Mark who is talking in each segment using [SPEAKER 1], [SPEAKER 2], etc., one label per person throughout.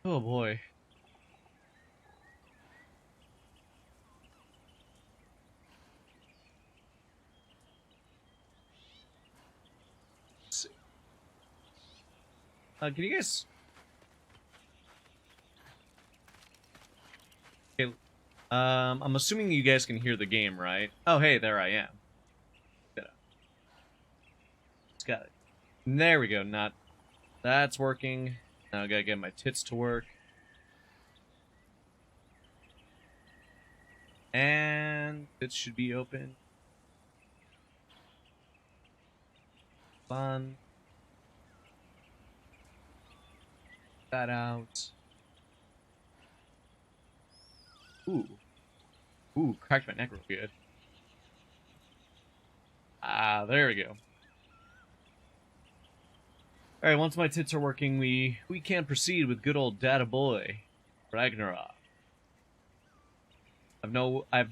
[SPEAKER 1] Oh boy. Let's see. Can you guys? Okay. I'm assuming you guys can hear the game, right? Oh, hey, there I am. It's got it. There we go. Not. That's working. Now I gotta get my tits to work. And it should be open. Fun. That out. Ooh. Ooh, cracked my neck real good. Ah, there we go. Alright, once my tits are working, we can proceed with good old Data Boy, Ragnarok. I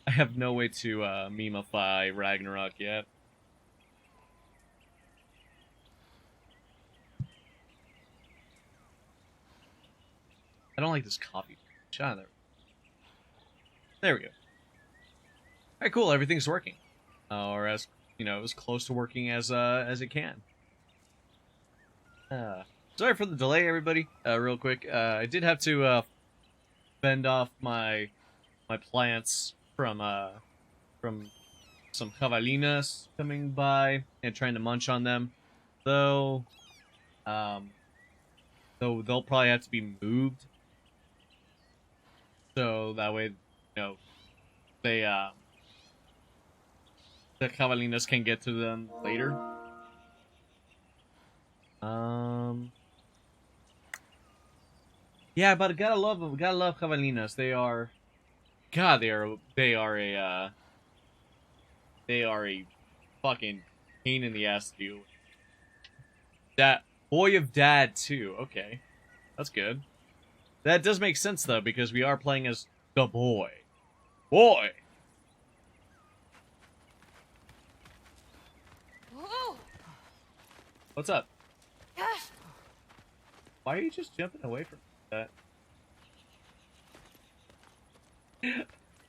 [SPEAKER 1] have no way to memeify Ragnarok yet. I don't like this copy. Shut there. There we go. Alright, cool, everything's working. Or as as close to working as it can. Sorry for the delay, everybody. Real quick, I did have to fend off my plants from some javelinas coming by and trying to munch on them. Though, though they'll probably have to be moved, so that way, they the javelinas can get to them later. Yeah, but gotta love them. Gotta love javelinas. They are, God, they are a fucking pain in the ass to deal with. That boy of dad too. Okay, that's good. That does make sense though, because we are playing as the boy. Boy.
[SPEAKER 2] Whoa.
[SPEAKER 1] What's up? Why are you just jumping away from that?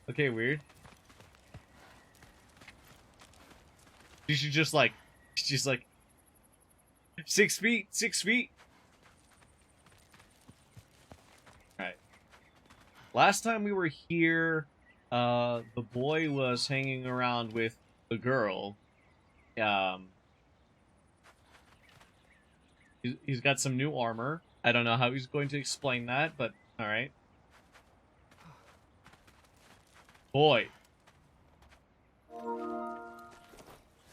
[SPEAKER 1] Okay, weird. You should just like 6 feet, 6 feet. Alright. Last time we were here, the boy was hanging around with the girl. He's got some new armor. I don't know how he's going to explain that, but alright. Boy.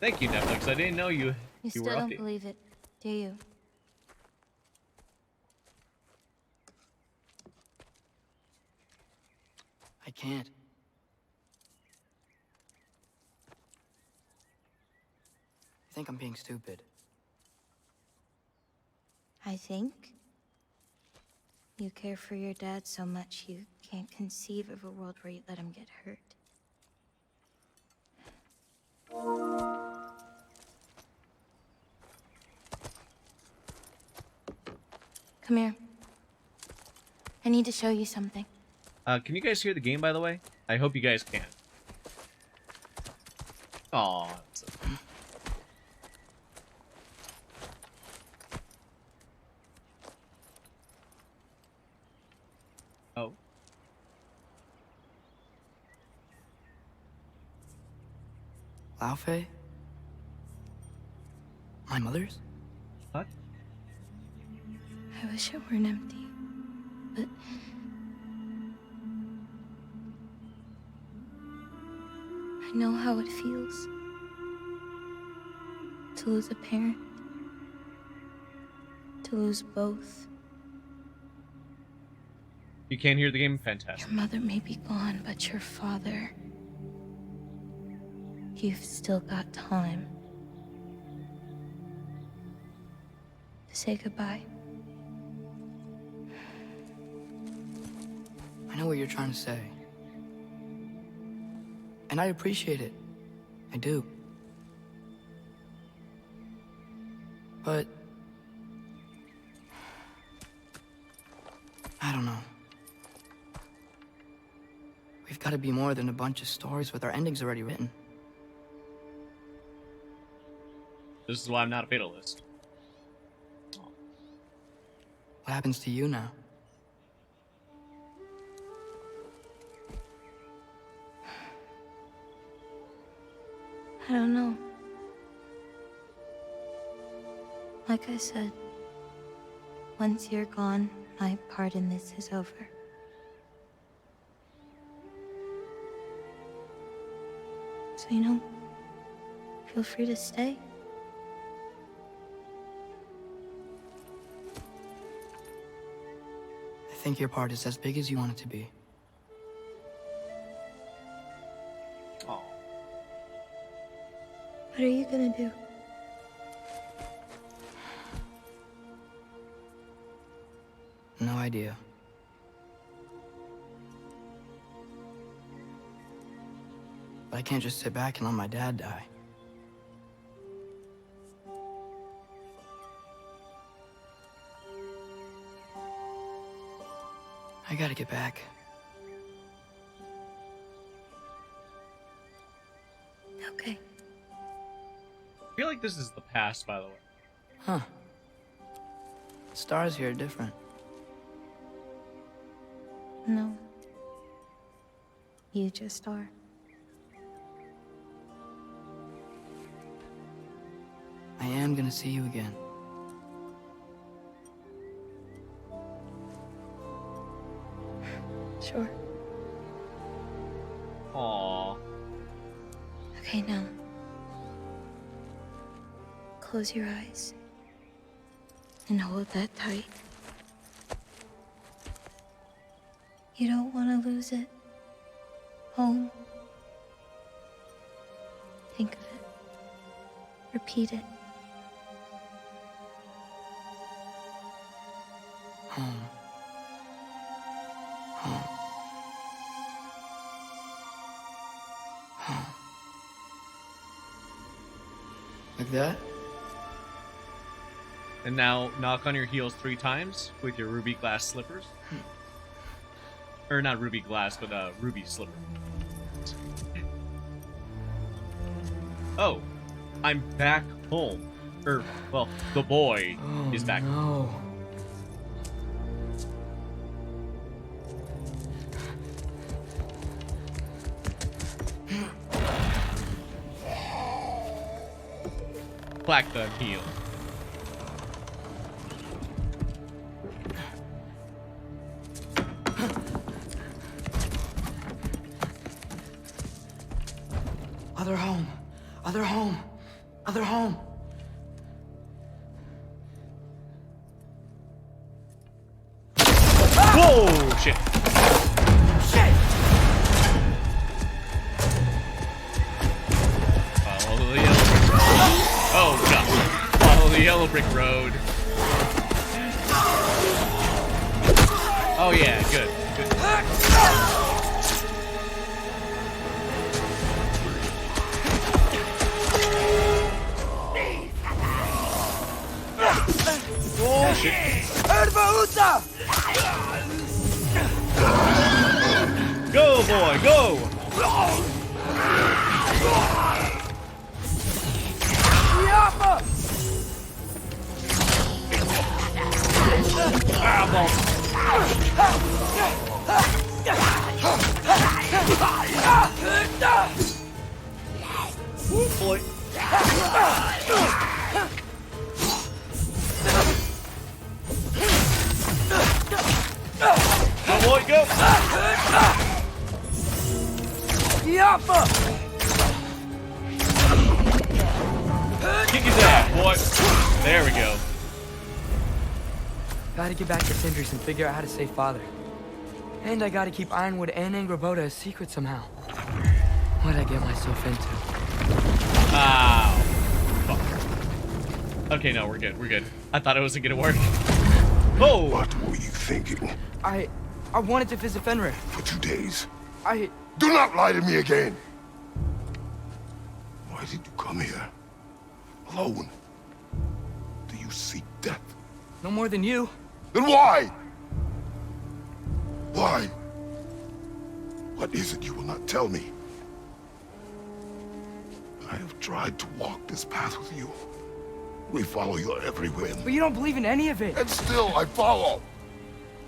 [SPEAKER 1] Thank you, Netflix. I didn't know you
[SPEAKER 2] You
[SPEAKER 1] were
[SPEAKER 2] still don't
[SPEAKER 1] updated.
[SPEAKER 2] believe it, do you?
[SPEAKER 3] I can't. I think I'm being stupid.
[SPEAKER 2] I think you care for your dad so much you can't conceive of a world where you let him get hurt. Come here. I need to show you something.
[SPEAKER 1] Can you guys hear the game, by the way? I hope you guys can. Aw. Oh.
[SPEAKER 3] Laufey? My mother's?
[SPEAKER 1] What?
[SPEAKER 2] I wish it weren't empty, but I know how it feels to lose a parent, to lose both.
[SPEAKER 1] You can't hear the game? Fantastic.
[SPEAKER 2] Your mother may be gone, but your father, you've still got time to say goodbye.
[SPEAKER 3] I know what you're trying to say. And I appreciate it. I do. But I don't know. We've got to be more than a bunch of stories with our endings already written.
[SPEAKER 1] This is why I'm not a fatalist.
[SPEAKER 3] What happens to you now?
[SPEAKER 2] I don't know. Like I said, once you're gone, my part in this is over. So, feel free to stay.
[SPEAKER 3] I think your part is as big as you want it to be.
[SPEAKER 1] Oh.
[SPEAKER 2] What are you gonna do?
[SPEAKER 3] No idea. But I can't just sit back and let my dad die. I gotta get back.
[SPEAKER 2] Okay.
[SPEAKER 1] I feel like this is the past, by the way.
[SPEAKER 3] Huh. Stars here are different.
[SPEAKER 2] No. You just are.
[SPEAKER 3] I am gonna see you again.
[SPEAKER 2] Sure.
[SPEAKER 1] Aww.
[SPEAKER 2] Okay, now. Close your eyes. And hold that tight. You don't want to lose it. Home. Think of it. Repeat it.
[SPEAKER 3] Home. Home. Home. Like that?
[SPEAKER 1] And now knock on your heels 3 times with your ruby glass slippers. Or not ruby glass, but ruby slipper. Oh, I'm back home. Well, the boy is back.
[SPEAKER 3] No.
[SPEAKER 1] Black the heel.
[SPEAKER 3] Other home. Other home. Other home.
[SPEAKER 1] Whoa, shit.
[SPEAKER 3] Shit!
[SPEAKER 1] Follow the yellow brick road. Oh, God. Follow the yellow brick road. Oh, yeah, good. Good. Oh, shit. Go, boy, go! Ah, balls. Oh, boy. Go, boy, go! Kick his ass, boy. There we go.
[SPEAKER 3] Gotta get back to Sindri's and figure out how to save Father. And I gotta keep Ironwood and Angraboda a secret somehow. What'd I get myself into?
[SPEAKER 1] Ow. Fuck. Okay, no, we're good, we're good. I thought it wasn't gonna work. Whoa!
[SPEAKER 4] What were you thinking?
[SPEAKER 3] I wanted to visit Fenrir.
[SPEAKER 4] For 2 days?
[SPEAKER 3] Do
[SPEAKER 4] Do not lie to me again! Why did you come here? Alone? Do you seek death?
[SPEAKER 3] no more than you.
[SPEAKER 4] Then why? Why? What is it you will not tell me? I have tried to walk this path with you. We follow your every whim.
[SPEAKER 3] But you don't believe in any of it.
[SPEAKER 4] And still I follow.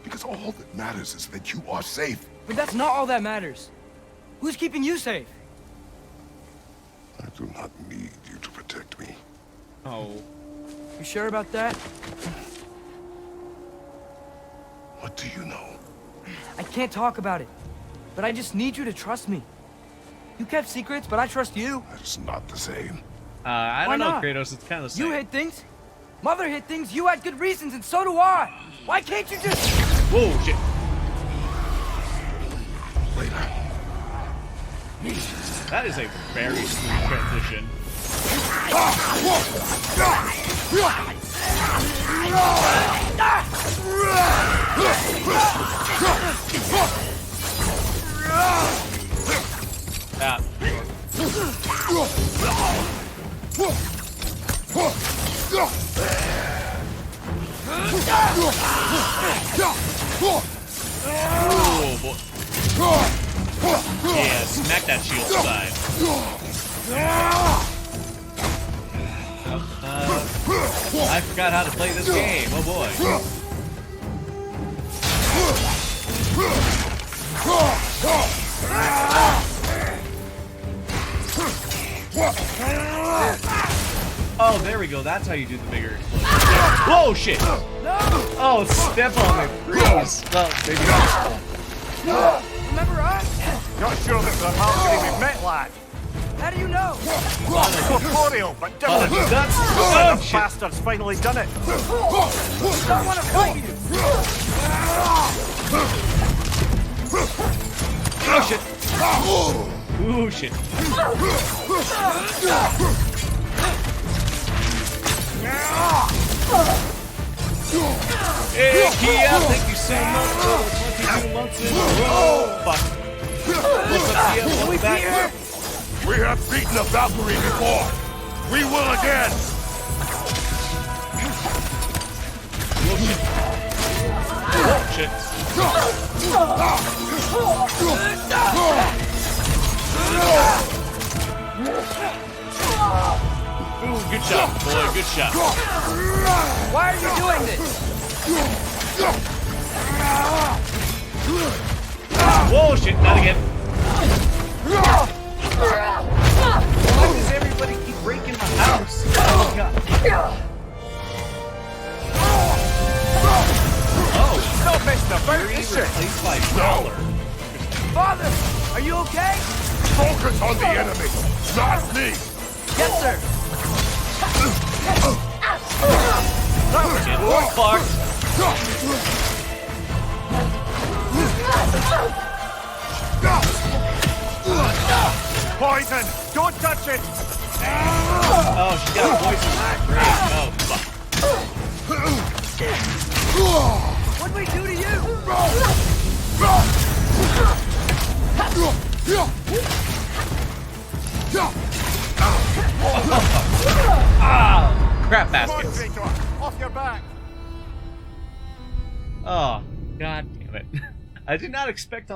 [SPEAKER 4] Because all that matters is that you are safe.
[SPEAKER 3] But that's not all that matters. Who's keeping you safe?
[SPEAKER 4] I do not need you to protect me.
[SPEAKER 1] Oh.
[SPEAKER 3] You sure about that?
[SPEAKER 4] What do you know?
[SPEAKER 3] I can't talk about it. But I just need you to trust me. You kept secrets, but I trust you.
[SPEAKER 4] That is not the same.
[SPEAKER 1] I
[SPEAKER 3] Why
[SPEAKER 1] don't know,
[SPEAKER 3] not?
[SPEAKER 1] Kratos. It's kind of the same.
[SPEAKER 3] You hid things. Mother hid things. You had good reasons, and so do I. Why can't you just...
[SPEAKER 1] Whoa, shit.
[SPEAKER 4] Later.
[SPEAKER 1] That is a very smooth transition. Ah. Oh, boy. Yeah, smack that shield side. I forgot how to play this game. Oh boy. Oh, there we go. That's how you do the bigger explosion. Whoa, shit! Oh, step on me, please. Well, maybe not.
[SPEAKER 3] Remember us?
[SPEAKER 5] Not sure that the Valkyrie we've met, lad.
[SPEAKER 3] How do you know?
[SPEAKER 5] Corporeal, but different.
[SPEAKER 1] That's
[SPEAKER 5] The
[SPEAKER 1] oh, shit.
[SPEAKER 5] bastard's finally done it.
[SPEAKER 3] I don't want to fight you.
[SPEAKER 1] Oh, shit. Ooh, shit. Hey, Kia, thank you so much for the 22 months in a row. Fuck. What's up, Kia? Welcome back.
[SPEAKER 4] We have beaten a Valkyrie before. We will again.
[SPEAKER 1] Oh, shit. Ooh, good shot, boy, good shot.
[SPEAKER 3] Why are you doing this?
[SPEAKER 1] Whoa, shit, not again. Why does everybody keep breaking my house? Oh, God. Oh,
[SPEAKER 5] Not messing about,
[SPEAKER 1] Fury
[SPEAKER 5] is she?
[SPEAKER 1] replaced by Brawler.
[SPEAKER 3] Father, are you okay?
[SPEAKER 4] Focus on the enemy, not me.
[SPEAKER 3] Yes, sir.
[SPEAKER 1] Get more Clark.
[SPEAKER 5] Poison! Don't touch it!
[SPEAKER 1] Oh, she got poison. Great. Oh, fuck.
[SPEAKER 3] What'd we do to you?
[SPEAKER 1] Ah, crap
[SPEAKER 5] Come on,
[SPEAKER 1] baskets.
[SPEAKER 5] Kratos! Off your back!
[SPEAKER 1] Oh, god damn it! I did not expect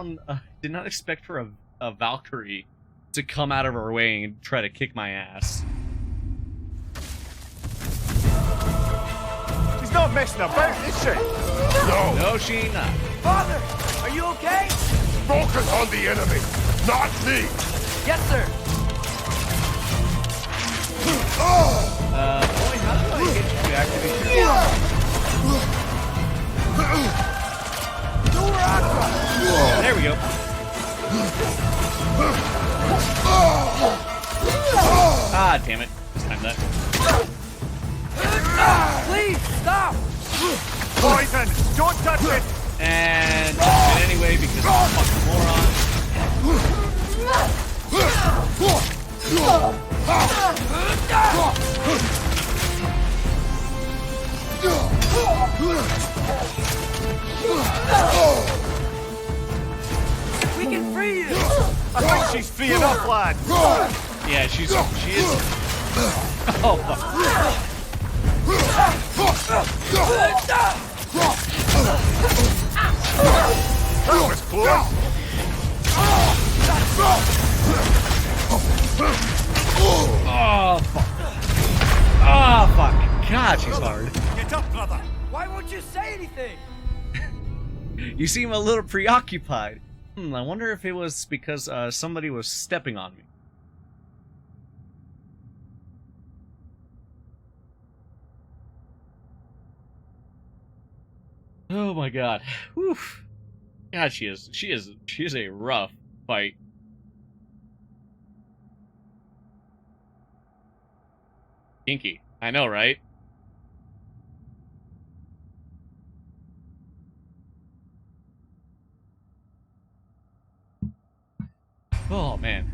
[SPEAKER 1] for a Valkyrie to come out of her way and try to kick my ass.
[SPEAKER 5] She's not messing about, is she?
[SPEAKER 4] No,
[SPEAKER 1] No, she ain't not.
[SPEAKER 3] Father, are you okay?
[SPEAKER 4] focus on the enemy, not me.
[SPEAKER 3] Yes, sir.
[SPEAKER 1] Boy, how do I get you to activate your... There we go. Ah, damn it. This time that.
[SPEAKER 3] Please, stop.
[SPEAKER 5] Poison! Don't touch it!
[SPEAKER 1] And touch it anyway because I'm a fucking
[SPEAKER 3] We can free you.
[SPEAKER 5] I think she's free enough, lad.
[SPEAKER 1] Yeah, she is. Oh, fuck. she's hard.
[SPEAKER 5] Get up, brother.
[SPEAKER 3] Why won't you say anything?
[SPEAKER 1] You seem a little preoccupied. I wonder if it was because somebody was stepping on me. Oh my god. Whew. God, she is a rough fight. Kinky. I know, right? Oh man.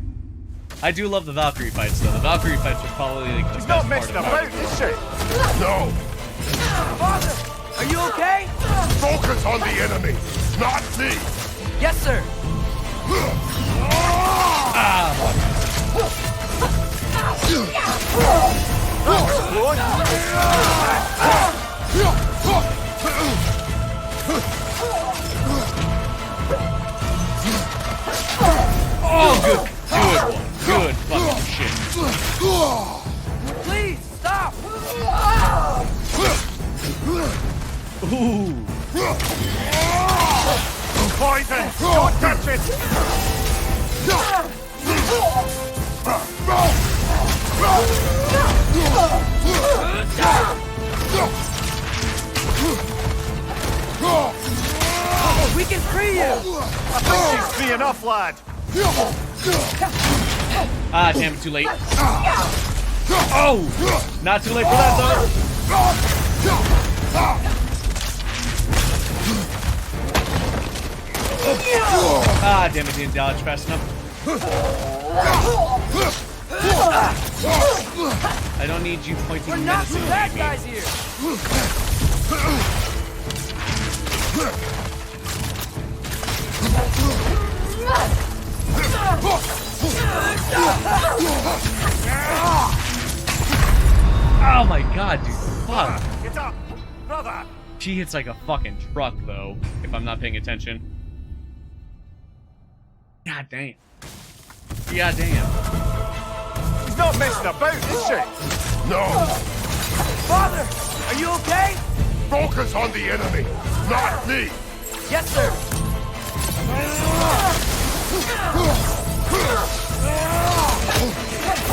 [SPEAKER 1] I do love the Valkyrie fights though. The Valkyrie fights are probably like the
[SPEAKER 5] She's
[SPEAKER 1] best
[SPEAKER 5] not
[SPEAKER 1] part
[SPEAKER 5] messing
[SPEAKER 1] of
[SPEAKER 5] about,
[SPEAKER 1] Valkyrie.
[SPEAKER 5] is she?
[SPEAKER 4] No!
[SPEAKER 3] Father, are you okay?
[SPEAKER 4] Focus on the enemy, not me!
[SPEAKER 3] Yes, sir.
[SPEAKER 1] Oh, good. Good one. Good fucking shit.
[SPEAKER 3] Please stop.
[SPEAKER 1] Ooh.
[SPEAKER 5] Poison! Don't touch it!
[SPEAKER 3] We can free you.
[SPEAKER 5] I think she's free enough, lad.
[SPEAKER 1] Ah, damn it, too late. Oh! Not too late for that, though. Ah, damn it, didn't dodge fast enough. I don't need you pointing
[SPEAKER 3] We're not the
[SPEAKER 1] menacingly
[SPEAKER 3] bad
[SPEAKER 1] at me.
[SPEAKER 3] guys here.
[SPEAKER 1] Oh my god, dude. Fuck.
[SPEAKER 5] Get up, brother.
[SPEAKER 1] She hits like a fucking truck, though, if I'm not paying attention. God damn. God damn.
[SPEAKER 5] She's not messing about, is she?
[SPEAKER 4] No!
[SPEAKER 3] Father, are you okay?
[SPEAKER 4] Focus on the enemy, not me!
[SPEAKER 3] Yes, sir.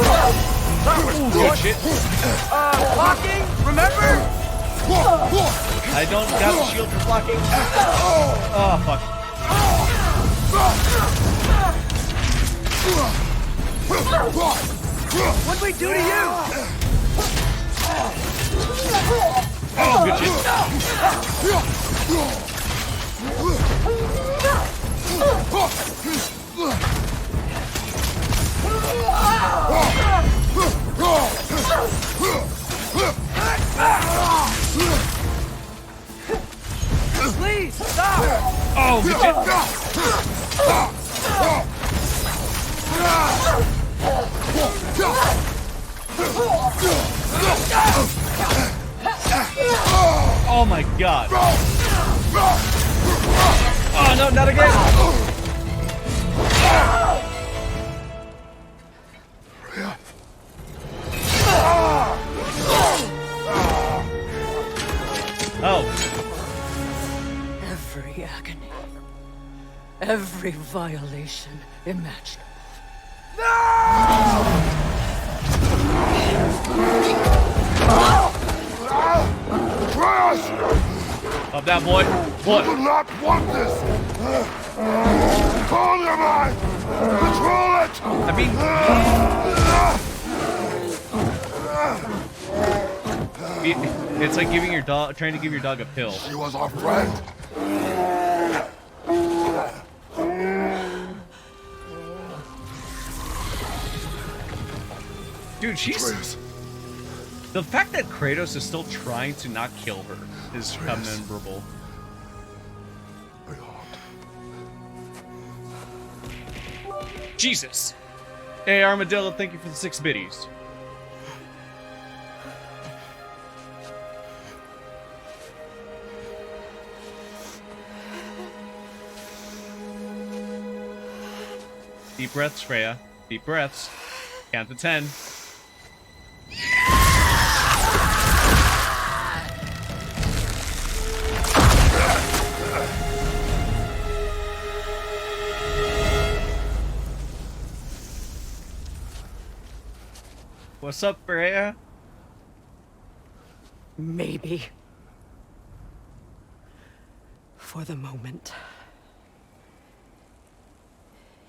[SPEAKER 1] Ooh, good shit.
[SPEAKER 3] Blocking, remember?
[SPEAKER 1] I don't got the shield for blocking. Oh, fuck.
[SPEAKER 3] What'd we do to you?
[SPEAKER 1] Oh, good shit.
[SPEAKER 3] Please, stop!
[SPEAKER 1] Oh, good shit. Oh my god. Oh no, not again. Oh.
[SPEAKER 6] Every agony, every violation imaginable.
[SPEAKER 1] Up that boy.
[SPEAKER 4] I do
[SPEAKER 1] What?
[SPEAKER 4] not want this! Control your mind! Control it!
[SPEAKER 1] I mean, it's like giving your dog, trying to give your dog a pill.
[SPEAKER 4] She was our friend.
[SPEAKER 1] Dude, she's...
[SPEAKER 4] Atreus,
[SPEAKER 1] The fact that Kratos is still trying to not kill her is commendable.
[SPEAKER 4] behold.
[SPEAKER 1] Jesus! Hey, Armadillo, thank you for the 6 biddies. Deep breaths, Freya. Deep breaths. Count to 10. What's up, Freya?
[SPEAKER 6] Maybe. For the moment.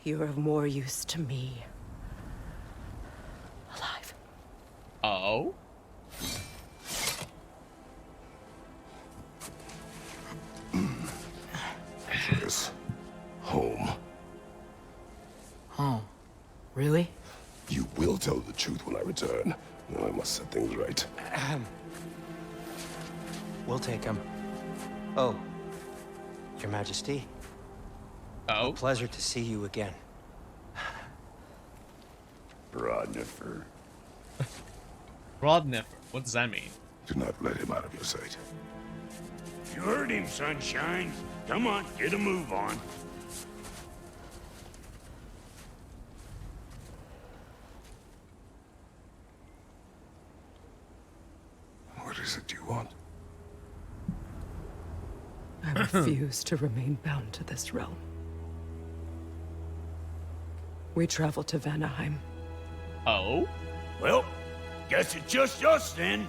[SPEAKER 6] You're of more use to me. Alive.
[SPEAKER 1] Oh?
[SPEAKER 4] Yes. Home.
[SPEAKER 3] Oh, really?
[SPEAKER 4] You will tell the truth when I return. I must set things right.
[SPEAKER 7] We'll take him. Oh, Your Majesty.
[SPEAKER 1] Oh?
[SPEAKER 7] Pleasure to see you again.
[SPEAKER 4] Rodnifer.
[SPEAKER 1] Rodnifer. What does that mean?
[SPEAKER 4] Do not let him out of your sight.
[SPEAKER 8] You heard him, Sunshine. Come on, get a move on.
[SPEAKER 4] What is it you want?
[SPEAKER 6] I refuse to remain bound to this realm. We travel to Vanaheim.
[SPEAKER 1] Oh?
[SPEAKER 8] Well, guess it's just us then.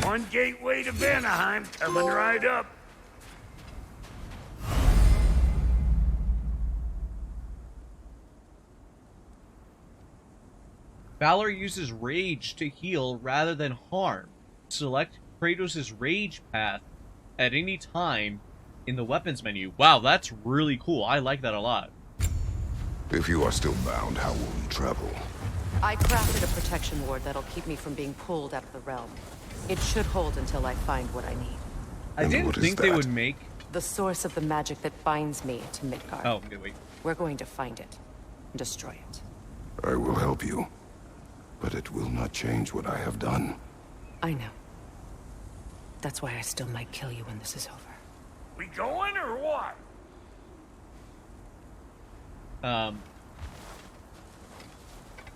[SPEAKER 8] One gateway to Vanaheim coming right up.
[SPEAKER 1] Valor uses rage to heal rather than harm. Select Kratos' rage path at any time in the weapons menu. Wow, that's really cool. I like that a lot.
[SPEAKER 4] If you are still bound, how will you travel?
[SPEAKER 6] I crafted a protection ward that'll keep me from being pulled out of the realm. It should hold until I find what I need.
[SPEAKER 1] I
[SPEAKER 4] And
[SPEAKER 1] didn't
[SPEAKER 4] what is
[SPEAKER 1] think they
[SPEAKER 4] that?
[SPEAKER 1] would make...
[SPEAKER 6] The source of the magic that binds me to Midgard.
[SPEAKER 1] Oh, okay, wait.
[SPEAKER 6] We're going to find it and destroy it.
[SPEAKER 4] I will help you. But it will not change what I have done.
[SPEAKER 6] I know. That's why I still might kill you when this is over.
[SPEAKER 8] We going or what?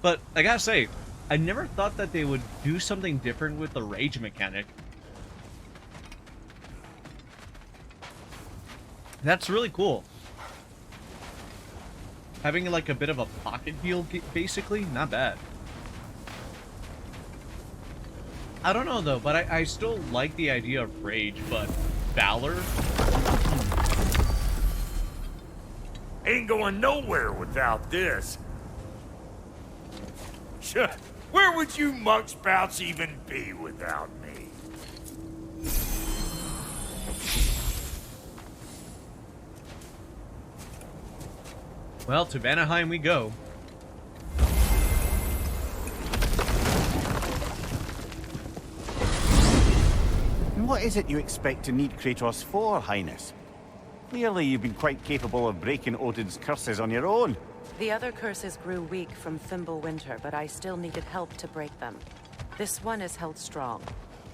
[SPEAKER 1] But I gotta say, I never thought that they would do something different with the rage mechanic. That's really cool. Having like a bit of a pocket heal, basically, not bad. I don't know though, but I still like the idea of rage, but Valor?
[SPEAKER 8] Ain't going nowhere without this. Sure, where would you muckspouts even be without me?
[SPEAKER 1] Well, to Vanaheim we go.
[SPEAKER 9] And what is it you expect to need Kratos for, Highness? Clearly you've been quite capable of breaking Odin's curses on your own.
[SPEAKER 6] The other curses grew weak from Fimbulwinter, but I still needed help to break them. This one is held strong.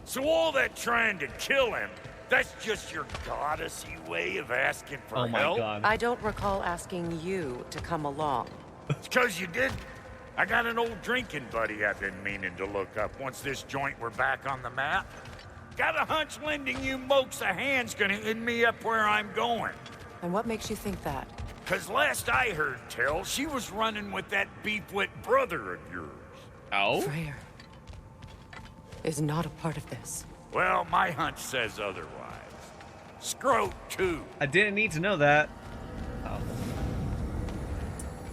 [SPEAKER 8] So all that trying to kill him, that's just your goddessy way of asking for
[SPEAKER 1] Oh my
[SPEAKER 8] help?
[SPEAKER 1] god.
[SPEAKER 6] I don't recall asking you to come along.
[SPEAKER 8] It's 'cause you did. I got an old drinking buddy I've been meaning to look up once this joint were back on the map. Got a hunch lending you mokes a hand's gonna end me up where I'm going.
[SPEAKER 6] And what makes you think that?
[SPEAKER 8] 'Cause last I heard tell, she was running with that beefwit brother of yours.
[SPEAKER 1] Oh?
[SPEAKER 6] Freyr is not a part of this.
[SPEAKER 8] Well, my hunch says otherwise. Scrote, too.
[SPEAKER 1] I didn't need to know that. Oh.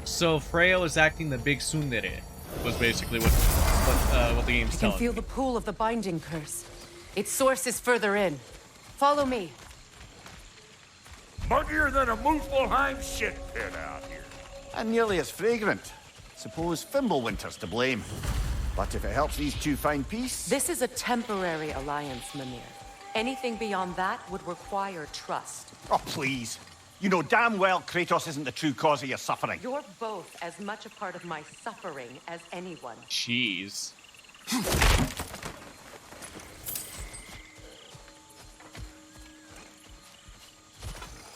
[SPEAKER 1] So Freya was acting the big tsundere, was basically what the game's
[SPEAKER 6] I can
[SPEAKER 1] telling
[SPEAKER 6] feel
[SPEAKER 1] me.
[SPEAKER 6] the pull of the binding curse. Its source is further in. Follow me.
[SPEAKER 8] Muggier than a Muspelheim shit pit out here.
[SPEAKER 9] And nearly as fragrant. Suppose Fimbulwinter's to blame. But if it helps these two find peace...
[SPEAKER 6] This is a temporary alliance, Mimir. Anything beyond that would require trust.
[SPEAKER 9] Oh, please. You know damn well Kratos isn't the true cause of your suffering.
[SPEAKER 6] You're both as much a part of my suffering as anyone.
[SPEAKER 1] Jeez.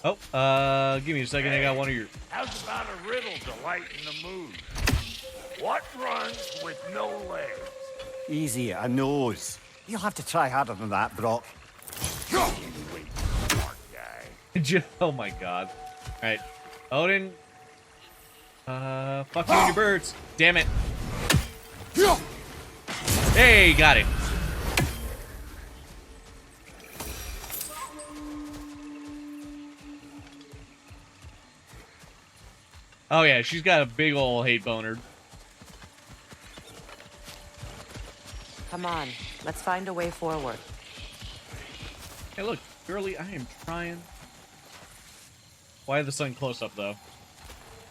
[SPEAKER 1] Oh, give me a second. I got one of your...
[SPEAKER 8] How's about a riddle to lighten the mood? What runs with no legs?
[SPEAKER 9] Easy, a nose. You'll have to try harder than that, Brock.
[SPEAKER 8] Wait, smart guy.
[SPEAKER 1] Oh my god. Alright. Odin. Fuck you and your birds. Damn it. Hey, got it. Oh yeah, she's got a big ol' hate boner.
[SPEAKER 6] Come on, let's find a way forward.
[SPEAKER 1] Hey look, girly, I am trying. Why the sun close up though?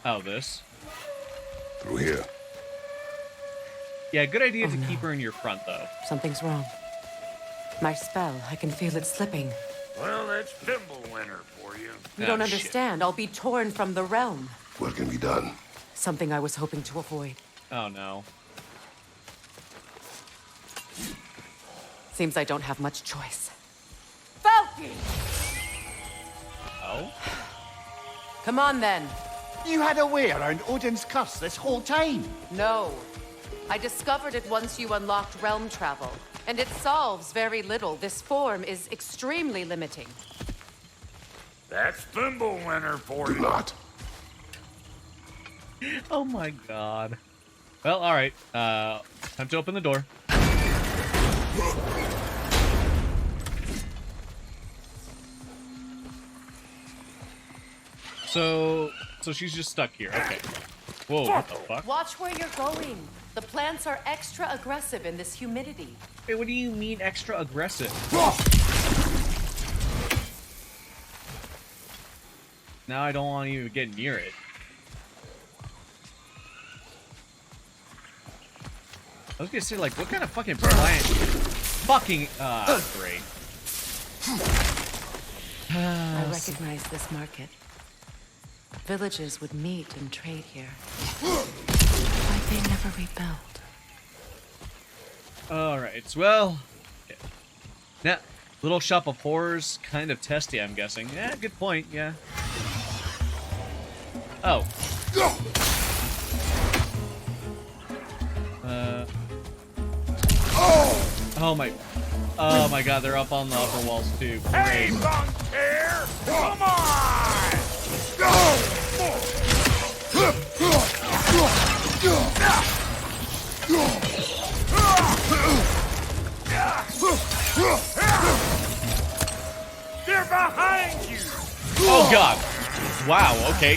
[SPEAKER 1] Oh, this.
[SPEAKER 4] Through here.
[SPEAKER 1] Yeah, good idea to
[SPEAKER 6] no.
[SPEAKER 1] keep her in your front though.
[SPEAKER 6] Something's wrong. My spell, I can feel it slipping.
[SPEAKER 8] Well, that's Thimblewinter for you.
[SPEAKER 6] You
[SPEAKER 1] Oh,
[SPEAKER 6] don't
[SPEAKER 1] shit.
[SPEAKER 6] understand. I'll be torn from the realm.
[SPEAKER 4] What can be done?
[SPEAKER 6] Something I was hoping to avoid.
[SPEAKER 1] Oh no.
[SPEAKER 6] Seems I don't have much choice. Falky!
[SPEAKER 1] Oh?
[SPEAKER 6] Come on then.
[SPEAKER 9] You had a way around Odin's curse this whole time.
[SPEAKER 6] No. I discovered it once you unlocked realm travel. And it solves very little. This form is extremely limiting.
[SPEAKER 8] That's Thimblewinter for
[SPEAKER 4] Do
[SPEAKER 8] you.
[SPEAKER 4] not.
[SPEAKER 1] Oh my god. Well, alright. Time to open the door. So she's just stuck here. Okay. Whoa, what the fuck?
[SPEAKER 6] Watch where you're going. The plants are extra aggressive in this humidity.
[SPEAKER 1] Hey, what do you mean extra aggressive? Now I don't want to even get near it. I was gonna say, like, what kind of fucking plant? Fucking, great.
[SPEAKER 6] I recognize this market. Villages would meet and trade here. Why they never rebuilt?
[SPEAKER 1] Alright, well... Now, Little Shop of Horrors, kind of testy, I'm guessing. Yeah, good point, yeah. Oh. Oh my god, they're up on the upper walls too.
[SPEAKER 8] Hey,
[SPEAKER 1] Great.
[SPEAKER 8] Bunker! Come on! They're behind you!
[SPEAKER 1] Oh god. Wow, okay.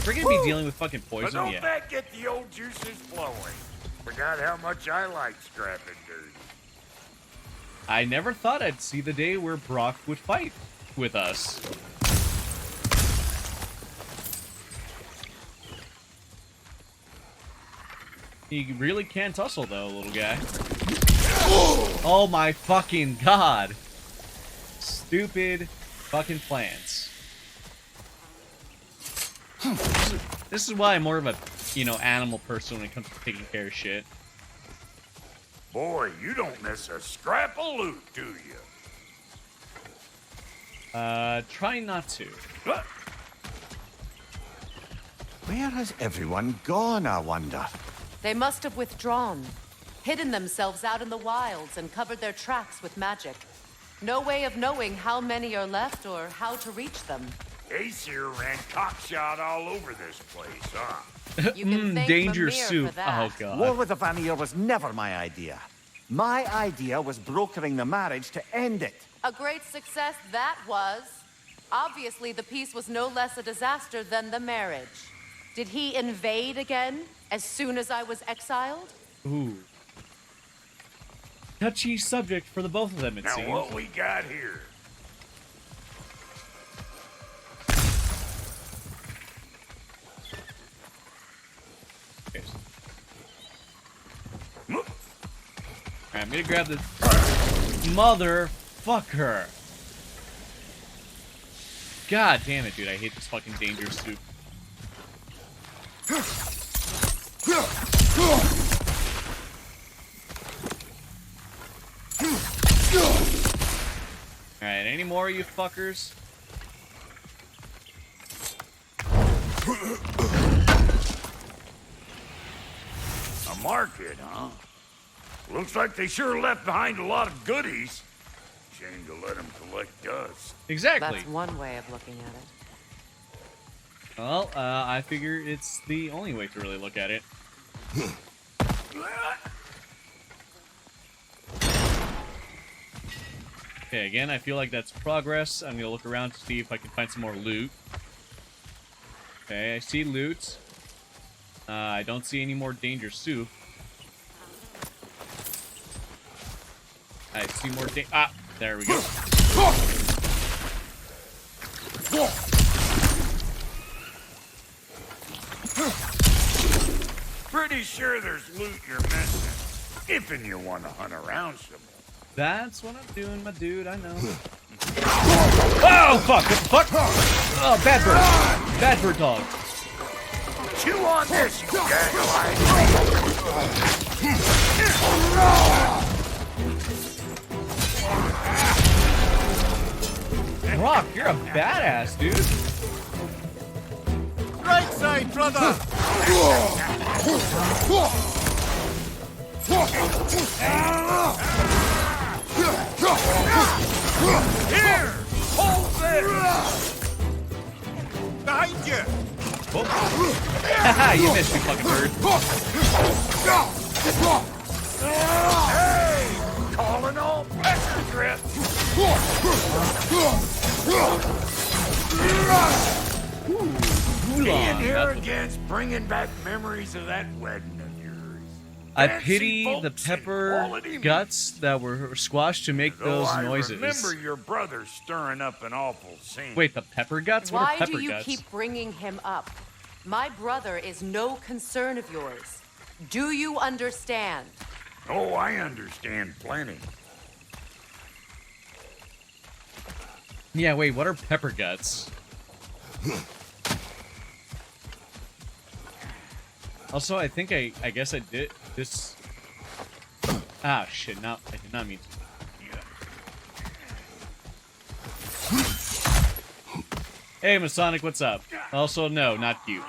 [SPEAKER 1] We're gonna be dealing with fucking
[SPEAKER 8] But
[SPEAKER 1] poison,
[SPEAKER 8] don't
[SPEAKER 1] yeah.
[SPEAKER 8] that get the old juices flowing? Forgot how much I like scrapping dirt.
[SPEAKER 1] I never thought I'd see the day where Brock would fight with us. He really can tussle though, little guy. Oh my fucking god. Stupid fucking plants. This is why I'm more of a, you know, animal person when it comes to taking care of shit.
[SPEAKER 8] Boy, you don't miss a scrap of loot, do you?
[SPEAKER 1] Try not to.
[SPEAKER 9] Where has everyone gone, I wonder?
[SPEAKER 6] They must have withdrawn, hidden themselves out in the wilds and covered their tracks with magic. No way of knowing how many are left or how to reach them.
[SPEAKER 8] Aesir ran cockshot all over this place, huh?
[SPEAKER 6] You can thank
[SPEAKER 1] Danger
[SPEAKER 6] Mimir
[SPEAKER 1] soup.
[SPEAKER 6] for that.
[SPEAKER 1] Oh god.
[SPEAKER 9] War with the Vanir was never my idea. My idea was brokering the marriage to end it.
[SPEAKER 6] A great success that was. Obviously, the peace was no less a disaster than the marriage. Did he invade again as soon as I was exiled?
[SPEAKER 1] Ooh. Touchy subject for the both of them, it
[SPEAKER 8] Now
[SPEAKER 1] seems.
[SPEAKER 8] what we got here?
[SPEAKER 1] Okay. Alright, I'm gonna grab this motherfucker. God damn it, dude. I hate this fucking danger soup. Alright, any more of you fuckers?
[SPEAKER 8] A market, huh? Looks like they sure left behind a lot of goodies. shame to let him collect dust.
[SPEAKER 1] Exactly.
[SPEAKER 6] That's one way of looking at it.
[SPEAKER 1] Well, I figure it's the only way to really look at it. Okay, again, I feel like that's progress. I'm gonna look around to see if I can find some more loot. Okay, I see loot. I don't see any more danger soup. I see more there we go.
[SPEAKER 8] Pretty sure there's loot you're missing. If and you want to hunt around some more.
[SPEAKER 1] That's what I'm doing, my dude, I know. Oh, fuck! What the fuck? Oh, bad bird. Bad bird dog.
[SPEAKER 8] Chew on this, you gaggle-eyed.
[SPEAKER 1] Rock, you're a badass, dude.
[SPEAKER 5] Right side, brother!
[SPEAKER 8] Here! Hold this!
[SPEAKER 5] Behind you!
[SPEAKER 1] Haha, you missed, you fucking bird.
[SPEAKER 8] Hey! Calling all pressure grips! Being here again's bringing back memories of that wedding of yours.
[SPEAKER 1] I
[SPEAKER 8] Fancy
[SPEAKER 1] pity the
[SPEAKER 8] folks and
[SPEAKER 1] pepper
[SPEAKER 8] quality meat.
[SPEAKER 1] guts that were squashed to make
[SPEAKER 8] Though
[SPEAKER 1] those
[SPEAKER 8] I
[SPEAKER 1] noises.
[SPEAKER 8] remember your brother stirring up an awful scene.
[SPEAKER 1] Wait, the pepper guts? What
[SPEAKER 6] Why
[SPEAKER 1] are pepper
[SPEAKER 6] do you
[SPEAKER 1] guts?
[SPEAKER 6] keep bringing him up? My brother is no concern of yours. Do you understand?
[SPEAKER 8] Oh, I understand plenty.
[SPEAKER 1] Yeah, wait, what are pepper guts? Also, I think I guess I did this. Ah, shit, no, I did not mean to. Hey, Masonic, what's up? Also, no, not cute.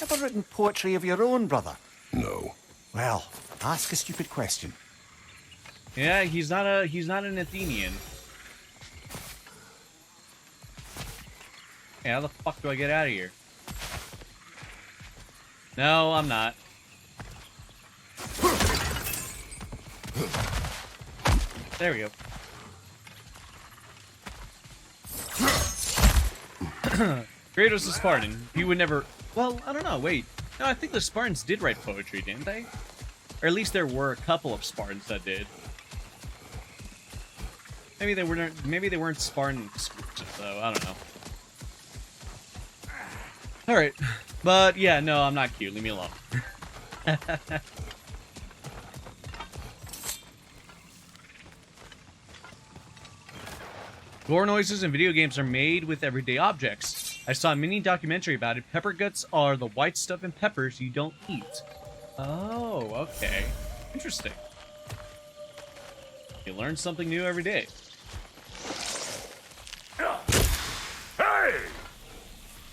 [SPEAKER 9] Ever written poetry of your own, brother?
[SPEAKER 4] No.
[SPEAKER 9] Well, ask a stupid question.
[SPEAKER 1] Yeah, he's not an Athenian. Hey, how the fuck do I get out of here? No, I'm not. There we go. Kratos is Spartan. He would never... Well, I don't know, wait. No, I think the Spartans did write poetry, didn't they? Or at least there were a couple of Spartans that did. Maybe they weren't Spartan exclusive, though. I don't know. Alright. But, yeah, no, I'm not cute. Leave me alone. Gore noises in video games are made with everyday objects. I saw a mini documentary about it. Pepper guts are the white stuff in peppers you don't eat. Oh, okay. Interesting. You learn something new every day.
[SPEAKER 8] Hey!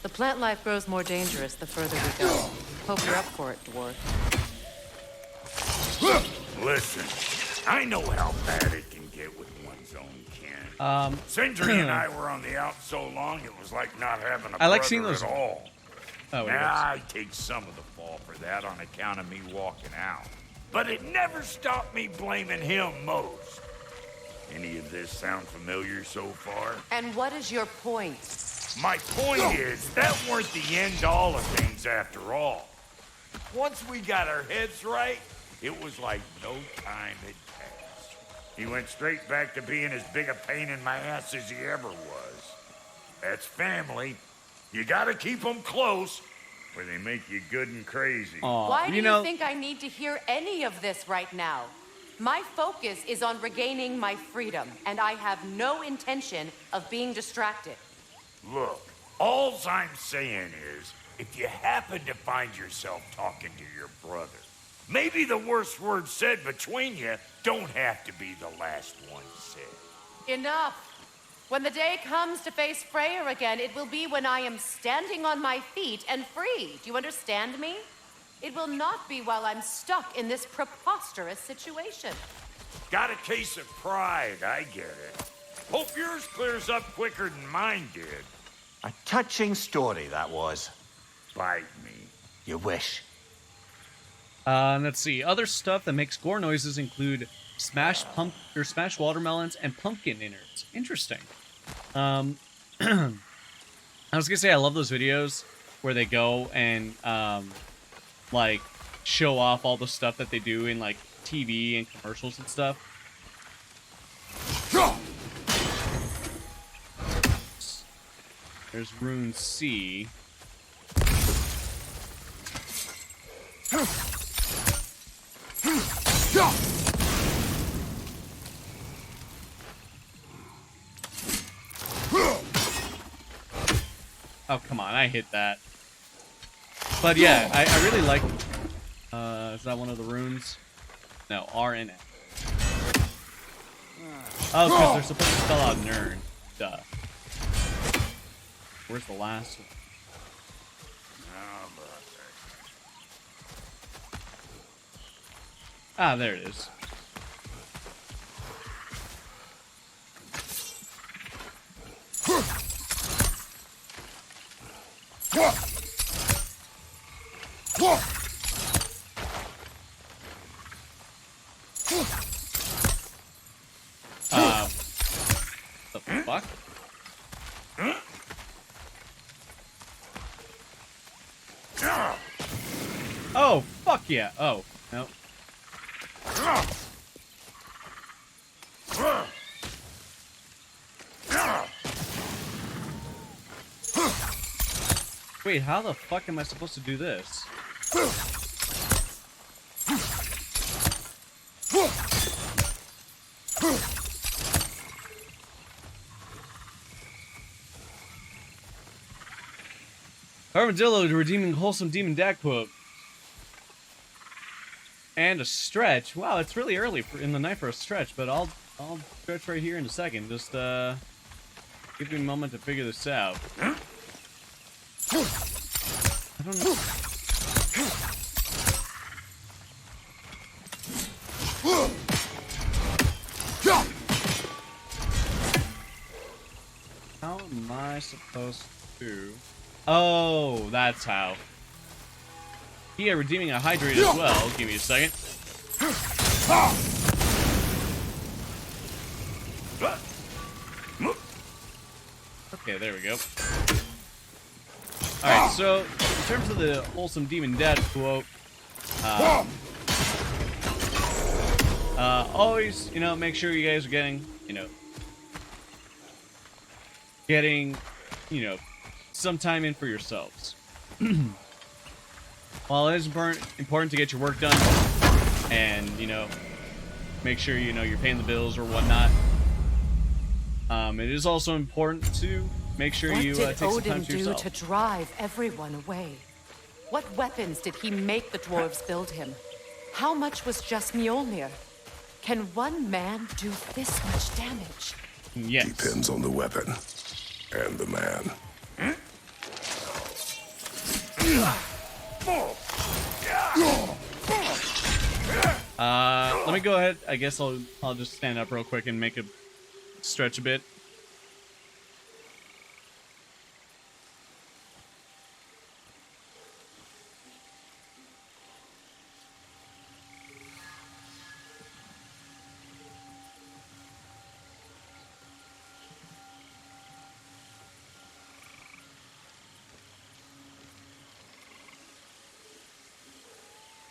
[SPEAKER 6] The plant life grows more dangerous the further we go. Hope you're up for it, dwarf.
[SPEAKER 8] Listen, I know how bad it can get with one's own kin. Sindri and I were on the out so long, it was like not having a
[SPEAKER 1] I like
[SPEAKER 8] brother
[SPEAKER 1] seeing those-
[SPEAKER 8] at all.
[SPEAKER 1] Oh, it
[SPEAKER 8] Now,
[SPEAKER 1] is.
[SPEAKER 8] I take some of the fall for that on account of me walking out. But it never stopped me blaming him most. Any of this sound familiar so far?
[SPEAKER 6] And what is your point?
[SPEAKER 8] My point is, that weren't the end all of things after all. Once we got our heads right, it was like no time had passed. He went straight back to being as big a pain in my ass as he ever was. That's family. You gotta keep them close, or they make you good and crazy.
[SPEAKER 1] Aw,
[SPEAKER 6] Why do you
[SPEAKER 1] know,
[SPEAKER 6] think I need to hear any of this right now? My focus is on regaining my freedom, and I have no intention of being distracted.
[SPEAKER 8] Look, alls I'm saying is, if you happen to find yourself talking to your brother, maybe the worst words said between you don't have to be the last one said.
[SPEAKER 6] Enough. When the day comes to face Freyr again, it will be when I am standing on my feet and free. Do you understand me? It will not be while I'm stuck in this preposterous situation.
[SPEAKER 8] Got a case of pride, I get it. Hope yours clears up quicker than mine did.
[SPEAKER 9] A touching story, that was.
[SPEAKER 8] Bite me.
[SPEAKER 9] You wish.
[SPEAKER 1] Let's see. Other stuff that makes gore noises include smashed watermelons and pumpkin innards. Interesting. I was gonna say I love those videos where they go and like show off all the stuff that they do in like TV and commercials and stuff. There's rune C. Oh, come on, I hit that. But yeah, I really like... is that one of the runes? No, R and F. Oh, because they're supposed to spell out Nern. Duh. Where's the last one? Ah, there it is. The fuck? Oh, fuck yeah. Oh, no. Wait, how the fuck am I supposed to do this? Armadillo redeeming wholesome demon dad quote. And a stretch. Wow, it's really early in the night for a stretch, but I'll stretch right here in a second. Just give me a moment to figure this out. I don't know. How am I supposed to? Oh, that's how. Yeah, redeeming a hydrate as well. Give me a second. Okay, there we go. Alright, so in terms of the wholesome demon dad quote, always, you know, make sure you guys are getting, some time in for yourselves. While it is important to get your work done and, make sure, you're paying the bills or whatnot, it is also important to make sure you take some time
[SPEAKER 6] What
[SPEAKER 1] to
[SPEAKER 6] did Odin do
[SPEAKER 1] yourself.
[SPEAKER 6] to drive everyone away? What weapons did he make the dwarves build him? How much was just Mjolnir? Can one man do this much damage?
[SPEAKER 1] Yes.
[SPEAKER 4] Depends on the weapon and the man.
[SPEAKER 1] Let me go ahead. I guess I'll just stand up real quick and make a stretch a bit.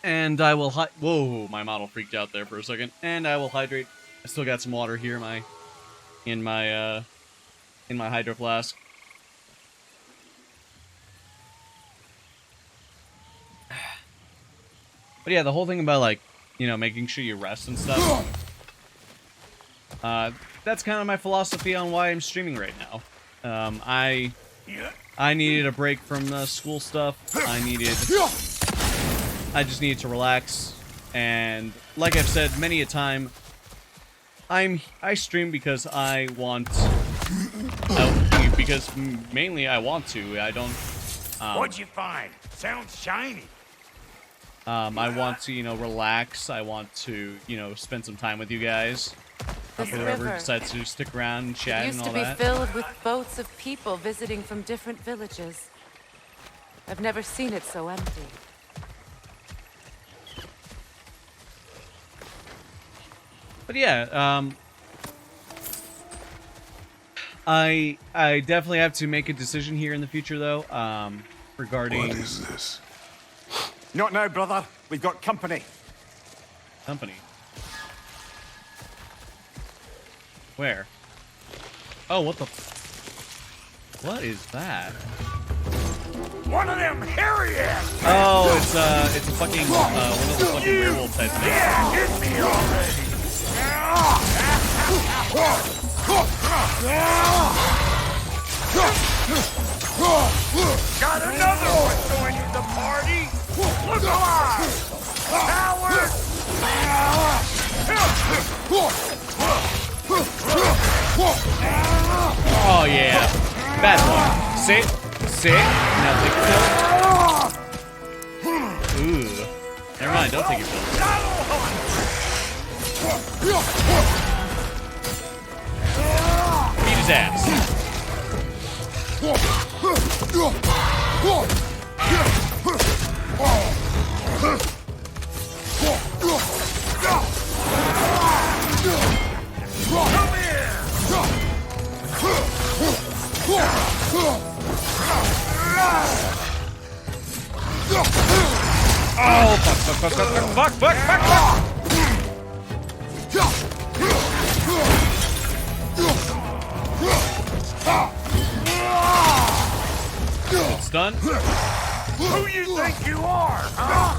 [SPEAKER 1] And I will whoa, my model freaked out there for a second. And I will hydrate. I still got some water here in my hydro flask. But yeah, the whole thing about making sure you rest and stuff. That's kind of my philosophy on why I'm streaming right now. I needed a break from the school stuff. I just needed to relax, and like I've said many a time, I stream because I want, because mainly I want to. I don't.
[SPEAKER 8] What'd you find? Sounds shiny.
[SPEAKER 1] I want to, relax. I want to, spend some time with you guys.
[SPEAKER 6] This
[SPEAKER 1] Whoever
[SPEAKER 6] river.
[SPEAKER 1] decides to stick around and chat
[SPEAKER 6] It
[SPEAKER 1] and
[SPEAKER 6] used
[SPEAKER 1] all
[SPEAKER 6] to be
[SPEAKER 1] that.
[SPEAKER 6] filled with boats of people visiting from different villages. I've never seen it so empty.
[SPEAKER 1] But yeah, I definitely have to make a decision here in the future, though, regarding
[SPEAKER 4] What is this?
[SPEAKER 9] Not now, brother. We've got company.
[SPEAKER 1] company. Where? Oh, what the? What is that?
[SPEAKER 8] One of them hairy ass.
[SPEAKER 1] Oh, it's a fucking one of the fucking werewolf type things.
[SPEAKER 8] Yeah, hit me already. Got another one joining the party. Look alive, coward.
[SPEAKER 1] Oh yeah, bad boy. Sit. Now take your pill. Ooh, never mind. Don't take your pill. Beat his ass. Oh, fuck. It's done.
[SPEAKER 8] Who you think you are, huh?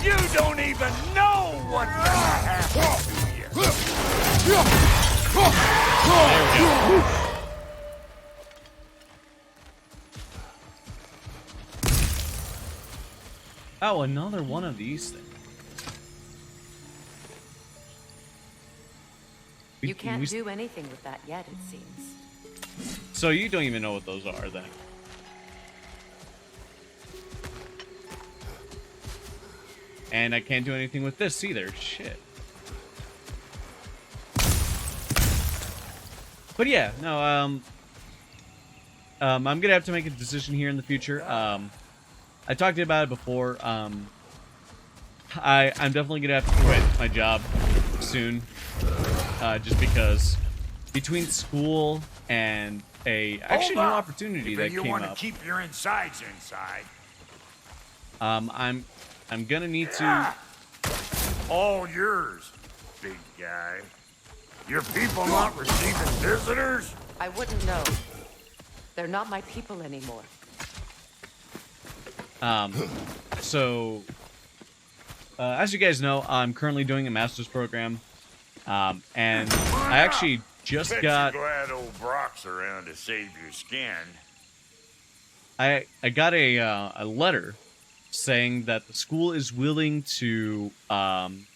[SPEAKER 8] You don't even know what's gonna happen to you.
[SPEAKER 1] There we go. Oh, another one of these things.
[SPEAKER 6] You can't do anything with that yet, it seems.
[SPEAKER 1] So you don't even know what those are, then? And I can't do anything with this either. Shit. But yeah, no, I'm gonna have to make a decision here in the future. I talked about it before. I'm definitely gonna have to quit my job soon, just because between school and a actually new
[SPEAKER 8] Hold up.
[SPEAKER 1] opportunity
[SPEAKER 8] You
[SPEAKER 1] that
[SPEAKER 8] you
[SPEAKER 1] came
[SPEAKER 8] want to
[SPEAKER 1] up,
[SPEAKER 8] keep your insides inside.
[SPEAKER 1] I'm gonna need to.
[SPEAKER 8] All yours, big guy. Your people not receiving visitors?
[SPEAKER 6] I wouldn't know. They're not my people anymore.
[SPEAKER 1] So, as you guys know, I'm currently doing a master's program, and I actually just
[SPEAKER 8] Bet
[SPEAKER 1] got.
[SPEAKER 8] you're glad old Brock's around to save your skin.
[SPEAKER 1] I got a letter saying that the school is willing to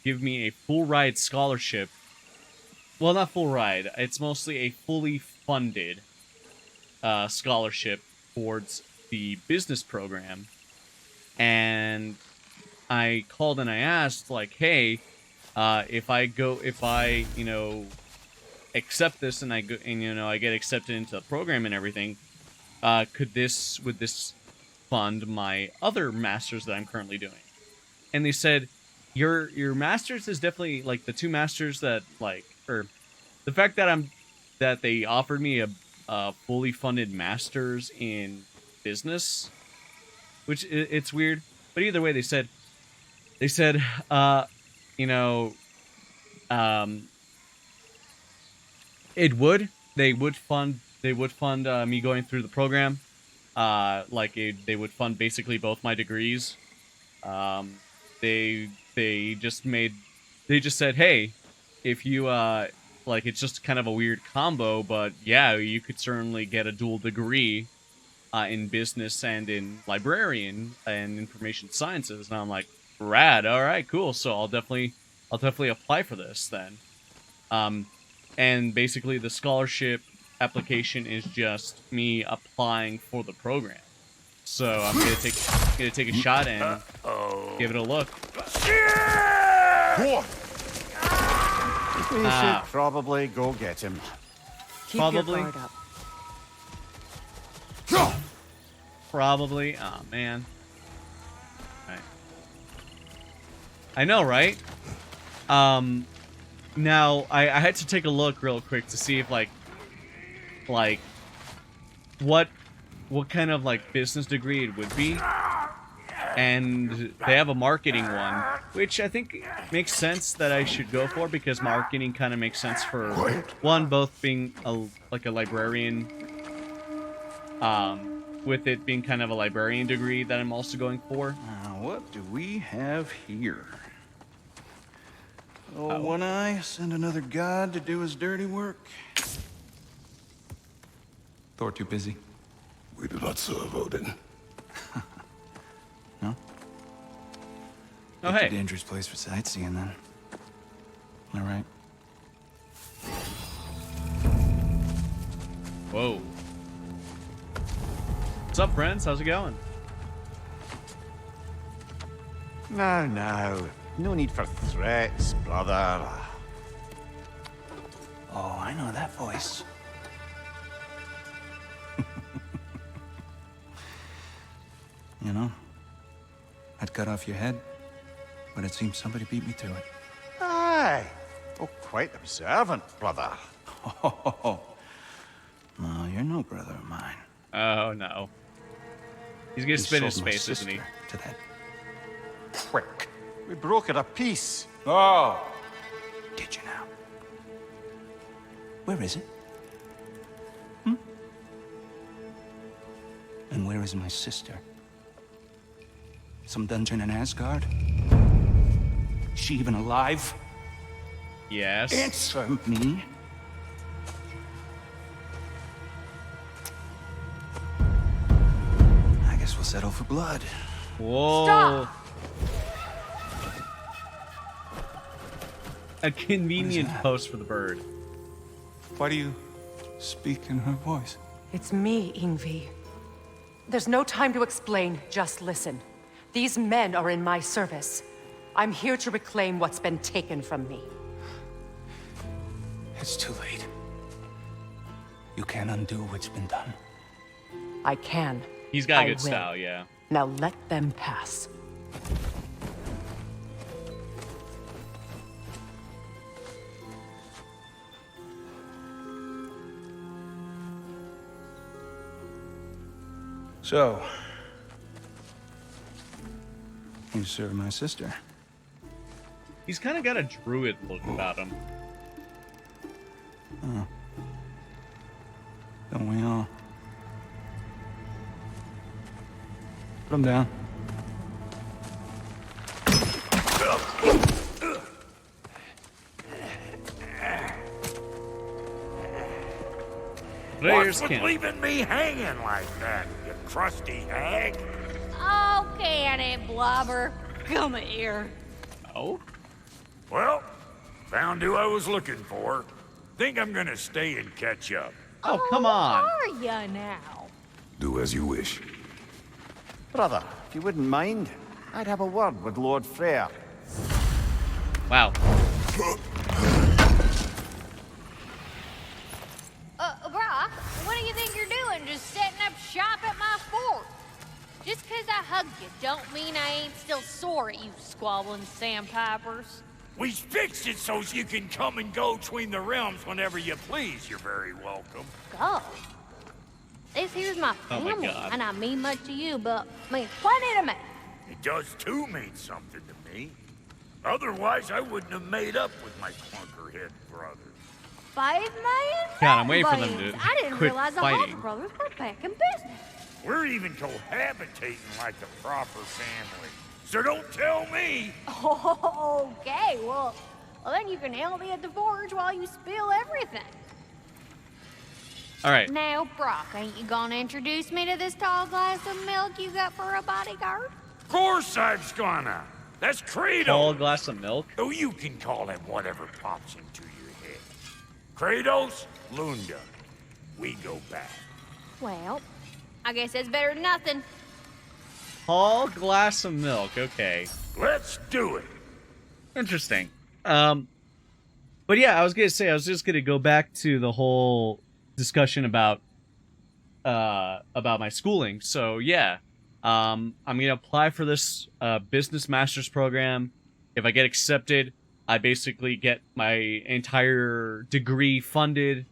[SPEAKER 1] give me a full ride scholarship. Well, not full ride. It's mostly a fully funded scholarship towards the business program. And I called and I asked, like, hey, if I accept this and I get accepted into the program and everything, would this fund my other masters that I'm currently doing? And they said, your masters is definitely like the two masters that or the fact that they offered me a fully funded masters in business, which it's weird, but either way, they said they would fund me going through the program. They would fund basically both my degrees. They just said, hey, if you it's just kind of a weird combo, but yeah, you could certainly get a dual degree in business and in librarian and information sciences. And I'm like, rad. All right, cool. So I'll definitely apply for this then. And basically the scholarship application is just me applying for the program. So I'm gonna take a shot and Give it a look.
[SPEAKER 4] Go on.
[SPEAKER 9] We should probably go get him.
[SPEAKER 6] Keep
[SPEAKER 1] Probably.
[SPEAKER 6] your guard up.
[SPEAKER 1] Probably. Oh man. Right. I know, right? Now I had to take a look real quick to see if like what kind of like business degree it would be. And they have a marketing one, which I think makes sense that I should go for, because marketing kind of makes sense for one, both being like a librarian, with it being kind of a librarian degree that I'm also going for.
[SPEAKER 10] What do we have here? Oh, One Eye, send another god to do his dirty work.
[SPEAKER 11] Thor too busy.
[SPEAKER 4] We do not serve Odin.
[SPEAKER 10] No?
[SPEAKER 1] Oh,
[SPEAKER 10] It's
[SPEAKER 1] hey.
[SPEAKER 10] a dangerous place for sightseeing, then. All right.
[SPEAKER 1] Whoa. What's up, friends? How's it going?
[SPEAKER 9] Now, no need for threats, brother.
[SPEAKER 10] Oh, I know that voice. You know, I'd cut off your head, but it seems somebody beat me to it.
[SPEAKER 9] Aye. Oh, quite observant, brother.
[SPEAKER 10] Oh, no, you're no brother of mine.
[SPEAKER 1] Oh no. He's gonna
[SPEAKER 10] You
[SPEAKER 1] spin his
[SPEAKER 10] sold my
[SPEAKER 1] face, isn't he?
[SPEAKER 10] sister to that
[SPEAKER 9] Prick. We broke it a piece.
[SPEAKER 10] Oh! Did you now? Where is it? And where is my sister? Some dungeon in Asgard? She even alive?
[SPEAKER 1] Yes.
[SPEAKER 10] Answer me. I guess we'll settle for blood.
[SPEAKER 1] Whoa.
[SPEAKER 6] Stop!
[SPEAKER 1] A convenient
[SPEAKER 10] that?
[SPEAKER 1] post for the bird.
[SPEAKER 10] Why do you speak in her voice?
[SPEAKER 6] It's me, Ingvi. There's no time to explain, just listen. These men are in my service. I'm here to reclaim what's been taken from me.
[SPEAKER 10] It's too late. You can't undo what's been done.
[SPEAKER 6] I can.
[SPEAKER 1] He's got a
[SPEAKER 6] I
[SPEAKER 1] good
[SPEAKER 6] will.
[SPEAKER 1] style, yeah.
[SPEAKER 6] Now let them pass.
[SPEAKER 10] So, you serve my sister.
[SPEAKER 1] He's kind of got a druid look about him.
[SPEAKER 10] Oh. Don't we all? Put him down.
[SPEAKER 1] Players
[SPEAKER 8] What's with
[SPEAKER 1] can.
[SPEAKER 8] leaving me hanging like that, you crusty hag?
[SPEAKER 2] Oh, can it, Blobber? Come here.
[SPEAKER 1] Oh?
[SPEAKER 8] Well, found who I was looking for. Think I'm gonna stay and catch up.
[SPEAKER 1] Oh, come on.
[SPEAKER 2] Where are ya now?
[SPEAKER 4] Do as you wish.
[SPEAKER 9] Brother, if you wouldn't mind, I'd have a word with Lord Freyr.
[SPEAKER 1] Wow.
[SPEAKER 2] Brock, what do you think you're doing? Just setting up shop at my fort? Just 'cause I hugged you don't mean I ain't still sore at you squabbling sandpipers.
[SPEAKER 8] We fixed it so you can come and go between the realms whenever you please. You're very welcome.
[SPEAKER 2] Go. This here's my
[SPEAKER 1] Oh my
[SPEAKER 2] family,
[SPEAKER 1] God.
[SPEAKER 2] and I mean much to you, but means plenty to me.
[SPEAKER 8] It does too mean something to me. Otherwise, I wouldn't have made up with my clunkerhead brothers.
[SPEAKER 2] 5 million?
[SPEAKER 1] God, I'm waiting for them
[SPEAKER 2] Buddies.
[SPEAKER 1] to
[SPEAKER 2] I didn't
[SPEAKER 1] quit
[SPEAKER 2] realize the
[SPEAKER 1] fighting.
[SPEAKER 2] Hawk brothers were back in business.
[SPEAKER 8] We're even cohabitating like the proper family. So don't tell me.
[SPEAKER 2] Okay, well, then you can help me at the forge while you spill everything.
[SPEAKER 1] All right.
[SPEAKER 2] Now, Brock, ain't you gonna introduce me to this tall glass of milk you got for a bodyguard?
[SPEAKER 8] Of course I'm gonna. That's Kratos.
[SPEAKER 1] Tall glass of milk.
[SPEAKER 8] Oh, you can call him whatever pops into your head. Kratos, Lunda. We go back.
[SPEAKER 2] Well, I guess that's better than nothing.
[SPEAKER 1] tall glass of milk. Okay.
[SPEAKER 8] Let's do it.
[SPEAKER 1] Interesting. But yeah, I was gonna say I was just gonna go back to the whole discussion about my schooling. So yeah, I'm gonna apply for this business master's program. If I get accepted, I basically get my entire degree funded.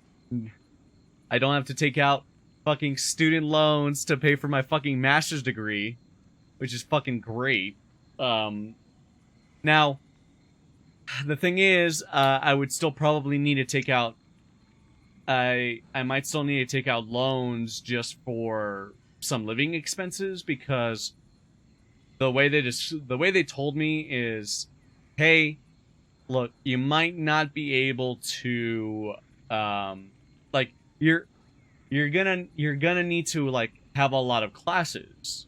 [SPEAKER 1] I don't have to take out fucking student loans to pay for my fucking master's degree, which is fucking great. Now, the thing is, I would still probably need to take out. I might still need to take out loans just for some living expenses, because the way they told me is, hey, look, you might not be able to, like, you're gonna need to, like, have a lot of classes.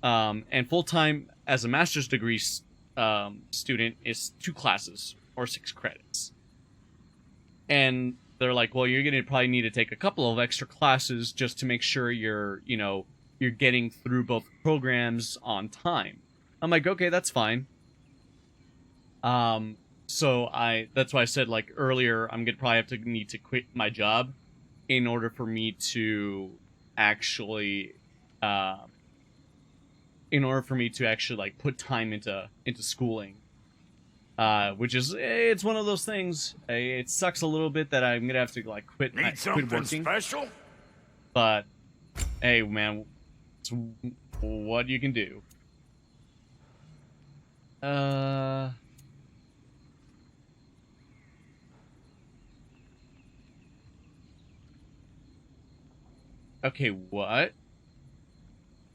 [SPEAKER 1] And full-time as a master's degree student is 2 classes or 6 credits. And they're like, well, you're gonna probably need to take a couple of extra classes just to make sure you're getting through both programs on time. I'm like, okay, that's fine. So that's why I said, like, earlier, I'm gonna probably need to quit my job in order for me to actually like put time into schooling, which is, it's one of those things. It sucks a little bit that I'm gonna have to, like, quit working.
[SPEAKER 8] Special?
[SPEAKER 1] But hey, man, it's what you can do. Okay, what?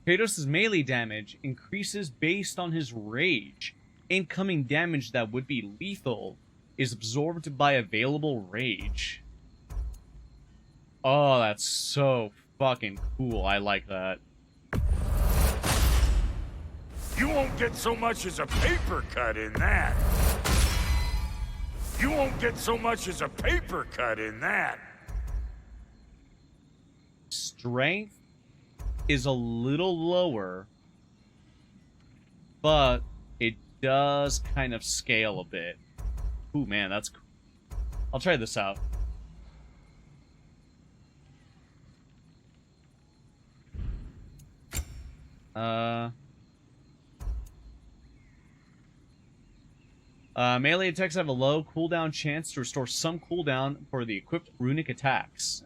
[SPEAKER 1] Kratos' melee damage increases based on his rage. Incoming damage that would be lethal is absorbed by available rage. Oh, that's so fucking cool. I like that.
[SPEAKER 8] You won't get so much as a paper cut in that. You won't get so much as a paper cut in that.
[SPEAKER 1] Strength is a little lower, but it does kind of scale a bit. Ooh, man, that's cool. I'll try this out. Melee attacks have a low cooldown chance to restore some cooldown for the equipped runic attacks.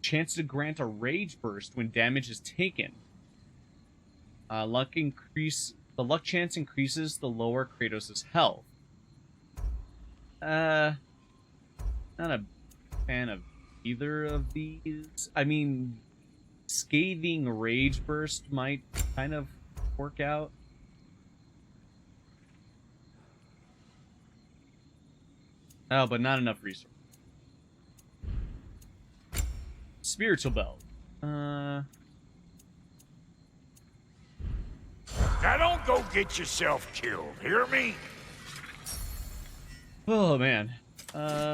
[SPEAKER 1] Chance to grant a rage burst when damage is taken. The luck chance increases the lower Kratos' health. Not a fan of either of these. I mean, scathing rage burst might kind of work out. Oh, but not enough resources. Spiritual belt.
[SPEAKER 8] Now don't go get yourself killed, hear me?
[SPEAKER 1] Oh, man.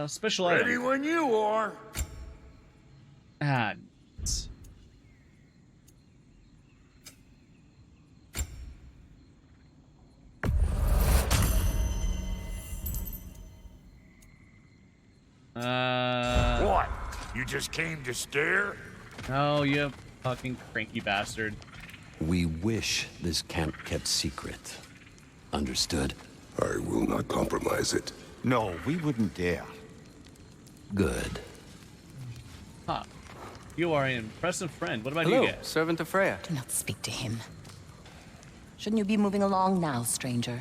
[SPEAKER 1] Special item.
[SPEAKER 8] Ready when you are.
[SPEAKER 1] Ah,
[SPEAKER 8] What? You just came to stare?
[SPEAKER 1] Oh, you fucking cranky bastard.
[SPEAKER 11] We wish this camp kept secret. Understood?
[SPEAKER 4] I will not compromise it.
[SPEAKER 9] No, we wouldn't dare.
[SPEAKER 11] Good.
[SPEAKER 1] Huh. You are an impressive friend. What about
[SPEAKER 3] Hello,
[SPEAKER 1] you guys?
[SPEAKER 3] servant of Freya.
[SPEAKER 12] Do not speak to him. Shouldn't you be moving along now, stranger?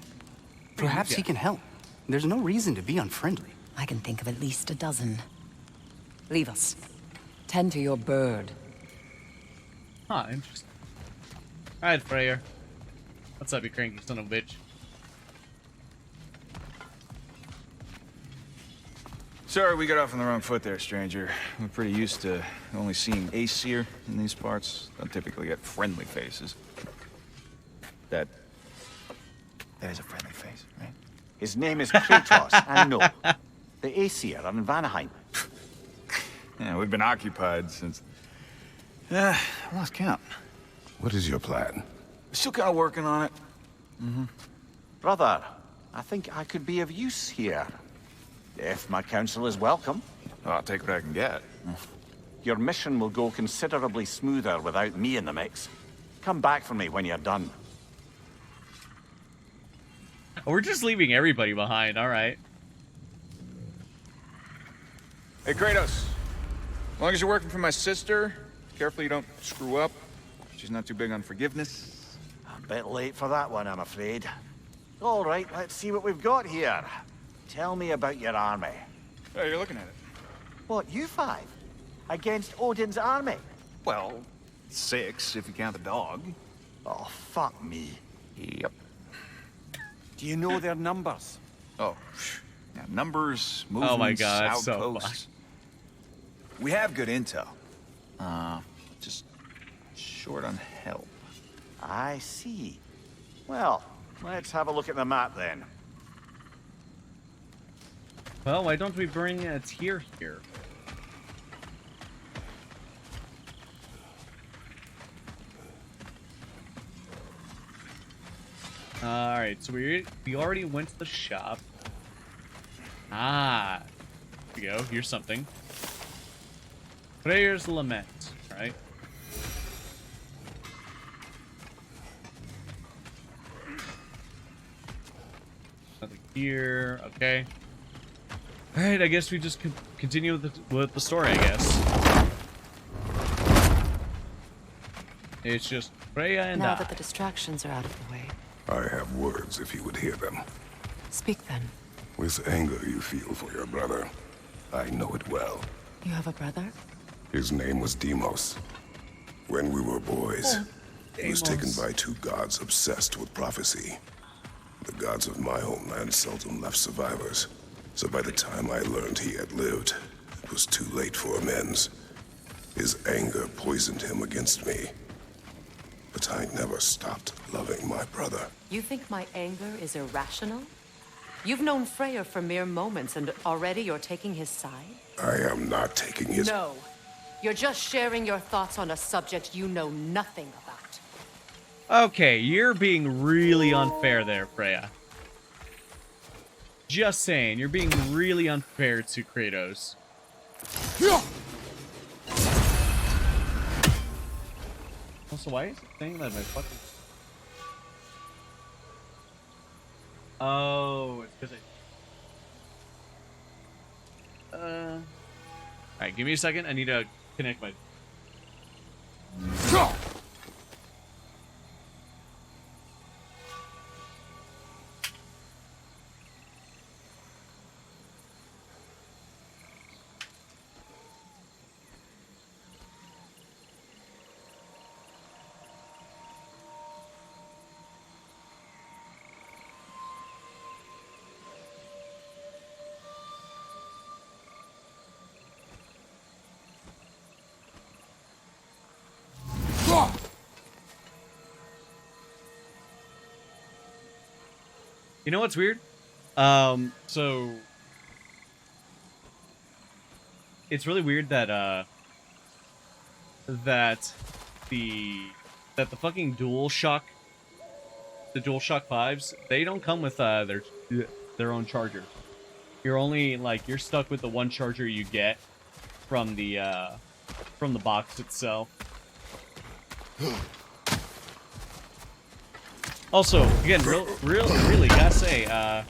[SPEAKER 3] Perhaps he can help. There's no reason to be unfriendly.
[SPEAKER 12] I can think of at least a dozen. Leave us. Tend to your bird.
[SPEAKER 1] Huh, interesting. Alright, Freyr. What's up, you cranky son of a bitch?
[SPEAKER 10] Sorry we got off on the wrong foot there, stranger. We're pretty used to only seeing Aesir in these parts. Don't typically get friendly faces. That is a friendly face, right?
[SPEAKER 9] His name is Kratos, and no, the Aesir are in Vanaheim.
[SPEAKER 10] Yeah, we've been occupied since... I lost count.
[SPEAKER 4] What is your plan?
[SPEAKER 10] Still kind of working on it.
[SPEAKER 9] Brother, I think I could be of use here. If my counsel is welcome.
[SPEAKER 10] I'll take what I can get.
[SPEAKER 9] Your mission will go considerably smoother without me in the mix. Come back for me when you're done.
[SPEAKER 1] Oh, we're just leaving everybody behind. All right.
[SPEAKER 10] Hey, Kratos. As long as you're working for my sister, careful you don't screw up. She's not too big on forgiveness.
[SPEAKER 9] A bit late for that one, I'm afraid. All right, let's see what we've got here. Tell me about your army.
[SPEAKER 10] Hey, you're looking at it.
[SPEAKER 9] What, you five? Against Odin's army?
[SPEAKER 10] Well, 6 if you count the dog.
[SPEAKER 9] Oh, fuck me.
[SPEAKER 10] Yep.
[SPEAKER 9] Do you know their numbers?
[SPEAKER 10] Oh, yeah, numbers, movements,
[SPEAKER 1] Oh my God, that's so
[SPEAKER 10] outposts. We have good intel. Just short on help.
[SPEAKER 9] I see. Well, let's have a look at the map then.
[SPEAKER 1] Well, why don't we bring a tier here? Alright, so we already went to the shop. Ah. Here we go. Here's something. Prayer's Lament, right? Nothing here. Okay. Alright, I guess we just continue with the story, I guess. It's just Freya and
[SPEAKER 6] Now
[SPEAKER 1] I.
[SPEAKER 6] that the distractions are out of the way,
[SPEAKER 4] I have words if you would hear them.
[SPEAKER 6] speak then.
[SPEAKER 4] With anger you feel for your brother, I know it well.
[SPEAKER 6] You have a brother?
[SPEAKER 4] His name was Deimos. When we were boys, he was taken by 2 gods obsessed with prophecy. The gods of my homeland seldom left survivors, so by the time I learned he had lived, it was too late for amends. His anger poisoned him against me. But I never stopped loving my brother.
[SPEAKER 6] You think my anger is irrational? You've known Freyr for mere moments, and already you're taking his side?
[SPEAKER 4] I am not taking his...
[SPEAKER 6] No. You're just sharing your thoughts on a subject you know nothing about.
[SPEAKER 1] Okay, you're being really unfair there, Freya. Just saying, you're being really unfair to Kratos. Also, why is it saying that my fucking... Oh, it's because I... Alright, give me a second. I need to connect my... You know what's weird? So it's really weird that that the fucking DualShock, the DualShock 5s, they don't come with their own charger. You're only you're stuck with the one charger you get from the box itself. Also, again, really gotta say,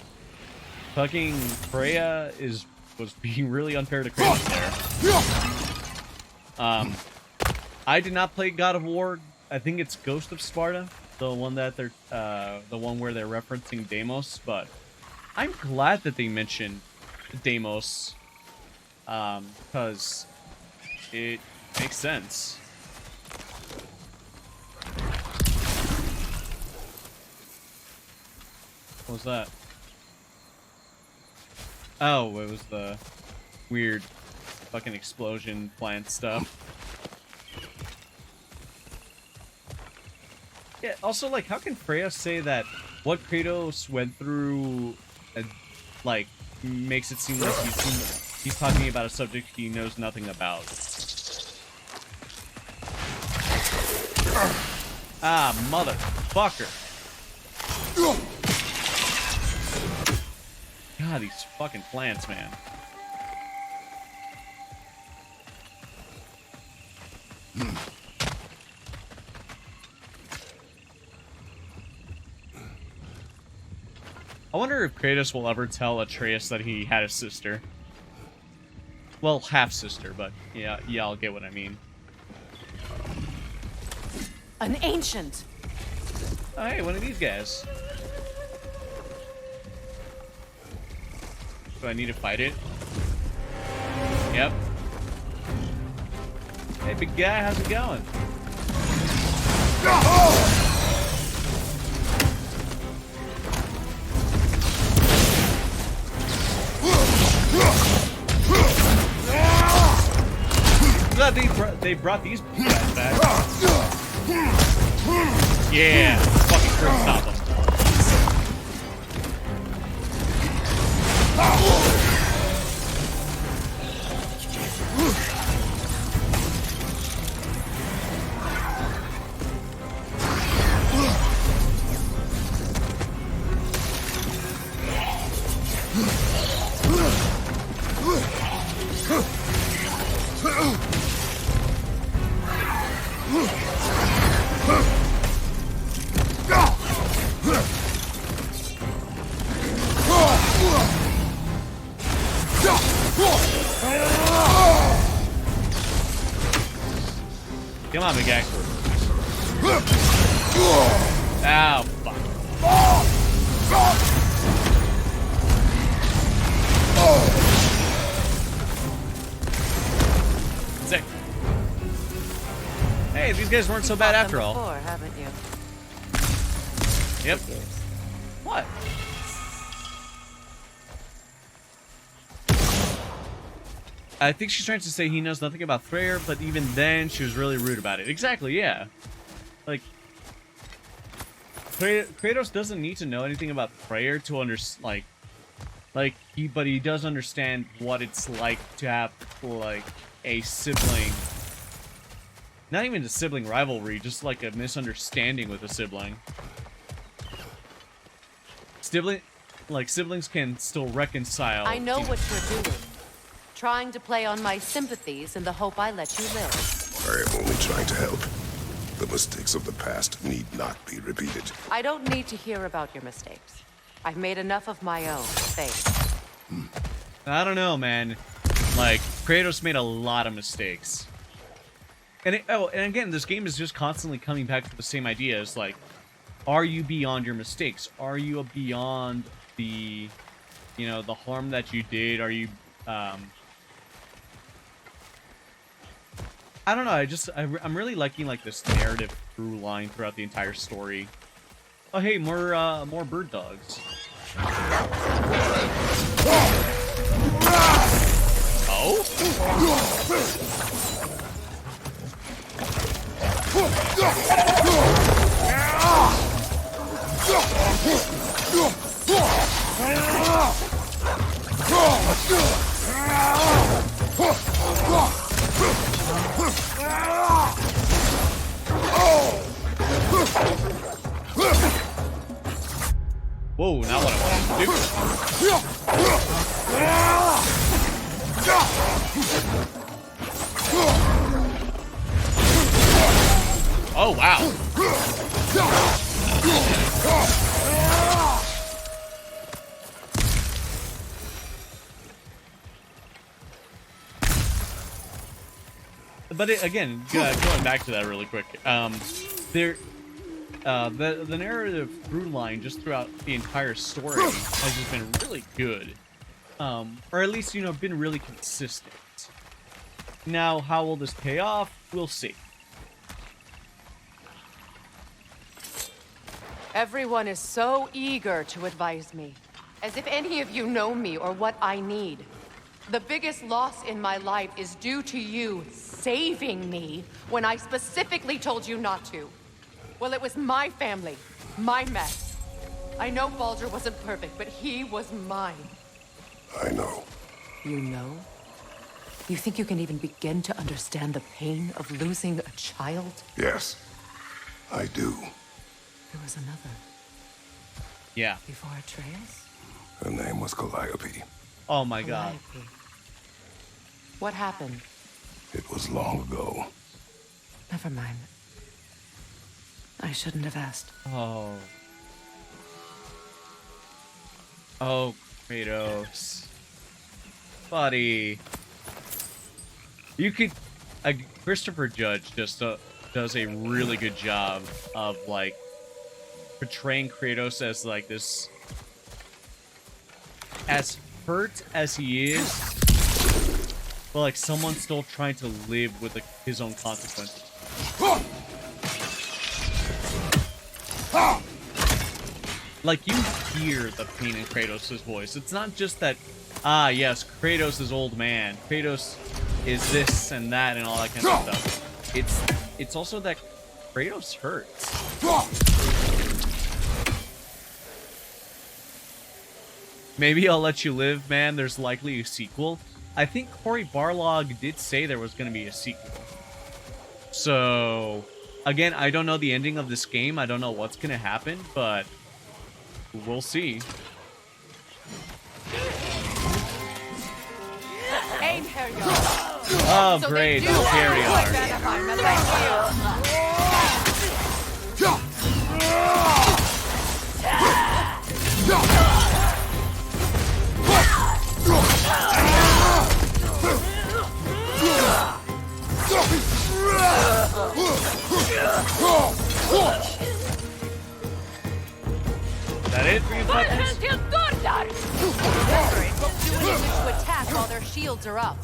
[SPEAKER 1] fucking Freya was being really unfair to Kratos there. I did not play God of War. I think it's Ghost of Sparta, the one that they're, the one where they're referencing Deimos. But I'm glad that they mentioned Deimos, because it makes sense. What was that? Oh, it was the weird fucking explosion plant stuff. Yeah, also, how can Freya say that what Kratos went through, makes it seem like he's talking about a subject he knows nothing about? Ah, motherfucker. God, these fucking plants, man. I wonder if Kratos will ever tell Atreus that he had a sister. Well, half-sister, but yeah, I'll get what I mean.
[SPEAKER 6] An ancient.
[SPEAKER 1] Oh, hey, one of these guys. Do I need to fight it? Yep. Hey, big guy, how's it going? Glad they brought these guys back. Yeah, fucking first stop them. Come on, big guy. Ow, fuck. Sick. Hey, these guys weren't so bad after all.
[SPEAKER 6] Before, haven't you?
[SPEAKER 1] Yep. What? I think she's trying to say he knows nothing about Freyr, but even then, she was really rude about it. Exactly, yeah. Like, Kratos doesn't need to know anything about Freyr to understand, but he does understand what it's like to have, like, a sibling. Not even a sibling rivalry, just like a misunderstanding with a sibling. Siblings can still reconcile.
[SPEAKER 6] I know what you're doing. Trying to play on my sympathies in the hope I let you live.
[SPEAKER 4] I am only trying to help. The mistakes of the past need not be repeated.
[SPEAKER 6] I don't need to hear about your mistakes. I've made enough of my own, thanks.
[SPEAKER 1] I don't know, man. Like, Kratos made a lot of mistakes. And again, this game is just constantly coming back to the same ideas. Like, are you beyond your mistakes? Are you beyond the, the harm that you did? Are you, I don't know. I'm really liking like this narrative through line throughout the entire story. Oh, hey, more bird dogs. Oh? Whoa, not what I wanted to do. Oh, wow. But again, going back to that really quick, the narrative through line just throughout the entire story has just been really good, or at least been really consistent. Now, how will this pay off? We'll see.
[SPEAKER 6] Everyone is so eager to advise me, as if any of you know me or what I need. The biggest loss in my life is due to you saving me when I specifically told you not to. Well, it was my family, my mess. I know Baldur wasn't perfect, but he was mine.
[SPEAKER 4] I know.
[SPEAKER 6] You know? You think you can even begin to understand the pain of losing a child?
[SPEAKER 4] Yes. I do.
[SPEAKER 6] There was another.
[SPEAKER 1] Yeah.
[SPEAKER 6] Before Atreus?
[SPEAKER 4] Her name was Calliope.
[SPEAKER 1] Oh my god.
[SPEAKER 6] Calliope. What happened?
[SPEAKER 4] It was long ago.
[SPEAKER 6] Never mind. I shouldn't have asked.
[SPEAKER 1] Oh. Oh, Kratos. Buddy. You could... Christopher Judge just does a really good job of, like, portraying Kratos as, like, this... As hurt as he is, but, like, someone still trying to live with, like, his own consequences. Like, you hear the pain in Kratos' voice. It's not just that, yes, Kratos is old man. Kratos is this and that and all that kind of stuff. It's also that Kratos hurts. Maybe I'll Let You Live, man. There's likely a sequel. I think Cory Barlog did say there was going to be a sequel. So, again, I don't know the ending of this game. I don't know what's going to happen, but we'll see. Oh, so great. Carry Is that it for you fuckers?
[SPEAKER 6] Remember, it won't do anything to attack while their shields are up.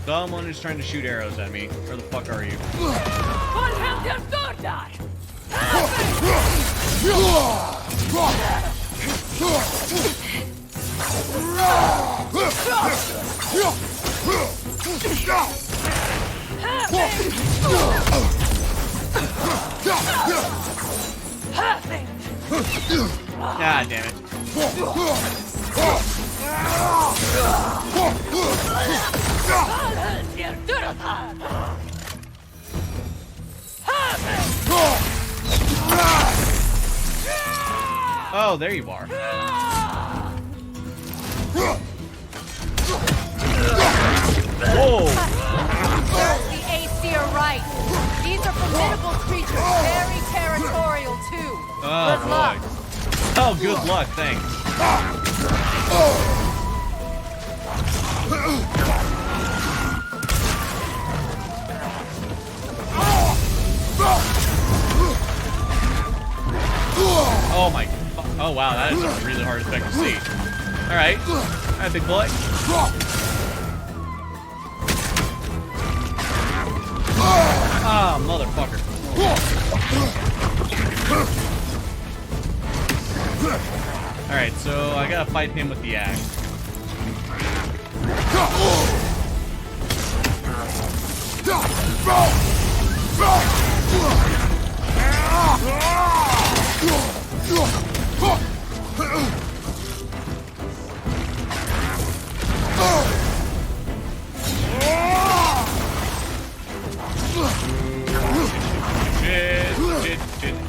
[SPEAKER 1] Someone is trying to shoot arrows at me. Where the fuck are you? God damn it. Oh, there you are. Whoa!
[SPEAKER 6] The AC are right. These are formidable creatures, very territorial too.
[SPEAKER 1] Oh,
[SPEAKER 6] good luck.
[SPEAKER 1] Oh, good luck, thanks. Oh my... Oh wow, that is a really hard effect to see. Alright. Alright, big boy. Ah, motherfucker. Alright, so I gotta fight him with the axe.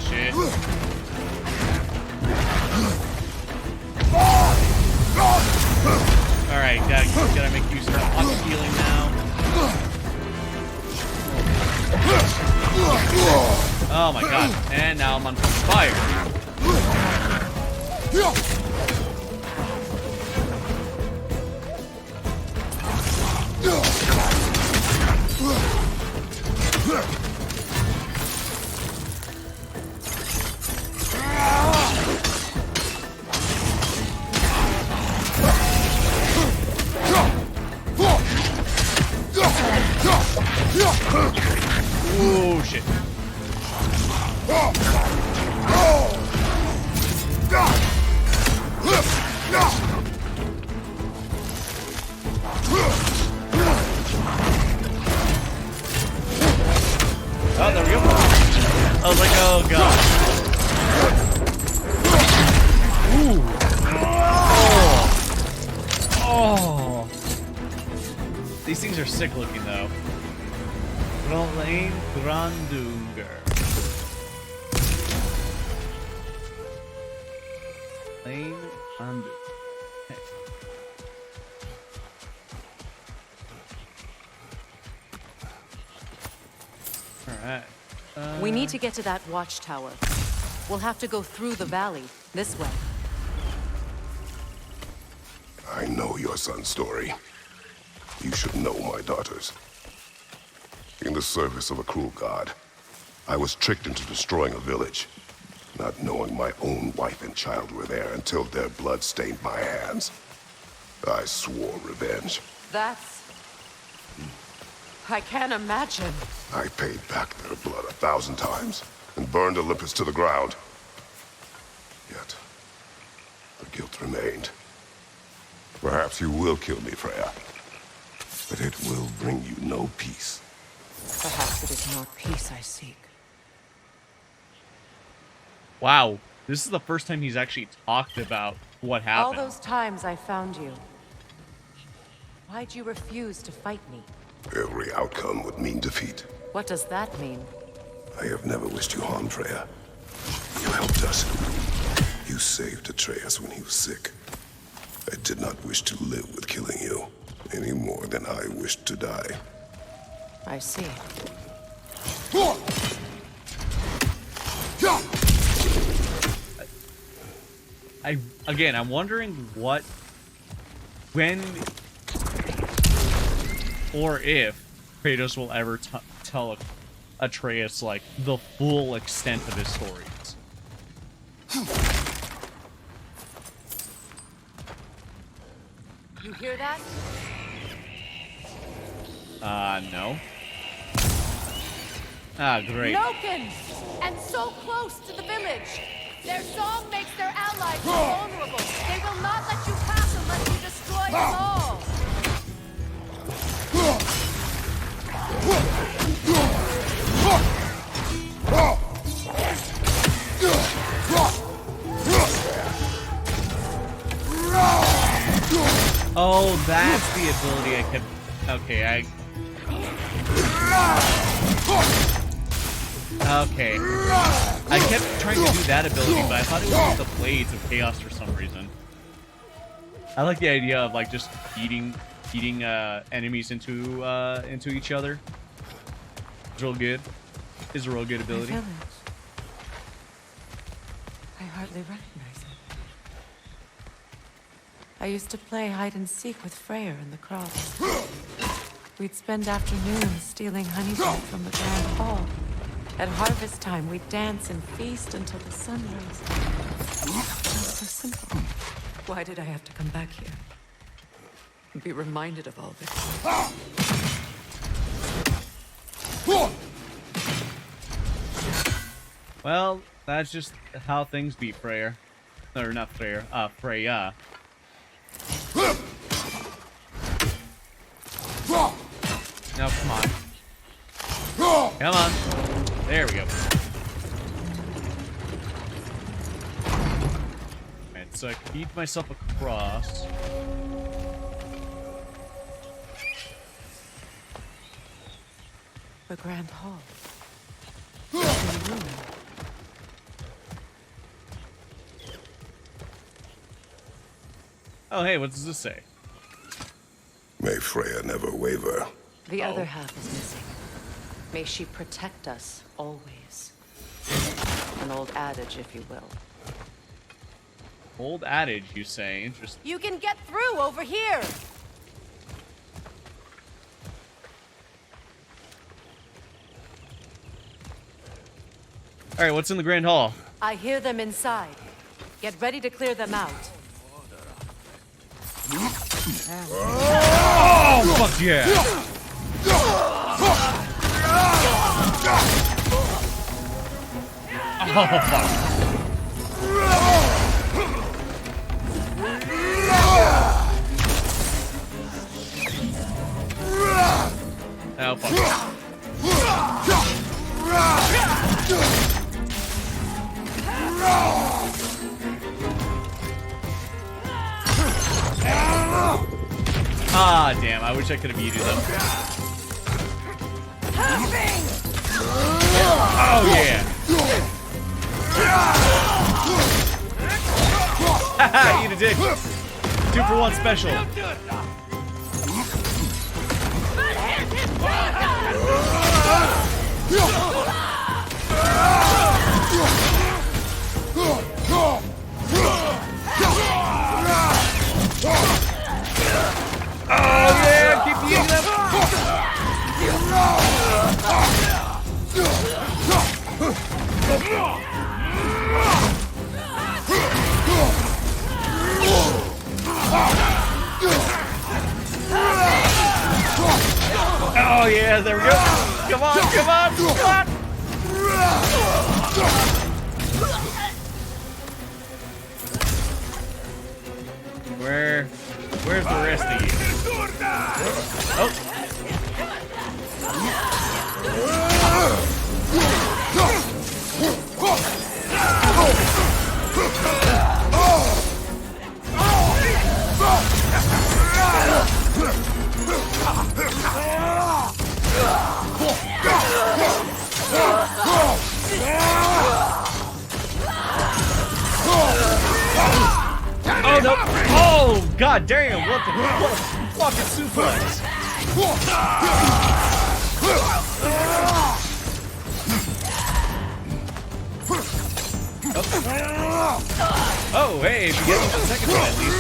[SPEAKER 1] Shit. Alright, gotta make you start auto-healing now. Oh my god, and now I'm on fire. Oh shit. sick looking though. Lane Grandunger. Lane Grandunger. Okay. Alright.
[SPEAKER 6] We need to get to that watchtower. We'll have to go through the valley, this way.
[SPEAKER 4] I know your son's story. You should know my daughter's. In the service of a cruel god, I was tricked into destroying a village, not knowing my own wife and child were there until their blood stained my hands. I swore revenge.
[SPEAKER 6] That's... I can't imagine.
[SPEAKER 4] I paid back their blood 1,000 times and burned Olympus to the ground. Yet, the guilt remained. Perhaps you will kill me, Freya, but it will bring you no peace.
[SPEAKER 6] Perhaps it is not peace I seek.
[SPEAKER 1] Wow, this is the first time he's actually talked about what happened.
[SPEAKER 6] All those times I found you. Why'd you refuse to fight me?
[SPEAKER 4] Every outcome would mean defeat.
[SPEAKER 6] What does that mean?
[SPEAKER 4] I have never wished you harm, Freya. You helped us. You saved Atreus when he was sick. I did not wish to live with killing you, any more than I wished to die.
[SPEAKER 6] I see.
[SPEAKER 1] I'm wondering what, when, or if Kratos will ever tell Atreus, like, the full extent of his stories.
[SPEAKER 6] You hear that?
[SPEAKER 1] No. Ah, great.
[SPEAKER 6] Nokins! And so close to the village! Their song makes their allies vulnerable. They will not let you pass unless you destroy them all.
[SPEAKER 1] Oh, that's the ability I kept... Okay, Okay. I kept trying to do that ability, but I thought it was with the Blades of Chaos for some reason. I like the idea of, like, just feeding enemies into each other. It's real good. It's a real good ability.
[SPEAKER 6] My village. I hardly recognize it. I used to play hide and seek with Freyr in the cross. We'd spend afternoons stealing honeycomb from the grand hall. At harvest time, we'd dance and feast until the sun rose. It was so simple. Why did I have to come back here? And be reminded of all this?
[SPEAKER 1] Well, that's just how things be, Freyr. Or not Freyr, Freya. No, come on. Come on. There we go. Alright, so I keep myself across.
[SPEAKER 6] The grand hall.
[SPEAKER 1] Oh, hey, what does this say?
[SPEAKER 4] May Freya never waver.
[SPEAKER 6] The other half is missing. May she protect us always. An old adage, if you will.
[SPEAKER 1] Old adage, you say. Interesting.
[SPEAKER 6] You can get through over here!
[SPEAKER 1] Alright, what's in the Grand Hall?
[SPEAKER 6] I hear them inside. Get ready to clear them out.
[SPEAKER 1] Oh, fuck yeah! Oh, fuck. Oh, fuck. Ah, damn, I wish I could have yeeted them. Oh, yeah. Haha, eat a dick. 2-for-1 special. Oh yeah, keep eating them. Oh yeah, there we go. Come on, come on, come on. Where's the rest of you? Oh. Oh no! Oh god damn! What a fucking suplex! Oh hey, if you get the second one at least.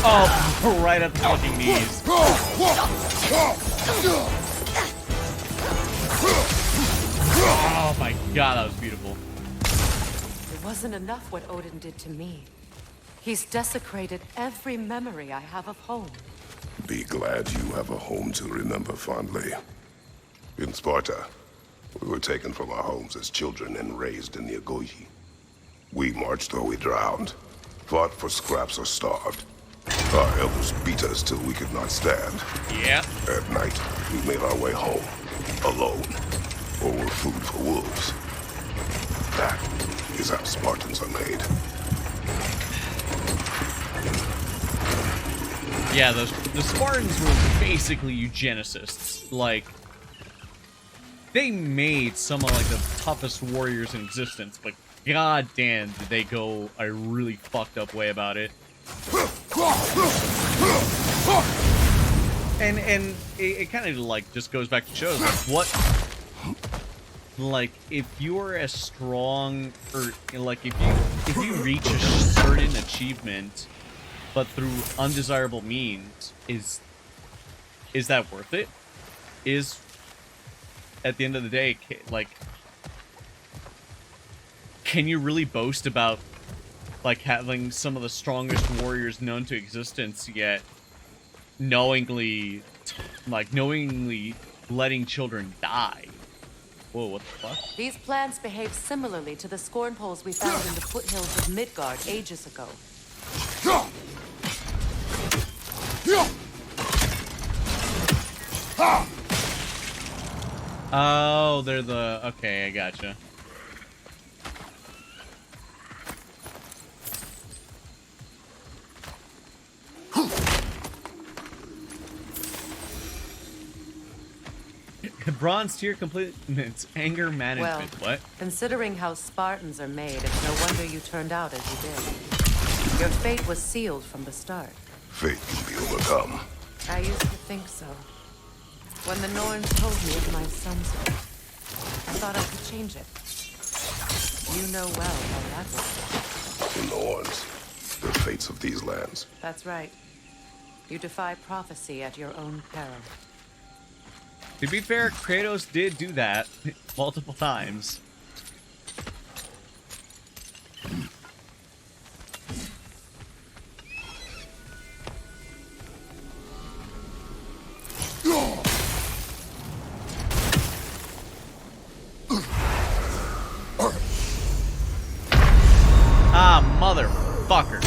[SPEAKER 1] Oh, right at the fucking knees. Oh my god, that was beautiful.
[SPEAKER 6] It wasn't enough what Odin did to me. He's desecrated every memory I have of home.
[SPEAKER 4] Be glad you have a home to remember fondly. In Sparta, we were taken from our homes as children and raised in the Agogi. We marched or we drowned, fought for scraps or starved. Our elders beat us till we could not stand.
[SPEAKER 1] Yeah.
[SPEAKER 4] At night, we made our way home, alone, or were food for wolves. That is how Spartans are made.
[SPEAKER 1] Yeah, the Spartans were basically eugenicists. Like, they made some of like the toughest warriors in existence, but god damn did they go a really fucked up way about it. And it kind of like just goes back to show like what, like if you're as strong or like if you reach a certain achievement but through undesirable means, is that worth it? Is at the end of the day, like, can you really boast about like having some of the strongest warriors known to existence yet knowingly letting children die? Whoa, what the fuck?
[SPEAKER 6] These plants behave similarly to the scorn poles we found in the foothills of Midgard ages ago.
[SPEAKER 1] Oh, they're the... Okay, I gotcha. Bronze tier completes anger management.
[SPEAKER 6] Well,
[SPEAKER 1] what?
[SPEAKER 6] Considering how Spartans are made, it's no wonder you turned out as you did. Your fate was sealed from the start.
[SPEAKER 4] Fate can be overcome.
[SPEAKER 6] I used to think so. When the Norns told me of my son's fate, I thought I could change it. You know well how that works.
[SPEAKER 4] The Norns, the fates of these lands.
[SPEAKER 6] That's right. You defy prophecy at your own peril.
[SPEAKER 1] To be fair, Kratos did do that multiple times. Ah, motherfucker.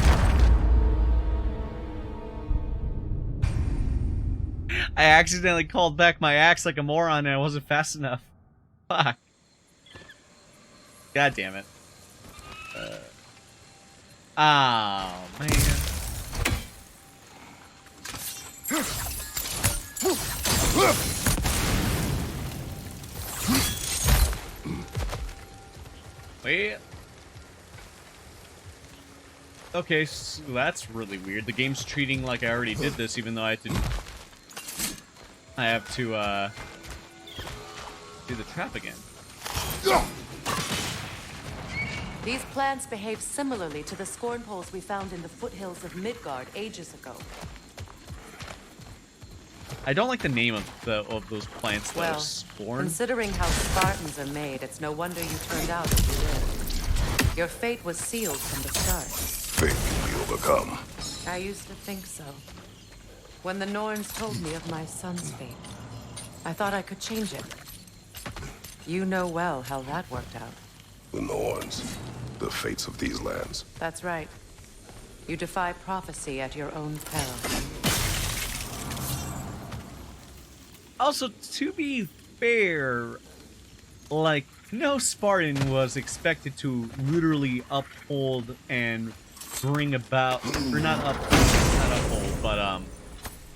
[SPEAKER 1] I accidentally called back my axe like a moron and I wasn't fast enough. Fuck. God damn it. Oh, man. Wait. Okay, so that's really weird. The game's treating like I already did this, even though I have to do the trap again.
[SPEAKER 6] These plants behave similarly to the scorn poles we found in the foothills of Midgard ages ago.
[SPEAKER 1] I don't like the name of those plants that are scorn.
[SPEAKER 6] Considering how Spartans are made, it's no wonder you turned out as you did. Your fate was sealed from the start.
[SPEAKER 4] Fate can be overcome.
[SPEAKER 6] I used to think so. When the Norns told me of my son's fate, I thought I could change it. You know well how that worked out.
[SPEAKER 4] The Norns, the fates of these lands.
[SPEAKER 6] That's right. You defy prophecy at your own peril.
[SPEAKER 1] Also, to be fair, like, no Spartan was expected to literally uphold and bring about, or not uphold, but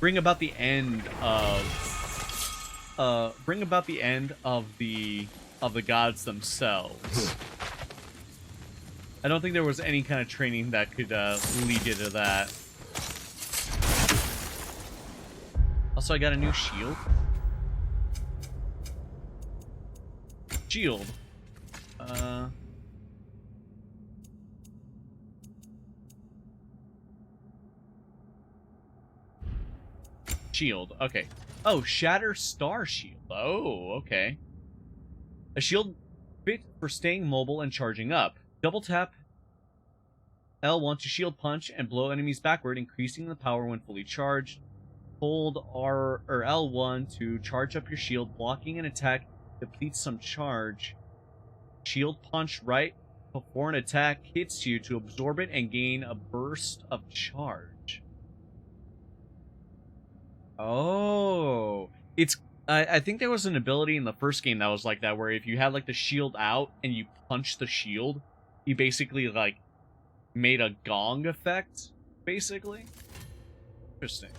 [SPEAKER 1] bring about the end of the gods themselves. I don't think there was any kind of training that could lead you to that. Also, I got a new shield. Shield. Shield. Okay. Oh, Shatter Star Shield. Oh, okay. A shield fit for staying mobile and charging up. Double tap L1 to shield punch and blow enemies backward, increasing the power when fully charged. Hold R or L1 to charge up your shield, blocking an attack depletes some charge. Shield punch right before an attack hits you to absorb it and gain a burst of charge. Oh, it's I think there was an ability in the first game that was like that, where if you had like the shield out and you punch the shield, you basically like made a gong effect, basically. Interesting.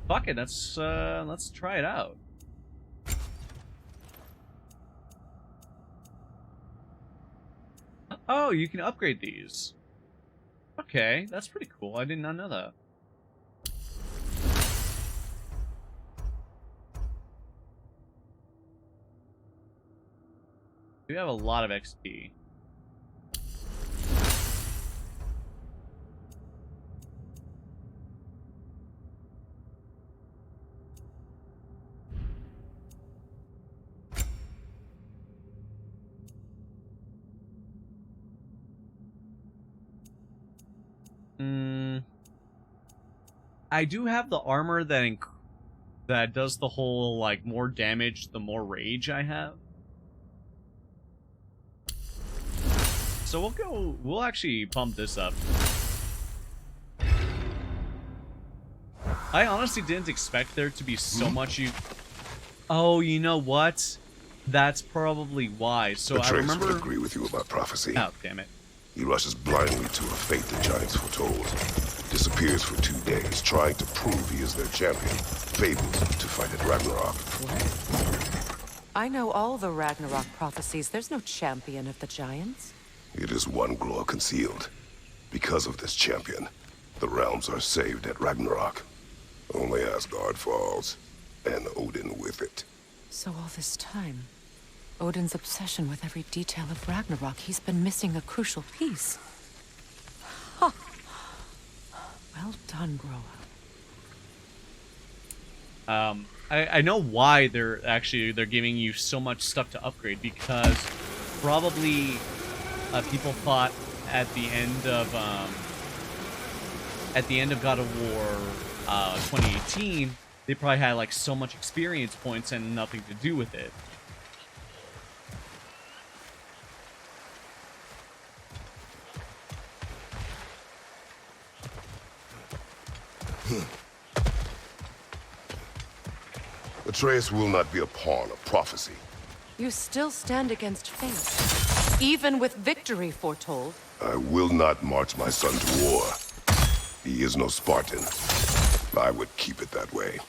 [SPEAKER 1] Fuck it, let's try it out. Oh, you can upgrade these. Okay, that's pretty cool. I did not know that. We have a lot of XP. I do have the armor that does the whole, like, more damage the more rage I have. So we'll actually bump this up. I honestly didn't expect there to be so much Oh, you know what? That's probably why. So I remember...
[SPEAKER 4] would agree with you about prophecy.
[SPEAKER 1] Oh, damn it.
[SPEAKER 4] He rushes blindly to a fate the giants foretold. Disappears for 2 days, trying to prove he is their champion. Fabled to fight at Ragnarok.
[SPEAKER 6] What? I know all the Ragnarok prophecies. There's no champion of the giants.
[SPEAKER 4] It is one glow concealed. Because of this champion, the realms are saved at Ragnarok. Only Asgard falls, and Odin with it.
[SPEAKER 6] So all this time, Odin's obsession with every detail of Ragnarok, he's been missing a crucial piece. Huh. Well done, Groa.
[SPEAKER 1] I know why they're giving you so much stuff to upgrade, because probably people thought at the end of God of War 2018, they probably had like so much experience points and nothing to do with it.
[SPEAKER 4] Atreus will not be a pawn of prophecy.
[SPEAKER 6] You still stand against fate, even with victory foretold.
[SPEAKER 4] I will not march my son to war. He is no Spartan. I would keep it that way.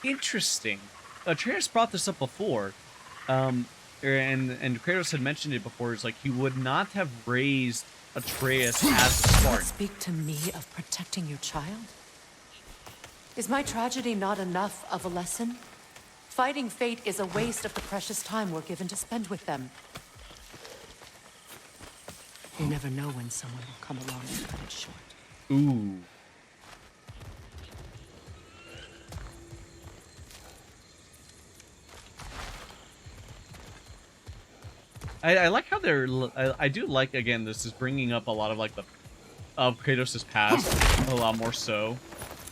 [SPEAKER 1] Interesting. Atreus brought this up before, and Kratos had mentioned it before. It's like he would not have raised Atreus as a Spartan.
[SPEAKER 6] Speak to me of protecting your child? Is my tragedy not enough of a lesson? Fighting fate is a waste of the precious time we're given to spend with them. You never know when someone will come along and cut it short.
[SPEAKER 1] Ooh. I like how they're. I do like, again, this is bringing up a lot of like of Kratos' past, a lot more so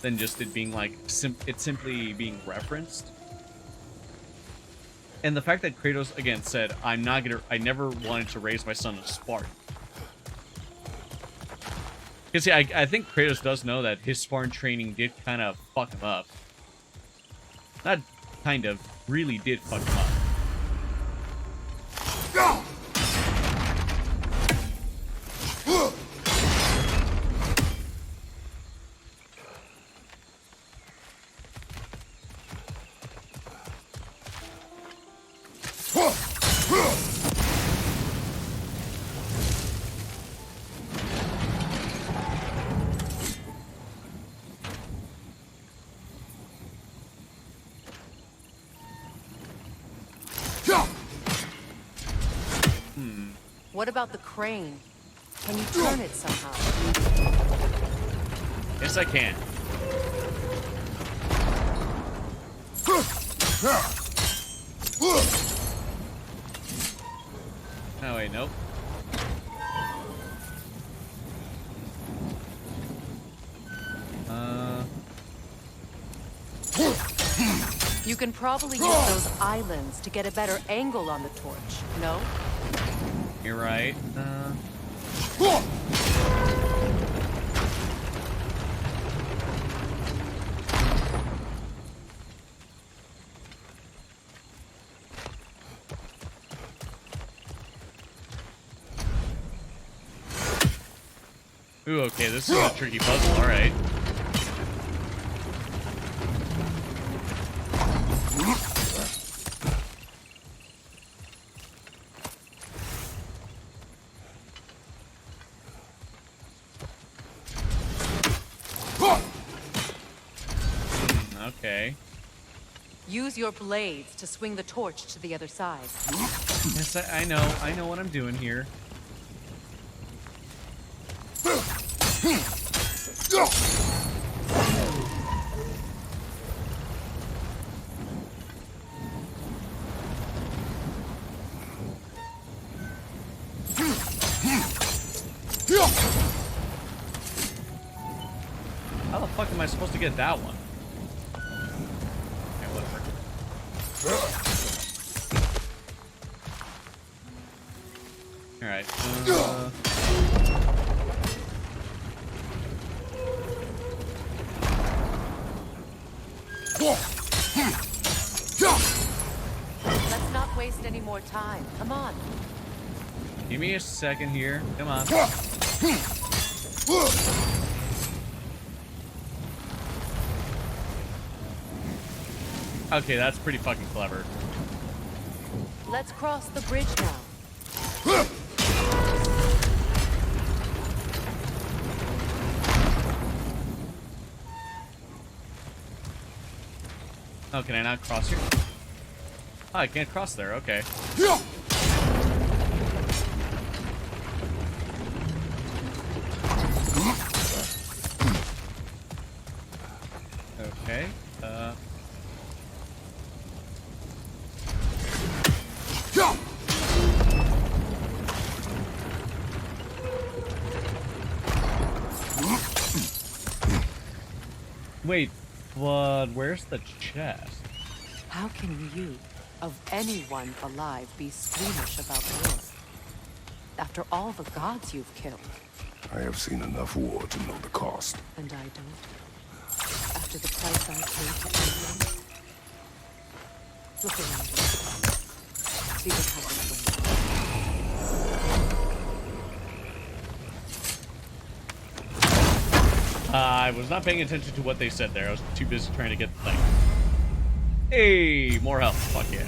[SPEAKER 1] than just it being like it's simply being referenced. And the fact that Kratos again said, I never wanted to raise my son as Spartan. Because see, I think Kratos does know that his Spartan training did kind of fuck him up. Not kind of, really did fuck him up.
[SPEAKER 6] What about the crane? Can you turn it somehow?
[SPEAKER 1] Yes, I can. Oh, wait, nope.
[SPEAKER 6] You can probably use those islands to get a better angle on the torch, no?
[SPEAKER 1] You're right. Ooh, okay, this is a tricky puzzle, alright. Okay.
[SPEAKER 6] Use your blades to swing the torch to the other side.
[SPEAKER 1] Yes, I know what I'm doing here. How the fuck am I supposed to get that one? Okay, whatever. Alright,
[SPEAKER 6] Let's not waste any more time. Come on.
[SPEAKER 1] give me a second here. Come on. Okay, that's pretty fucking clever.
[SPEAKER 6] Let's cross the bridge now.
[SPEAKER 1] Oh, can I not cross here? Oh, I can't cross there. Okay. Okay. Wait, but where's the chest?
[SPEAKER 6] How can you, of anyone alive, be squeamish about war? After all the gods you've killed.
[SPEAKER 4] I have seen enough war to know the cost.
[SPEAKER 6] And I don't. After the price I paid for everything. Look around you. See what happens when
[SPEAKER 1] I was not paying attention to what they said there. I was too busy trying to get the thing. Hey, more health. Fuck yeah.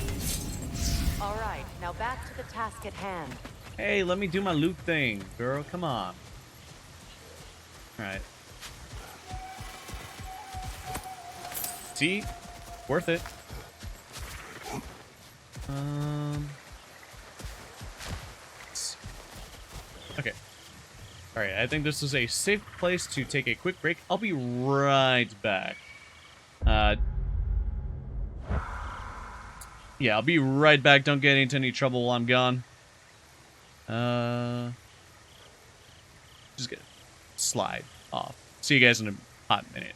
[SPEAKER 6] All right, now back to the task at hand.
[SPEAKER 1] Hey, let me do my loot thing, girl. Come on. Alright. See? Worth it. Okay. Alright, I think this is a safe place to take a quick break. I'll be right back. Yeah, I'll be right back. Don't get into any trouble while I'm gone. Just gonna slide off. See you guys in a hot minute.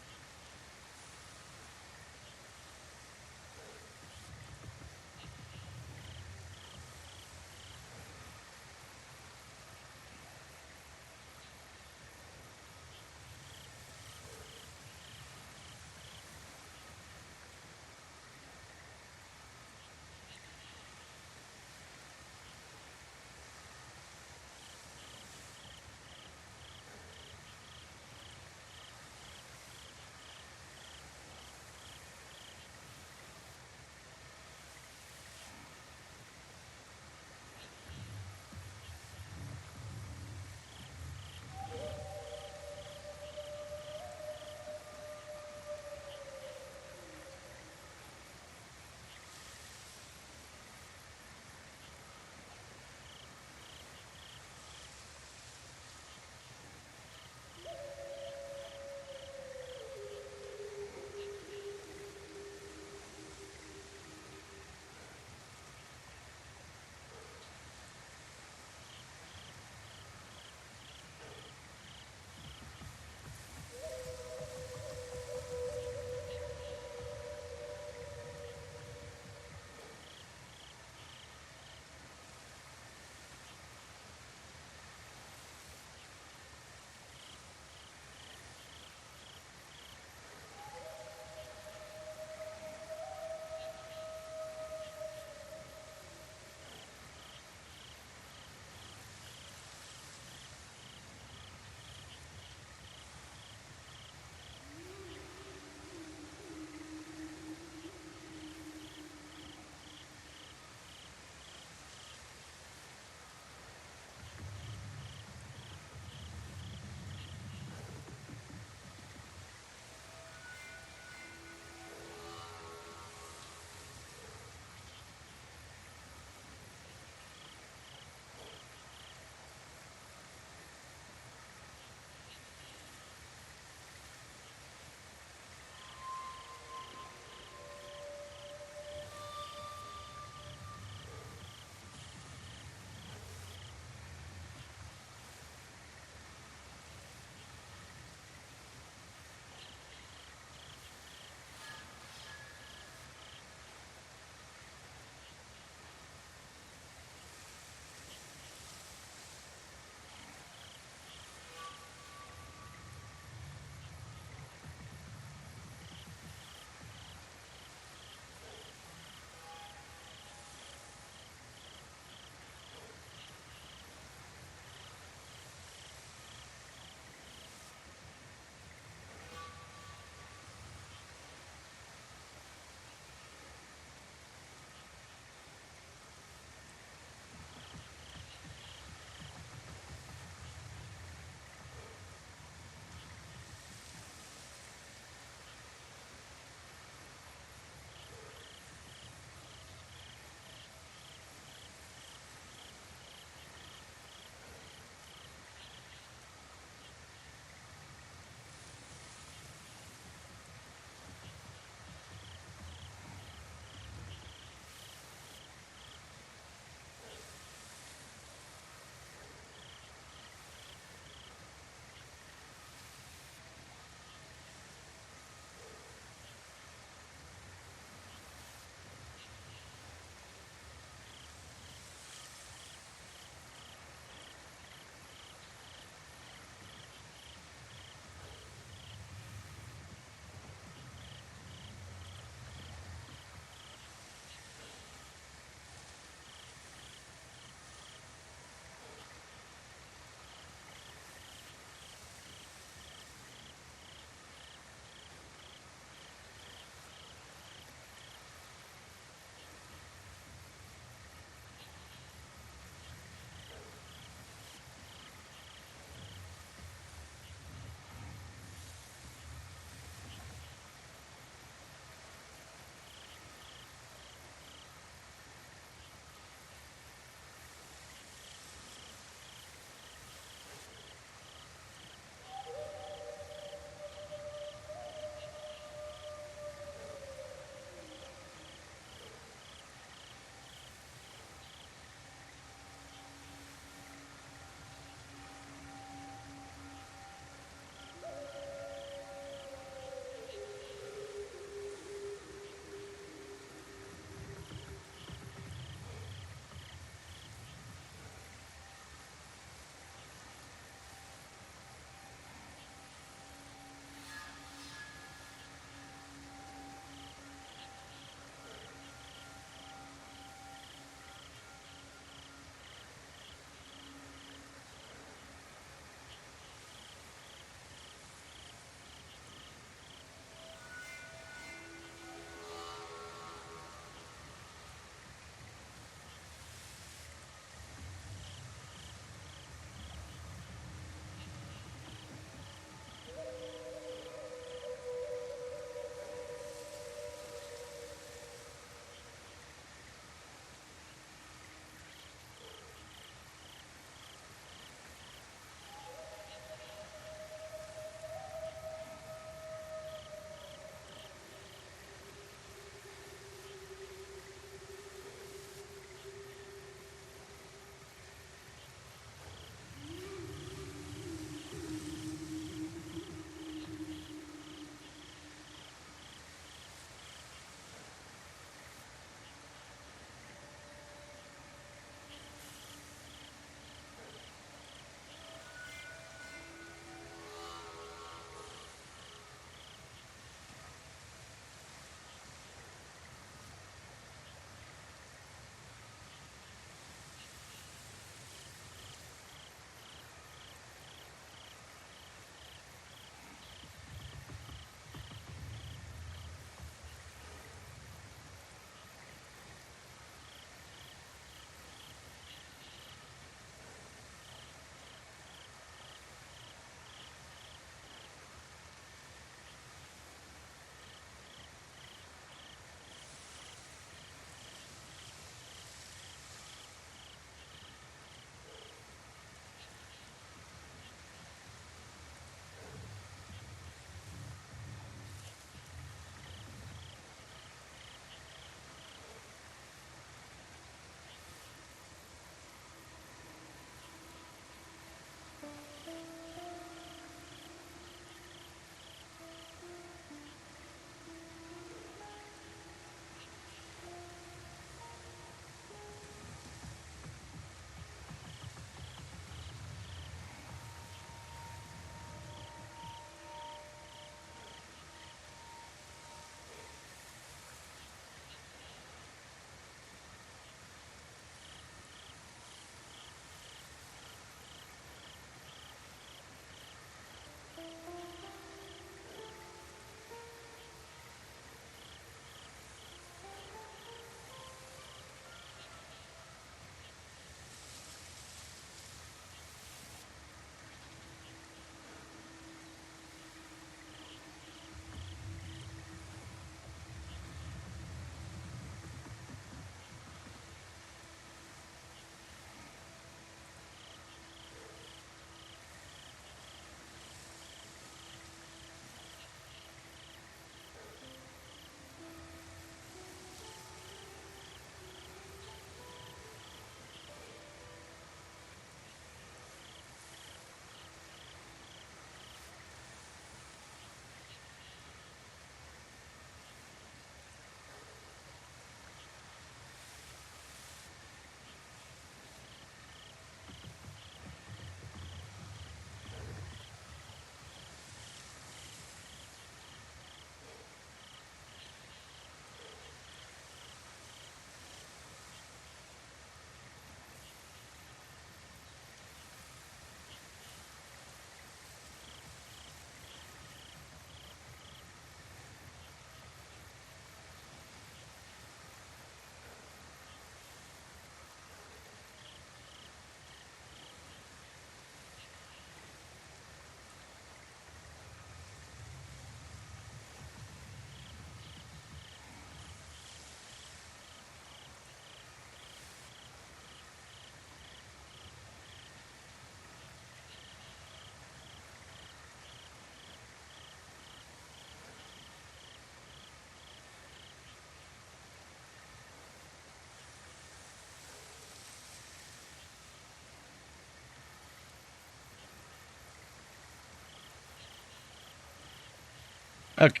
[SPEAKER 1] Okay.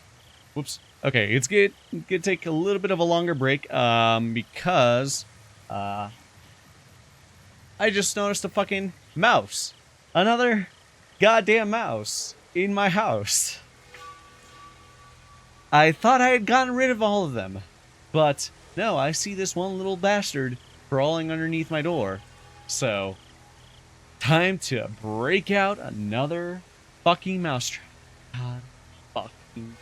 [SPEAKER 1] Whoops. Okay, it's good. Gonna take a little bit of a longer break, because I just noticed a fucking mouse. Another goddamn mouse in my house. I thought I had gotten rid of all of them, but no, I see this one little bastard crawling underneath my door. So, time to break out another fucking mousetrap. God fucking.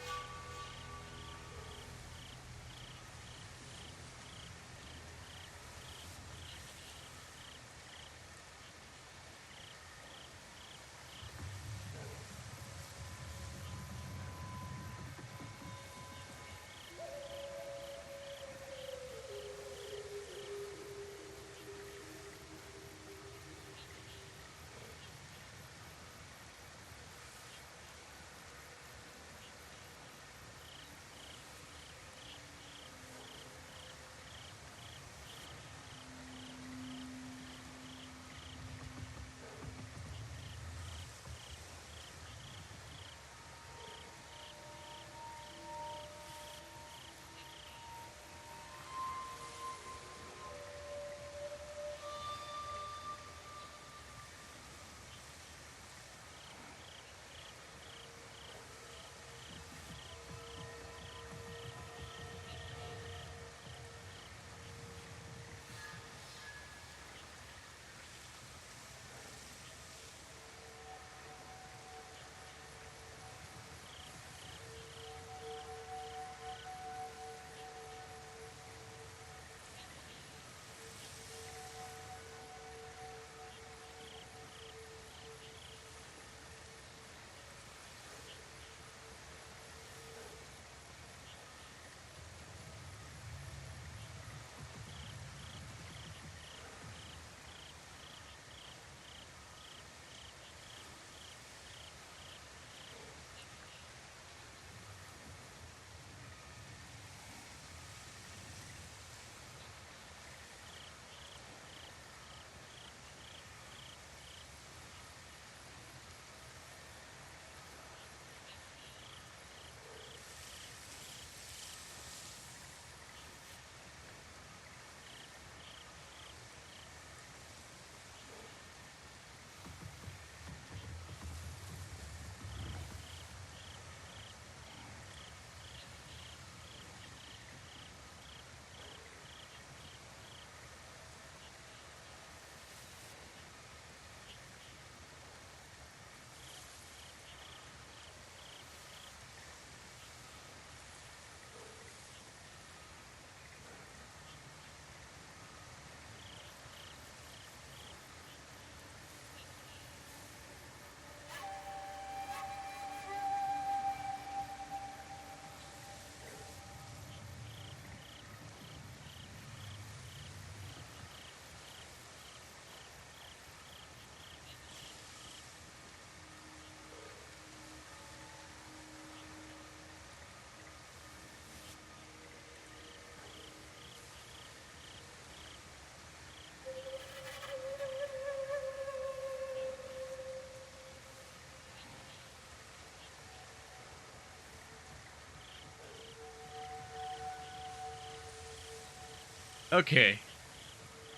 [SPEAKER 1] Okay.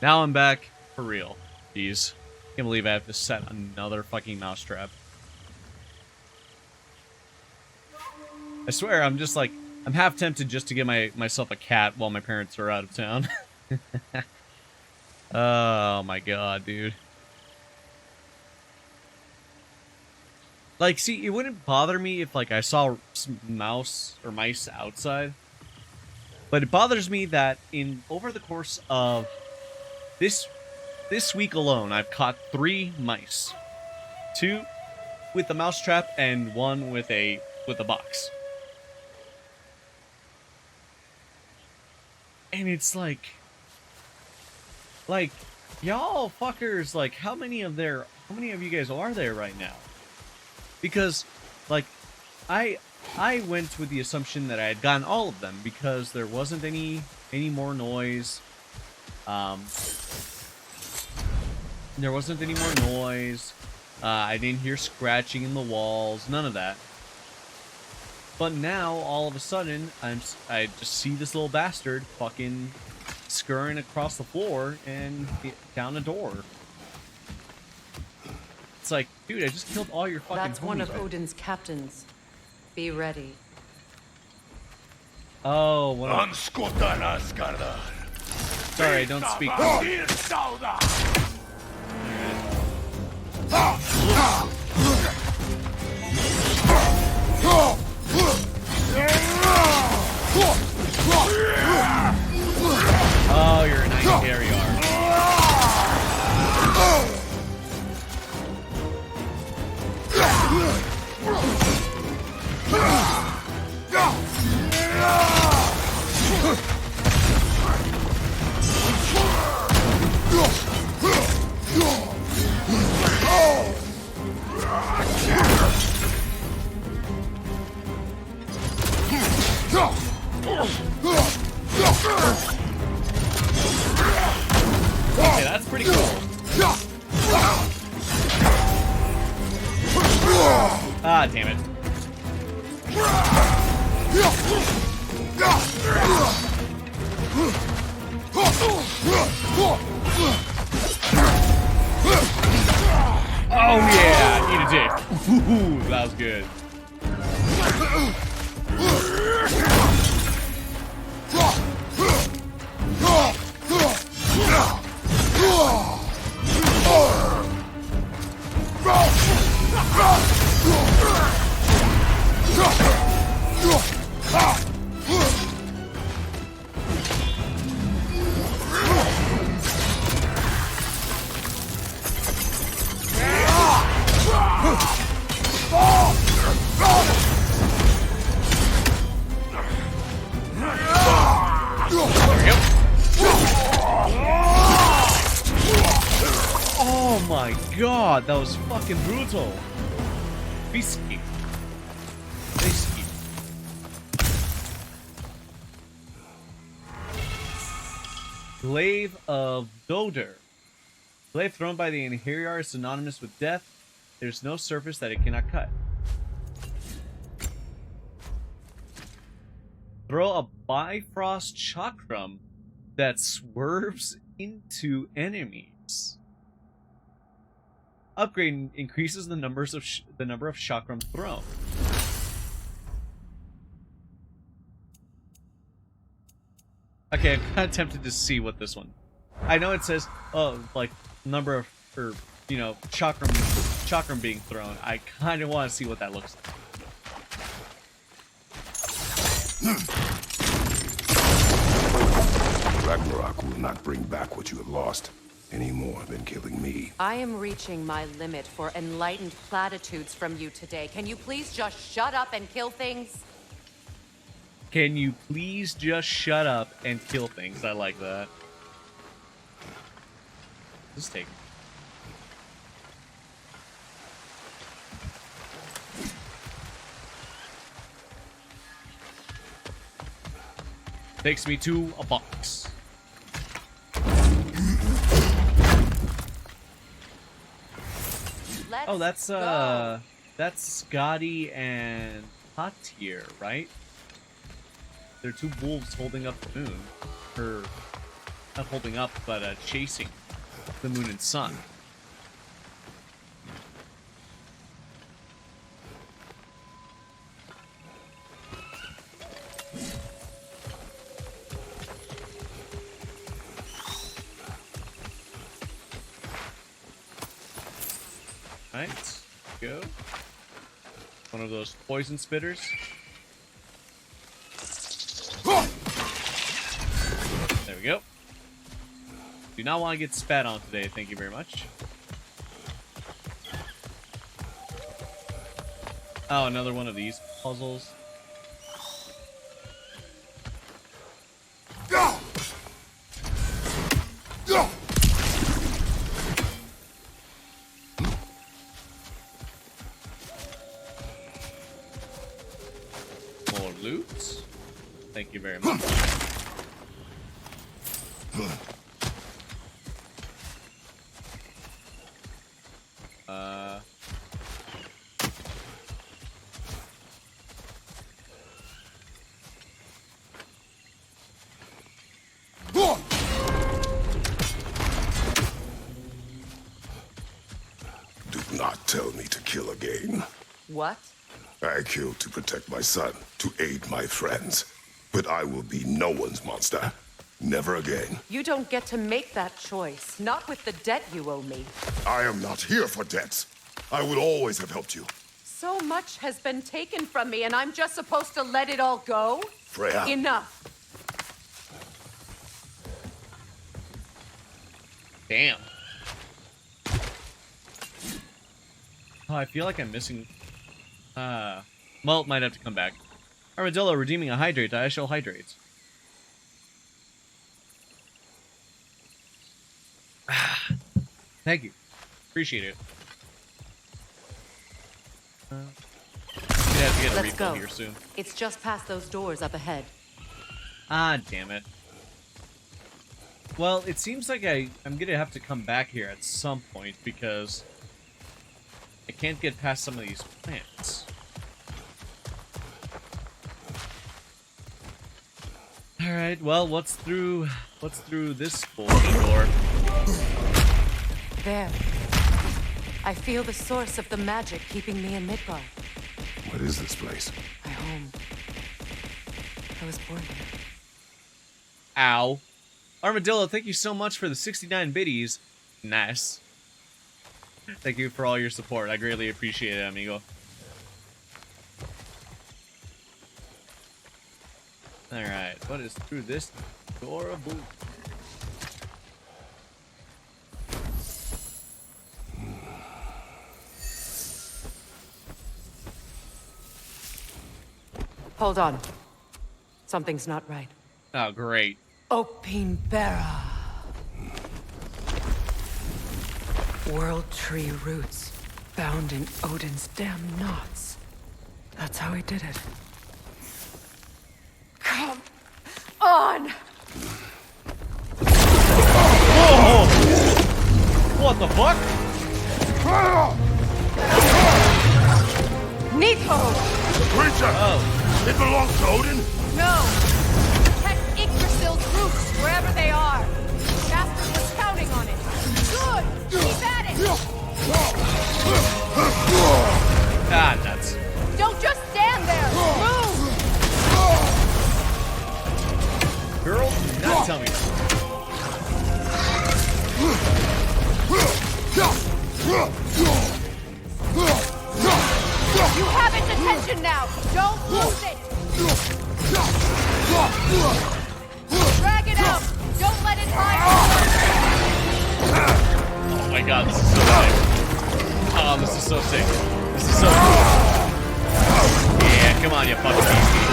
[SPEAKER 1] Now I'm back for real. Jeez. Can't believe I have to set another fucking mousetrap. I swear, I'm just like, I'm half tempted just to get myself a cat while my parents are out of town. Oh my god, dude. Like, see, it wouldn't bother me if, like, I saw some mouse or mice outside. But it bothers me that over the course of this week alone, I've caught 3 mice. 2 with the mousetrap and 1 with a box. And it's like y'all fuckers, like, how many of you guys are there right now? Because, like, I went with the assumption that I had gotten all of them because there wasn't any more noise. There wasn't any more noise. I didn't hear scratching in the walls. None of that. But now, all of a sudden, I just see this little bastard fucking scurrying across the floor and down a door. It's like, dude, I just killed all your fucking
[SPEAKER 6] That's one
[SPEAKER 1] homies,
[SPEAKER 6] of
[SPEAKER 1] man.
[SPEAKER 6] Odin's captains. Be ready.
[SPEAKER 1] Oh, what a... Sorry, I don't speak. Oh, you're a nice carrier. Okay, that's pretty cool. Ah, damn it. Oh yeah, eat a dick. Ooh, that was good. Oh my god, that was fucking brutal. Risky. Risky. Glaive of Doder. Glaive thrown by the Inheriar is synonymous with death. There's no surface that it cannot cut. Throw a Bifrost Chakram that swerves into enemies. Upgrade increases the number of chakram thrown. Okay, I'm kind of tempted to see what this one. I know it says, like number of, or you know, chakram being thrown. I kind of want to see what that looks like.
[SPEAKER 4] Ragnarok will not bring back what you have lost, any more than killing me.
[SPEAKER 6] I am reaching my limit for enlightened platitudes from you today. Can you please just shut up and kill things?
[SPEAKER 1] Can you please just shut up and kill things? I like that. Let's take it. Takes me to a box. Oh, that's Scotty and Hatir, right? They're two wolves holding up the moon. Or not holding up, but chasing the moon and sun. Right, go. One of those poison spitters. There we go. Do not want to get spat on today, thank you very much. Oh, another one of these puzzles. More loot. Thank you very much.
[SPEAKER 4] tell me to kill again.
[SPEAKER 6] What?
[SPEAKER 4] I killed to protect my son, to aid my friends. But I will be no one's monster. Never again.
[SPEAKER 6] You don't get to make that choice. Not with the debt you owe me.
[SPEAKER 4] I am not here for debts. I would always have helped you.
[SPEAKER 6] So much has been taken from me, and I'm just supposed to let it all go?
[SPEAKER 4] Freya.
[SPEAKER 6] Enough.
[SPEAKER 1] Damn. Oh, I feel like I'm missing... well, might have to come back. Armadillo redeeming a hydrate. I shall hydrate. Thank you. Appreciate it. Gonna have to get a
[SPEAKER 6] Let's
[SPEAKER 1] refill
[SPEAKER 6] go.
[SPEAKER 1] here soon.
[SPEAKER 6] It's just past those doors up ahead.
[SPEAKER 1] Ah, damn it. Well, it seems like I'm gonna have to come back here at some point because I can't get past some of these plants. Alright, well, what's through this bulky door?
[SPEAKER 6] There. I feel the source of the magic keeping me in Midgard.
[SPEAKER 4] What is this place?
[SPEAKER 6] My home. I was born here.
[SPEAKER 1] Ow. Armadillo, thank you so much for the 69 biddies. Nice. Thank you for all your support. I greatly appreciate it, amigo. Alright, what is through this door of blue?
[SPEAKER 6] Hold on. Something's not right.
[SPEAKER 1] Oh, great.
[SPEAKER 6] Opinbera. World tree roots bound in Odin's damn knots. That's how he did it. Come on!
[SPEAKER 1] Whoa! What the fuck?
[SPEAKER 6] Nito!
[SPEAKER 4] The creature!
[SPEAKER 1] Oh.
[SPEAKER 4] It belongs to Odin?
[SPEAKER 6] No! Protect Yggdrasil's roots, wherever they are. Bastard was counting on it. Good! Keep at it!
[SPEAKER 1] Ah, nuts.
[SPEAKER 6] Don't just stand there! Move!
[SPEAKER 1] Girl, do not tell me that.
[SPEAKER 6] You have its attention now! Don't lose it! Drag it out! Don't let it hide!
[SPEAKER 1] Oh my god, this is so sick. Oh, this is so sick. This is so cool. Yeah, come on, you fucking beastie.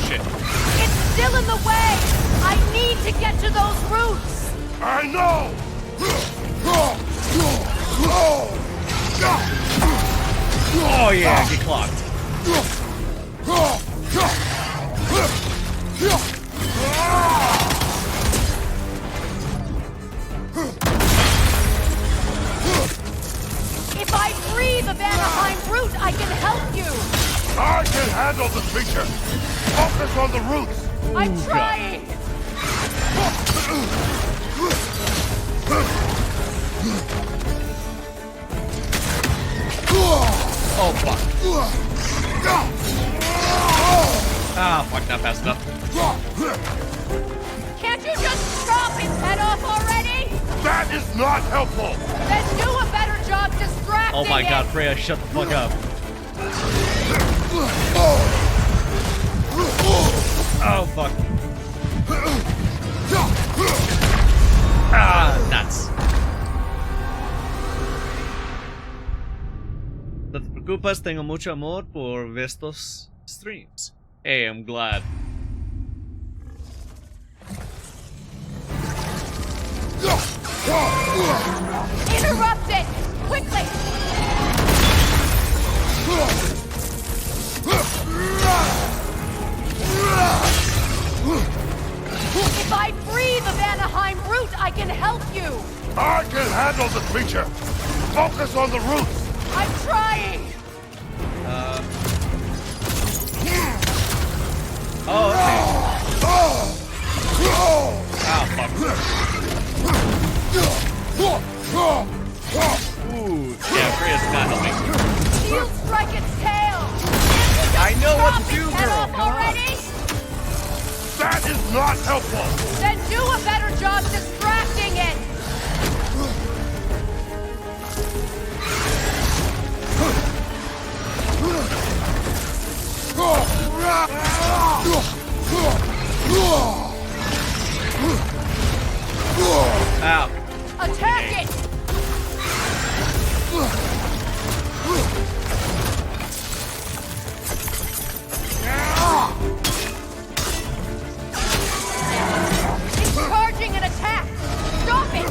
[SPEAKER 1] Shit.
[SPEAKER 6] It's still in the way! I need to get to those roots!
[SPEAKER 4] I know!
[SPEAKER 1] Oh yeah, get clocked.
[SPEAKER 6] If I free the Vanaheim root, I can help you!
[SPEAKER 4] I can handle the creature! Focus on the roots!
[SPEAKER 6] I'm trying!
[SPEAKER 1] Oh fuck. Ah, fuck, not fast enough.
[SPEAKER 6] Can't you just chop its head off already?
[SPEAKER 4] That is not helpful!
[SPEAKER 6] Then do a better job distracting
[SPEAKER 1] Oh my
[SPEAKER 6] it.
[SPEAKER 1] god, Freya, shut the fuck up. Oh fuck. Ah, nuts. No te preocupes, tengo mucho amor por estos streams. Hey, I'm glad.
[SPEAKER 6] Interrupt it! Quickly! If I free the Vanaheim root, I can help you!
[SPEAKER 4] I can handle the creature!
[SPEAKER 5] Focus on the roots!
[SPEAKER 6] I'm trying!
[SPEAKER 1] Oh, okay. Ow, fuck. Ooh, yeah, Freya's not helping.
[SPEAKER 6] Shield strike its tail!
[SPEAKER 1] I know what to do,
[SPEAKER 6] Head
[SPEAKER 1] girl.
[SPEAKER 6] off
[SPEAKER 1] Come on.
[SPEAKER 6] already?
[SPEAKER 5] That is not helpful!
[SPEAKER 6] Then do a better job distracting it!
[SPEAKER 1] Ow.
[SPEAKER 6] Attack it! It's charging an attack! Stop it!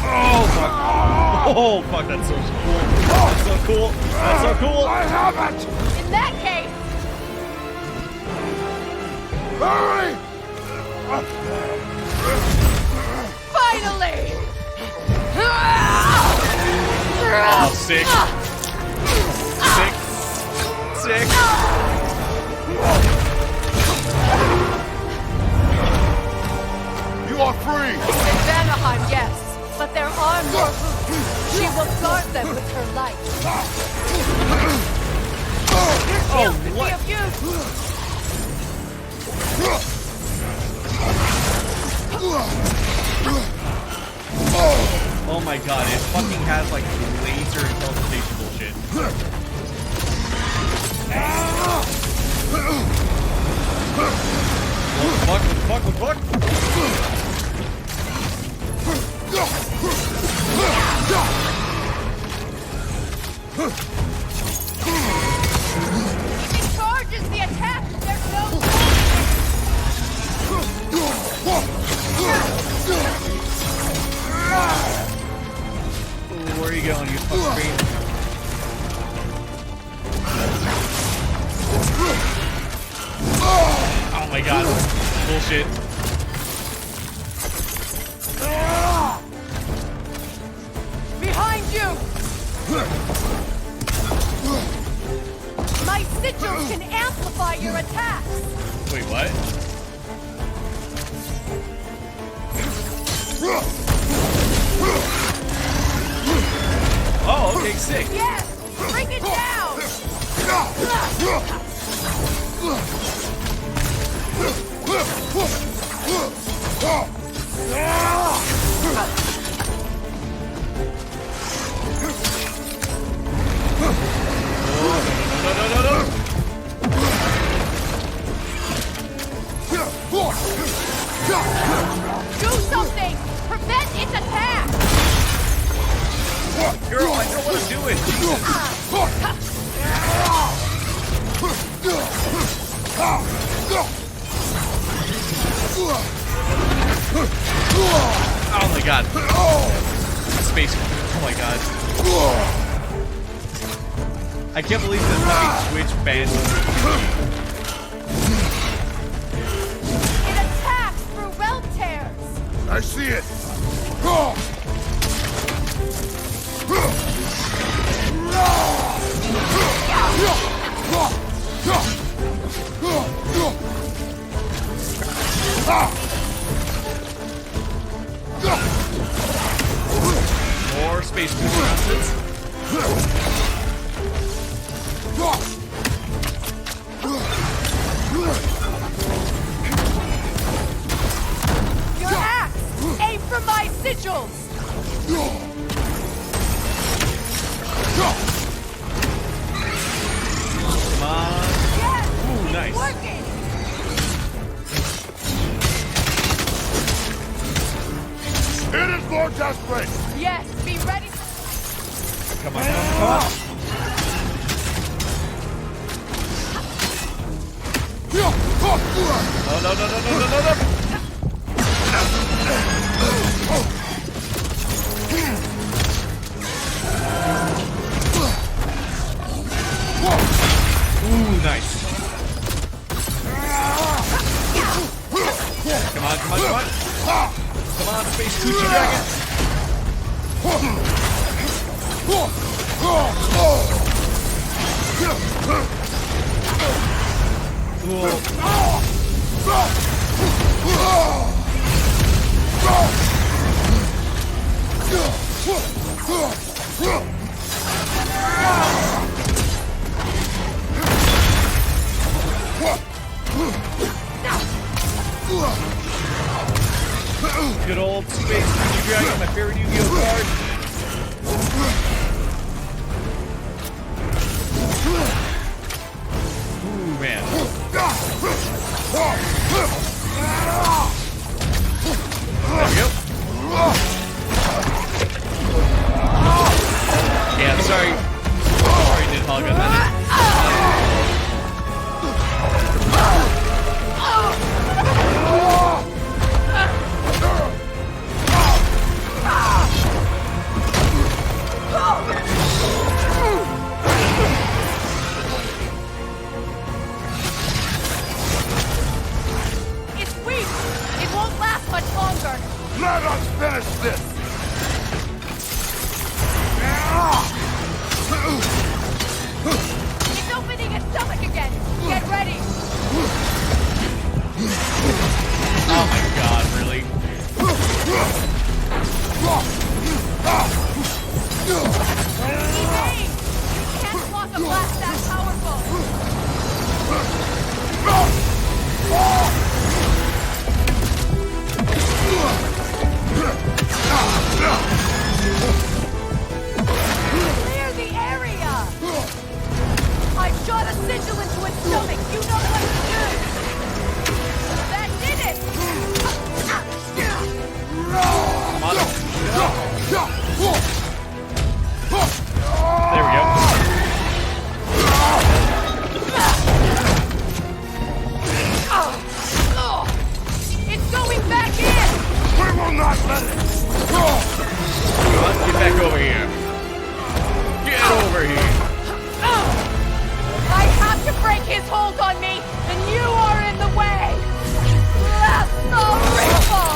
[SPEAKER 1] Oh, fuck. Oh, fuck, that's so cool. That's so cool. That's so cool.
[SPEAKER 5] I have it!
[SPEAKER 6] In that case,
[SPEAKER 5] Hurry!
[SPEAKER 6] finally!
[SPEAKER 1] Oh, sick. Sick. Sick.
[SPEAKER 5] You are free!
[SPEAKER 6] In Vanaheim, yes. But there are more roots. She will guard them with her life. Your shield could be of use.
[SPEAKER 1] Oh my god, it fucking has like laser teleportation bullshit. What the fuck? What the fuck?
[SPEAKER 6] It charges the attack. There's no
[SPEAKER 1] Ooh, where are you going, you fucking crazy? Oh my god. Bullshit.
[SPEAKER 6] behind you. My sigils can amplify your attacks.
[SPEAKER 1] Wait, what? Oh, okay, sick.
[SPEAKER 6] Yes, bring it down.
[SPEAKER 1] No.
[SPEAKER 6] Do something. Prevent its attack.
[SPEAKER 1] Girl, I know what I'm doing. Oh my god. Space. Oh my god. I can't believe this fucking Switch banned.
[SPEAKER 6] It attacks through realm tears.
[SPEAKER 5] I see it!
[SPEAKER 1] More space booster nonsense.
[SPEAKER 6] Your axe. Aim for my sigils.
[SPEAKER 1] Come on.
[SPEAKER 6] Yes.
[SPEAKER 1] Ooh, nice.
[SPEAKER 6] Working.
[SPEAKER 5] It is more desperate!
[SPEAKER 6] Yes, be ready.
[SPEAKER 1] Come on, come on. No. Ooh, nice. Come on, come on, come on. Come on, Space Coochie Dragon. Good old Space Coochie Dragon, my favorite Yu-Gi-Oh card. Ooh, man. There we go. Yeah, I'm sorry. Sorry, Nidhogg, on that.
[SPEAKER 2] It's weak. It won't last much longer.
[SPEAKER 5] Let us finish this!
[SPEAKER 2] It's opening its stomach again. Get ready.
[SPEAKER 1] Oh my god, really?
[SPEAKER 2] Evade! You can't block a blast that powerful. Clear the area! I shot a sigil into its stomach. You know what to do. That did it!
[SPEAKER 1] There we go.
[SPEAKER 2] It's going back in!
[SPEAKER 5] We will not let it!
[SPEAKER 1] Get back over here. Get over here.
[SPEAKER 2] I have to break his hold on me, and you are in the way! Blast the ripple!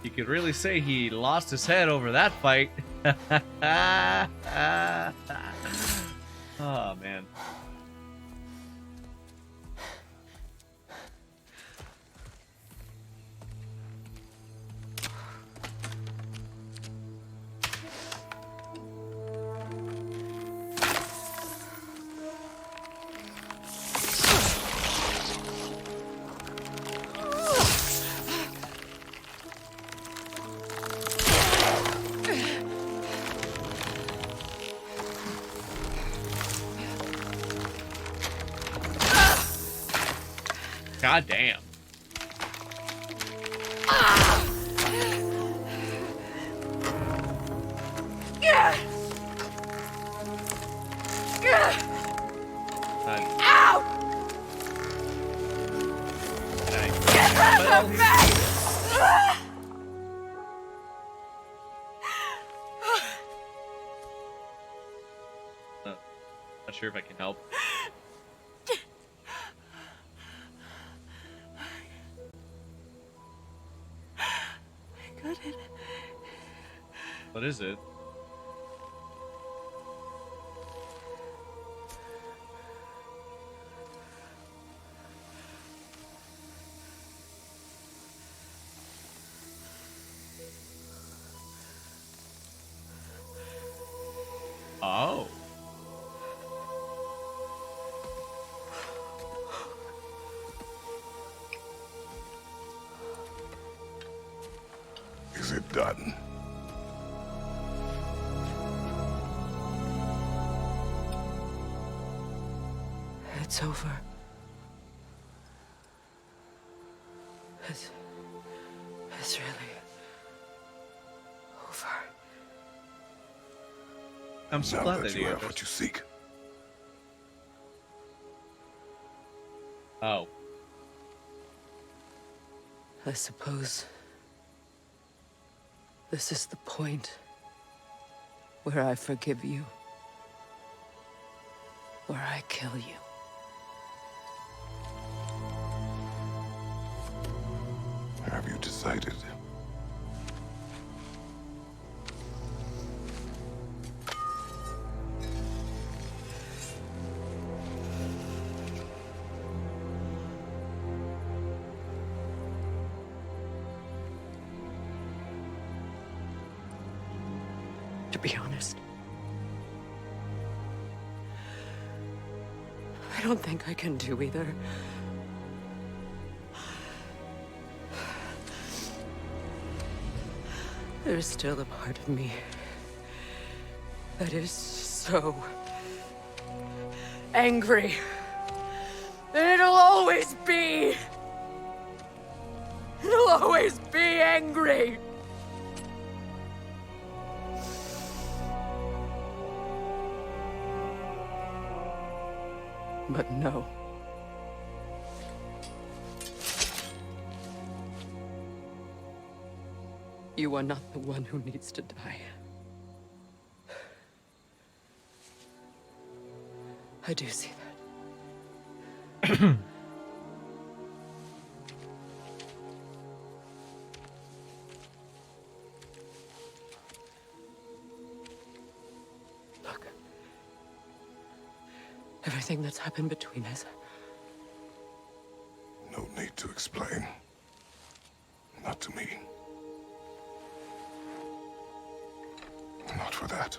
[SPEAKER 1] You could really say he lost his head over that fight. Oh, man. God damn.
[SPEAKER 2] Out! Get out of me!
[SPEAKER 1] Not sure if I can help. What is it? Oh.
[SPEAKER 4] Is it done?
[SPEAKER 3] It's over. It's really over.
[SPEAKER 1] I'm so
[SPEAKER 4] Now
[SPEAKER 1] glad
[SPEAKER 4] that
[SPEAKER 1] they
[SPEAKER 4] you
[SPEAKER 1] did
[SPEAKER 4] have what you seek.
[SPEAKER 1] Oh.
[SPEAKER 3] I suppose this is the point
[SPEAKER 6] where I forgive you, where I kill you.
[SPEAKER 4] Have you decided?
[SPEAKER 6] To be honest, I don't think I can do either. There's still a part of me that is so angry. And it'll always be. It'll always be angry. But no. You are not the one who needs to die. I do see that. Look. Everything that's happened between us.
[SPEAKER 4] No need to explain. Not to me. Not for that.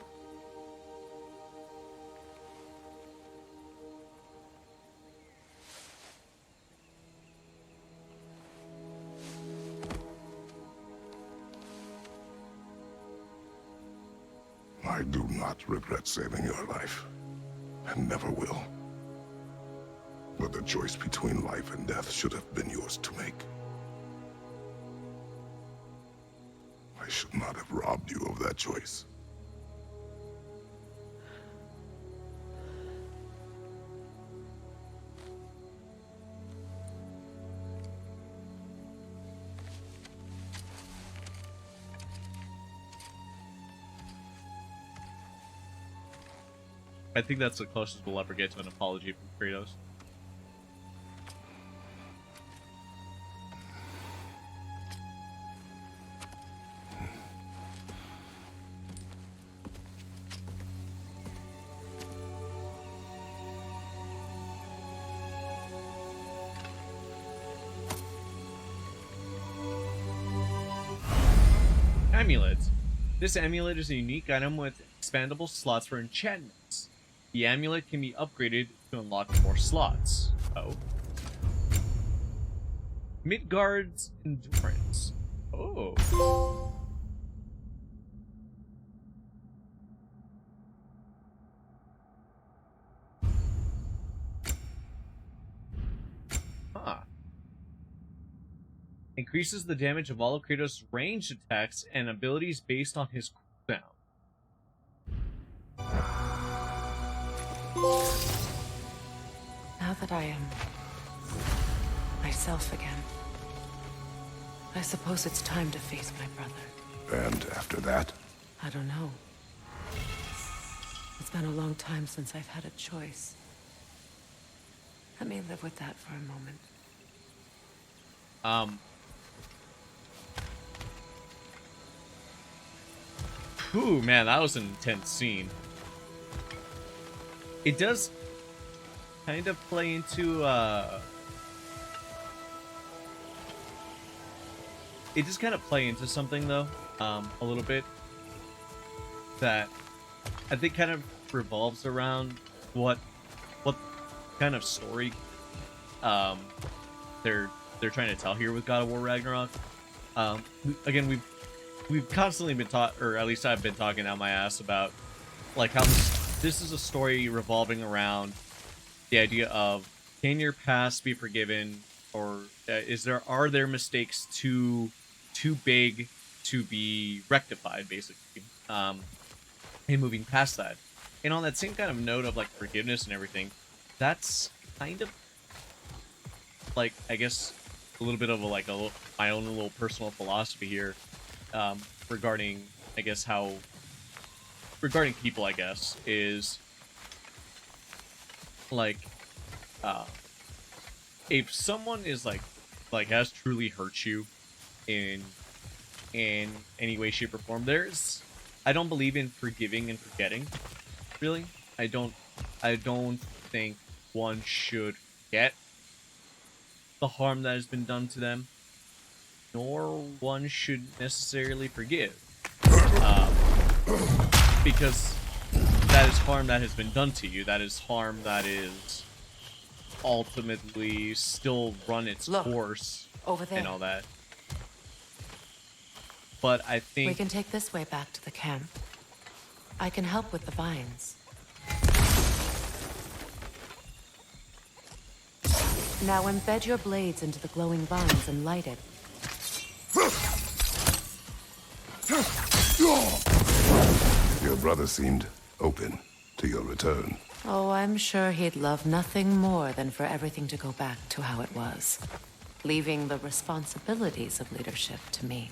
[SPEAKER 4] I do not regret saving your life, and never will. But the choice between life and death should have been yours to make. I should not have robbed you of that choice.
[SPEAKER 1] I think that's the closest we'll ever get to an apology from Kratos. Amulet. This amulet is a unique item with expandable slots for enchantments. The amulet can be upgraded to unlock more slots. Oh. Midgard's Endurance. Oh. Huh. Increases the damage of all of Kratos' ranged attacks and abilities based on his cooldown.
[SPEAKER 6] Now that I am myself again, I suppose it's time to face my brother.
[SPEAKER 4] And after that?
[SPEAKER 6] I don't know. It's been a long time since I've had a choice. Let me live with that for a moment.
[SPEAKER 1] Ooh, man, that was an intense scene. It does kind of play into, it does kind of play into something, though, a little bit, that I think kind of revolves around what kind of story, they're trying to tell here with God of War Ragnarok. Again, we've constantly been taught, or at least I've been talking out my ass about, like, how this is a story revolving around the idea of, can your past be forgiven, or are there mistakes too big to be rectified, basically, and moving past that. And on that same kind of note of, like, forgiveness and everything, that's kind of, like, I guess, a little bit of my own little personal philosophy here, regarding, I guess, how regarding people, I guess, is like, if someone is like has truly hurt you in any way, shape, or form, I don't believe in forgiving and forgetting. Really, I don't think one should forget the harm that has been done to them, nor one should necessarily forgive, because that is harm that has been done to you. That is harm that is ultimately still run its course
[SPEAKER 6] over there,
[SPEAKER 1] and all that. But I think
[SPEAKER 6] we can take this way back to the camp. I can help with the vines. Now embed your blades into the glowing vines and light it.
[SPEAKER 4] Your brother seemed open to your return.
[SPEAKER 6] Oh, I'm sure he'd love nothing more than for everything to go back to how it was, leaving the responsibilities of leadership to me.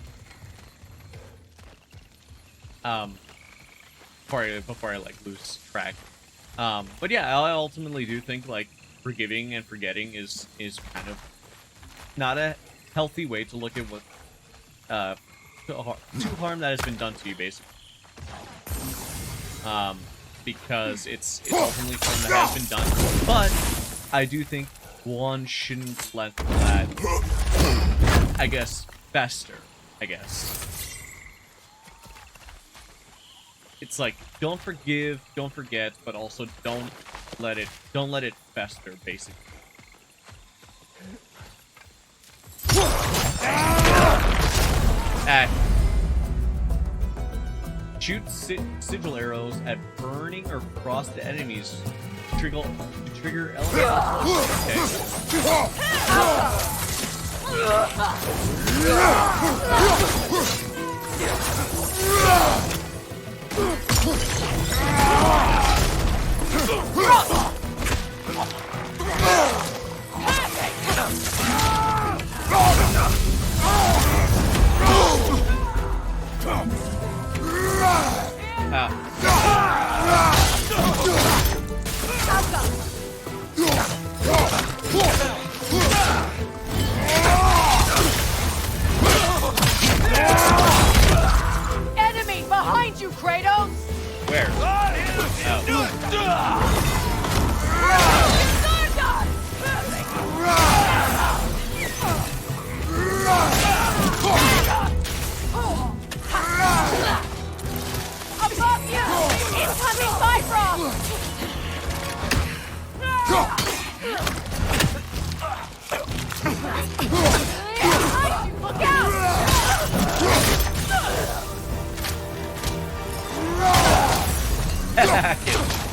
[SPEAKER 1] Before I like lose track. But yeah, I ultimately do think like forgiving and forgetting is kind of not a healthy way to look at what to harm that has been done to you, basically. Because it's ultimately harm that has been done. But I do think one shouldn't let that, I guess, fester. I guess it's like, don't forgive, don't forget, but also don't let it fester, basically. Shoot sigil arrows at burning or frosted enemies to trigger elemental.
[SPEAKER 6] Enemy behind you, Kratos!
[SPEAKER 1] Where?
[SPEAKER 6] Above you! Incoming Bifrost! Look out!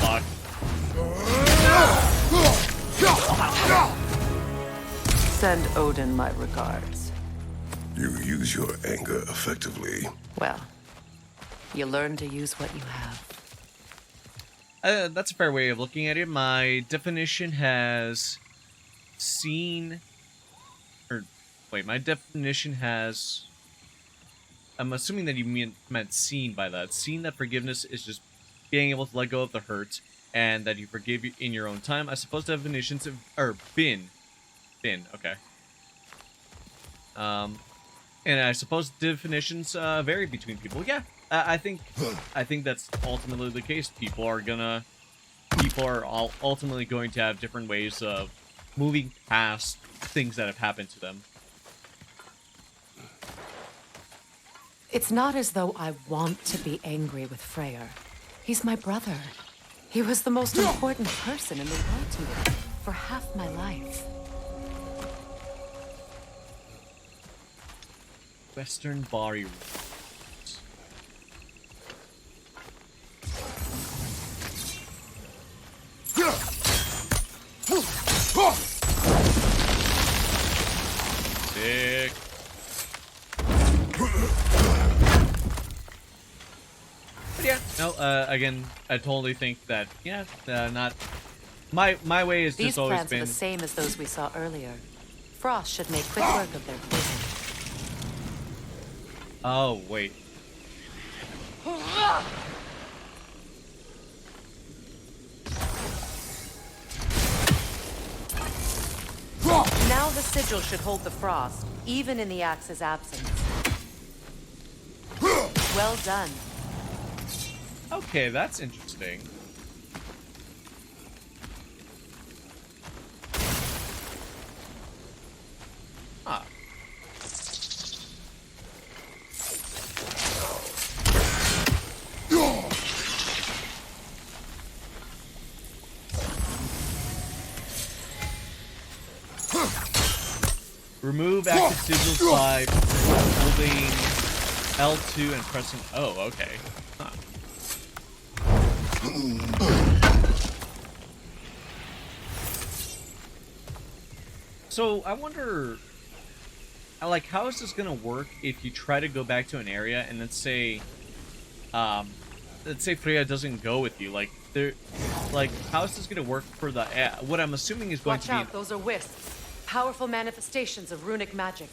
[SPEAKER 1] Fuck.
[SPEAKER 6] Send Odin my regards.
[SPEAKER 4] You use your anger effectively.
[SPEAKER 6] Well, you learn to use what you have.
[SPEAKER 1] That's a fair way of looking at it. My definition has seen... Or, wait, my definition has... I'm assuming that you meant seen by that. Seen that forgiveness is just being able to let go of the hurt, and that you forgive in your own time. I suppose definitions have... Or, been, okay. And I suppose definitions vary between people. Yeah, I think that's ultimately the case. People are ultimately going to have different ways of moving past things that have happened to them.
[SPEAKER 6] It's not as though I want to be angry with Freyr. He's my brother. He was the most important person in the world to me for half my life.
[SPEAKER 1] Western Bari rules. Sick. But yeah, no, again, I totally think that, yeah, not... My way has
[SPEAKER 6] These
[SPEAKER 1] just always
[SPEAKER 6] plans
[SPEAKER 1] been...
[SPEAKER 6] are the same as those we saw earlier. Frost should make quick work of their prison.
[SPEAKER 1] Oh, wait.
[SPEAKER 6] Now the sigil should hold the frost, even in the axe's absence. Well done.
[SPEAKER 1] Okay, that's interesting. Huh. Remove active sigils by holding L2 and pressing... Oh, okay. Huh. So, I wonder... Like, how is this gonna work if you try to go back to an area and let's say Freya doesn't go with you? Like, how is this gonna work for the... what I'm assuming is going
[SPEAKER 6] Watch
[SPEAKER 1] to be...
[SPEAKER 6] out, those are wisps. Powerful manifestations of runic magic.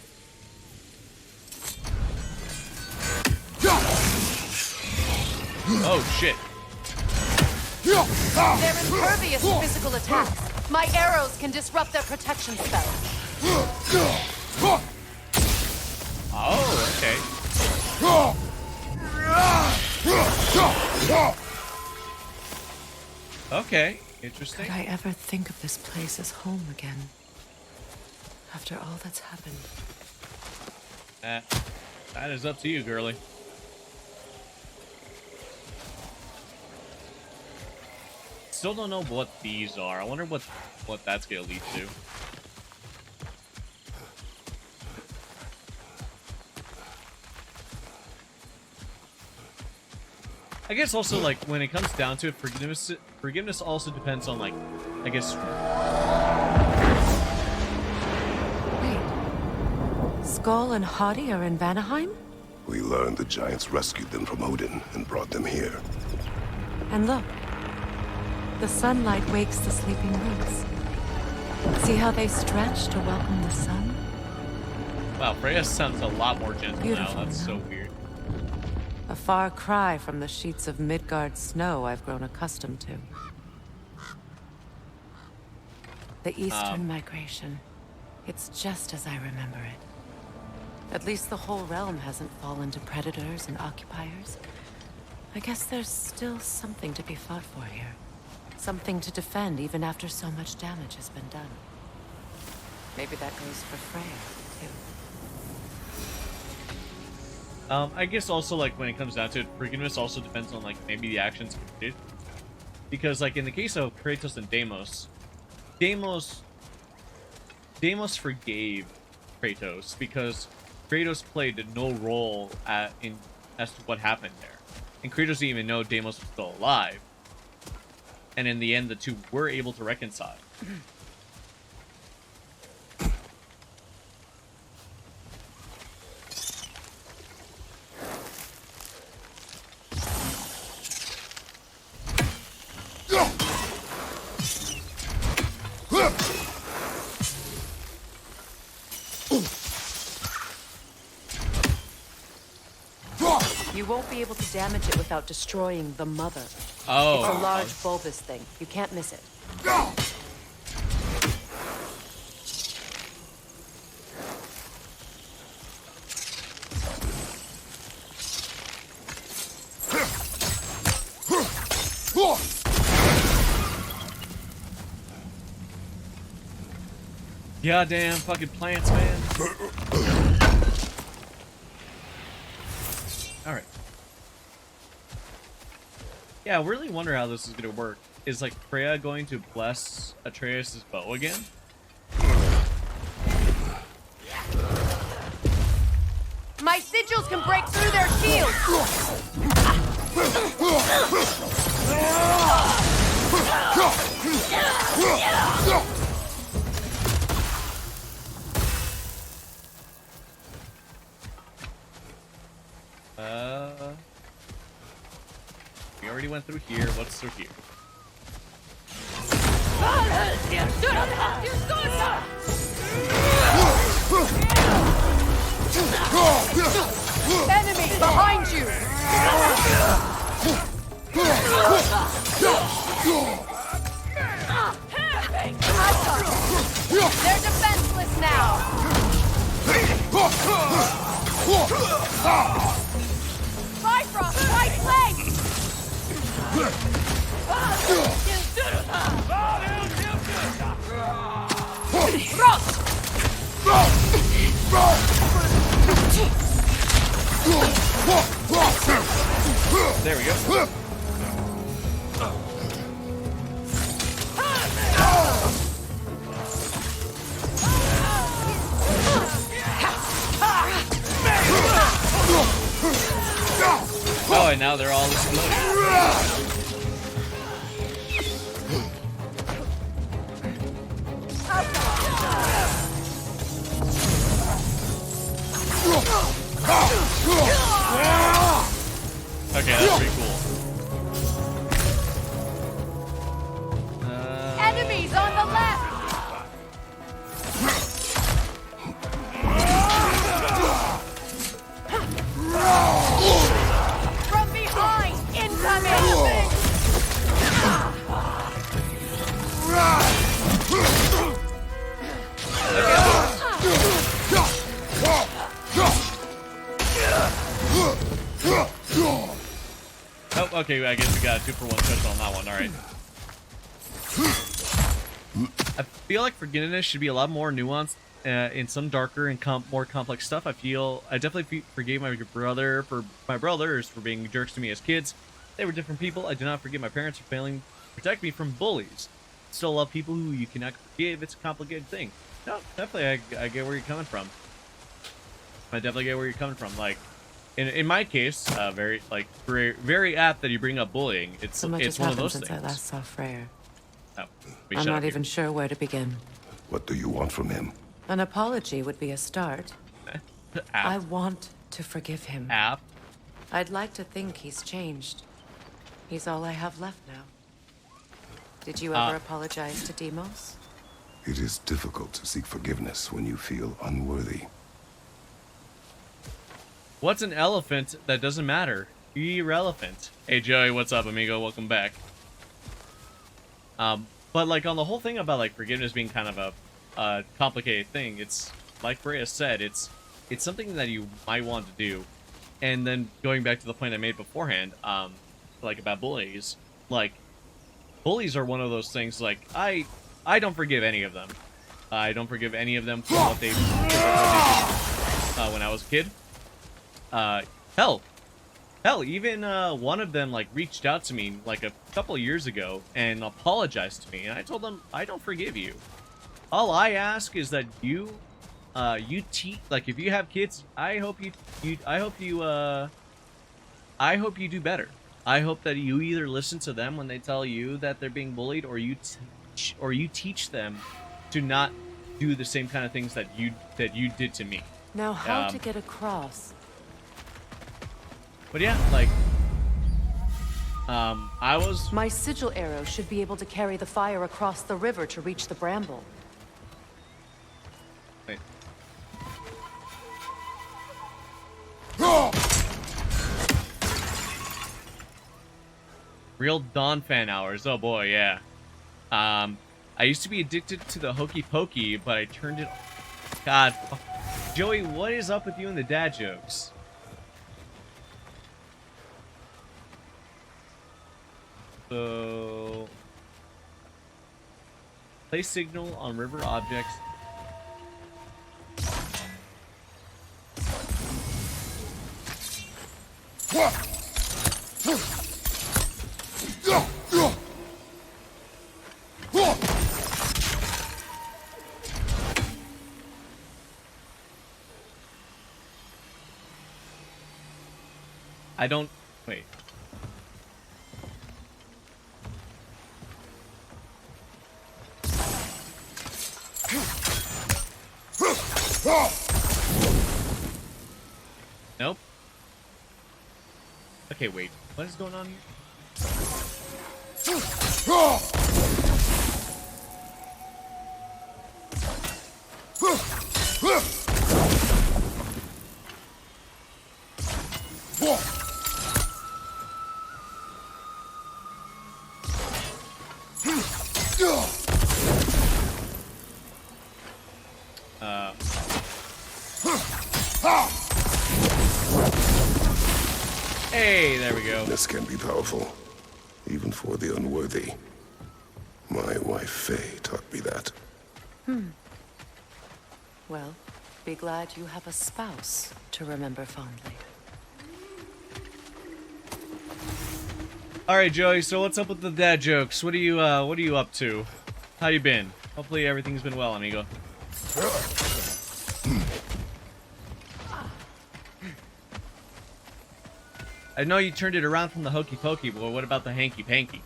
[SPEAKER 1] Oh, shit.
[SPEAKER 6] They're impervious to physical attacks. My arrows can disrupt their protection spell.
[SPEAKER 1] Oh, okay. Okay, interesting.
[SPEAKER 6] Could I ever think of this place as home again? After all that's happened.
[SPEAKER 1] That is up to you, girly. Still don't know what these are. I wonder what that's gonna lead to. I guess also, like, when it comes down to it, forgiveness also depends on, like, I guess...
[SPEAKER 6] Wait. Skull and Hadi are in Vanaheim?
[SPEAKER 4] We learned the giants rescued them from Odin and brought them here.
[SPEAKER 6] And look. The sunlight wakes the sleeping roots. See how they stretch to welcome the sun?
[SPEAKER 1] Wow, Freya sounds a lot more gentle
[SPEAKER 6] Beautiful
[SPEAKER 1] now. That's so weird.
[SPEAKER 6] A far cry from the sheets of Midgard snow I've grown accustomed to. The eastern migration. It's just as I remember it. At least the whole realm hasn't fallen to predators and occupiers. I guess there's still something to be fought for here. Something to defend even after so much damage has been done. Maybe that goes for Freya, too.
[SPEAKER 1] I guess also, like, when it comes down to it, forgiveness also depends on, like, maybe the actions committed. Because, like, in the case of Kratos and Deimos forgave Kratos because Kratos played no role as to what happened there. And Kratos didn't even know Deimos was still alive. And in the end, the two were able to reconcile.
[SPEAKER 6] You won't be able to damage it without destroying the mother.
[SPEAKER 1] Oh.
[SPEAKER 6] It's a large bulbous thing. You can't miss it.
[SPEAKER 1] Goddamn fucking plants, man. Alright. Yeah, I really wonder how this is gonna work. Is, like, Freya going to bless Atreus' bow again?
[SPEAKER 6] My sigils can break through their shields!
[SPEAKER 1] We already went through here. What's through here?
[SPEAKER 6] Enemy behind you! They're defenseless now!
[SPEAKER 2] Bifrost, right leg!
[SPEAKER 1] There we go. Oh, and now they're all exploding. Okay, that's pretty cool.
[SPEAKER 2] Enemies on the left! From behind! Incoming!
[SPEAKER 1] Oh, okay, I guess we got a 2-for-1 special on that one, alright. I feel like forgiveness should be a lot more nuanced in some darker and more complex stuff. I definitely forgave my brothers for being jerks to me as kids. They were different people. I do not forgive my parents for failing to protect me from bullies. Still love people who you cannot forgive. It's a complicated thing. No, definitely I get where you're coming from. I definitely get where you're coming from. Like, in my case, very apt that you bring up bullying. It's
[SPEAKER 6] So much
[SPEAKER 1] it's
[SPEAKER 6] has
[SPEAKER 1] one of
[SPEAKER 6] happened
[SPEAKER 1] those
[SPEAKER 6] since
[SPEAKER 1] things.
[SPEAKER 6] I last saw Freyr.
[SPEAKER 1] Oh,
[SPEAKER 6] I'm not even sure where to begin.
[SPEAKER 4] What do you want from him?
[SPEAKER 6] An apology would be a start. I want to forgive him. I'd like to think he's changed. He's all I have left now. Did you ever apologize to Deimos?
[SPEAKER 4] It is difficult to seek forgiveness when you feel unworthy.
[SPEAKER 1] What's an elephant that doesn't matter? Irrelevant. Hey Joey, what's up, amigo? Welcome back. But like on the whole thing about like forgiveness being kind of a complicated thing, it's like Freya said, it's something that you might want to do. And then going back to the point I made beforehand, like about bullies, like bullies are one of those things. Like I don't forgive any of them. I don't forgive any of them for what they did when I was a kid. Hell, even one of them like reached out to me like a couple of years ago and apologized to me, and I told them I don't forgive you. All I ask is that you teach, like if you have kids, I hope you do better. I hope that you either listen to them when they tell you that they're being bullied, or you teach them to not do the same kind of things that you did to me.
[SPEAKER 6] Now, how to get across?
[SPEAKER 1] But yeah, like,
[SPEAKER 6] My sigil arrow should be able to carry the fire across the river to reach the bramble.
[SPEAKER 1] Wait. Real Dawn fan hours. Oh boy, yeah. I used to be addicted to the hokey pokey, but I turned it off. God. Joey, what is up with you and the dad jokes? So, place signal on river objects. I don't wait. Nope. Okay, wait. What is going on here? Hey, there we go.
[SPEAKER 4] This can be powerful, even for the unworthy. My wife, Faye, taught me that.
[SPEAKER 6] Well, be glad you have a spouse to remember fondly.
[SPEAKER 1] All right, Joey. So what's up with the dad jokes? What are you up to? How you been? Hopefully everything's been well, amigo. I know you turned it around from the hokey pokey, but what about the hanky panky?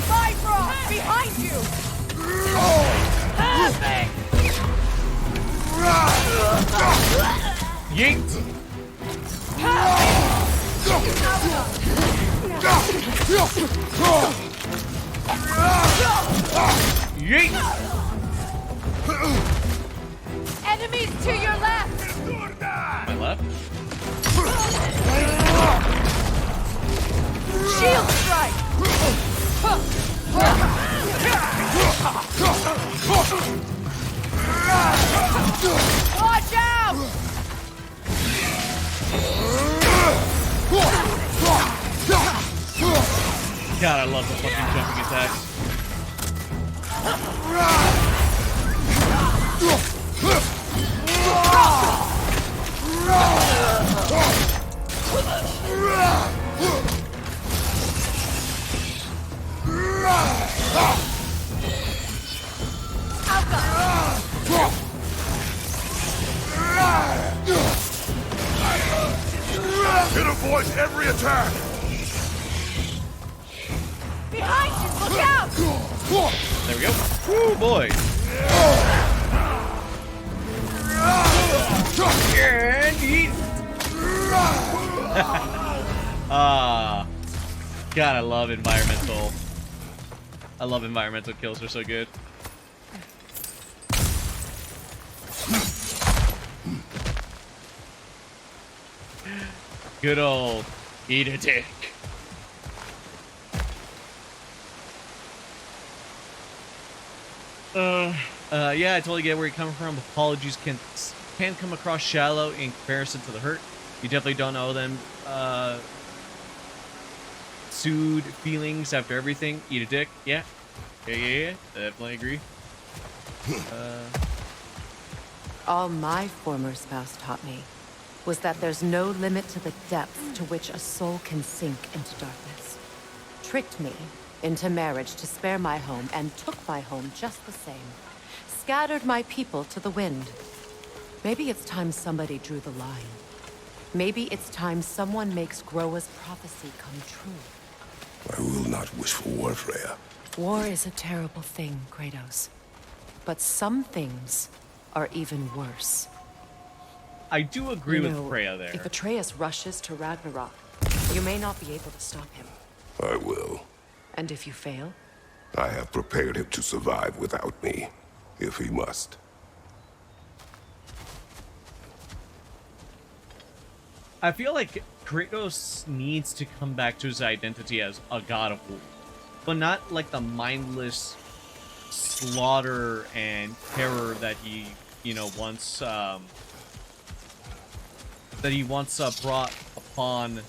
[SPEAKER 6] Bifrost! Behind you!
[SPEAKER 1] Yeet! Yeet!
[SPEAKER 6] Enemies to your left!
[SPEAKER 1] My left?
[SPEAKER 6] Shield strike! Watch out!
[SPEAKER 1] God, I love the fucking jumping attacks.
[SPEAKER 5] It avoids every attack!
[SPEAKER 6] Behind you! Look out!
[SPEAKER 1] There we go. Woo, boy. And yeet. God, I love environmental. I love environmental kills. They're so good. Good old eat a dick. Yeah, I totally get where you're coming from. Apologies can come across shallow in comparison to the hurt. You definitely don't owe them soothed feelings after everything. Eat a dick. Yeah. Yeah. Definitely agree.
[SPEAKER 6] All my former spouse taught me was that there's no limit to the depth to which a soul can sink into darkness. Tricked me into marriage to spare my home and took my home just the same. Scattered my people to the wind. Maybe it's time somebody drew the line. Maybe it's time someone makes Groa's prophecy come true.
[SPEAKER 4] I will not wish for war, Freya.
[SPEAKER 6] War is a terrible thing, Kratos. But some things are even worse.
[SPEAKER 1] I do agree with Freya there.
[SPEAKER 6] If Atreus rushes to Ragnarok, you may not be able to stop him.
[SPEAKER 4] I will.
[SPEAKER 6] And if you fail?
[SPEAKER 4] I have prepared him to survive without me, if he must.
[SPEAKER 1] I feel like Kratos needs to come back to his identity as a god of war, but not like the mindless slaughter and terror that he, once brought upon.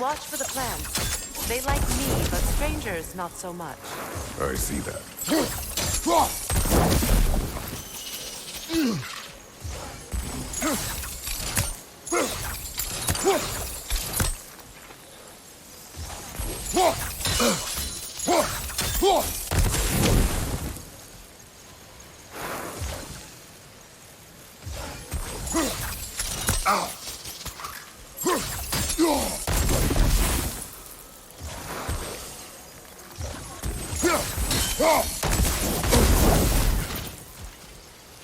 [SPEAKER 6] Watch for the plants. They like me, but strangers not so much.
[SPEAKER 4] I see that.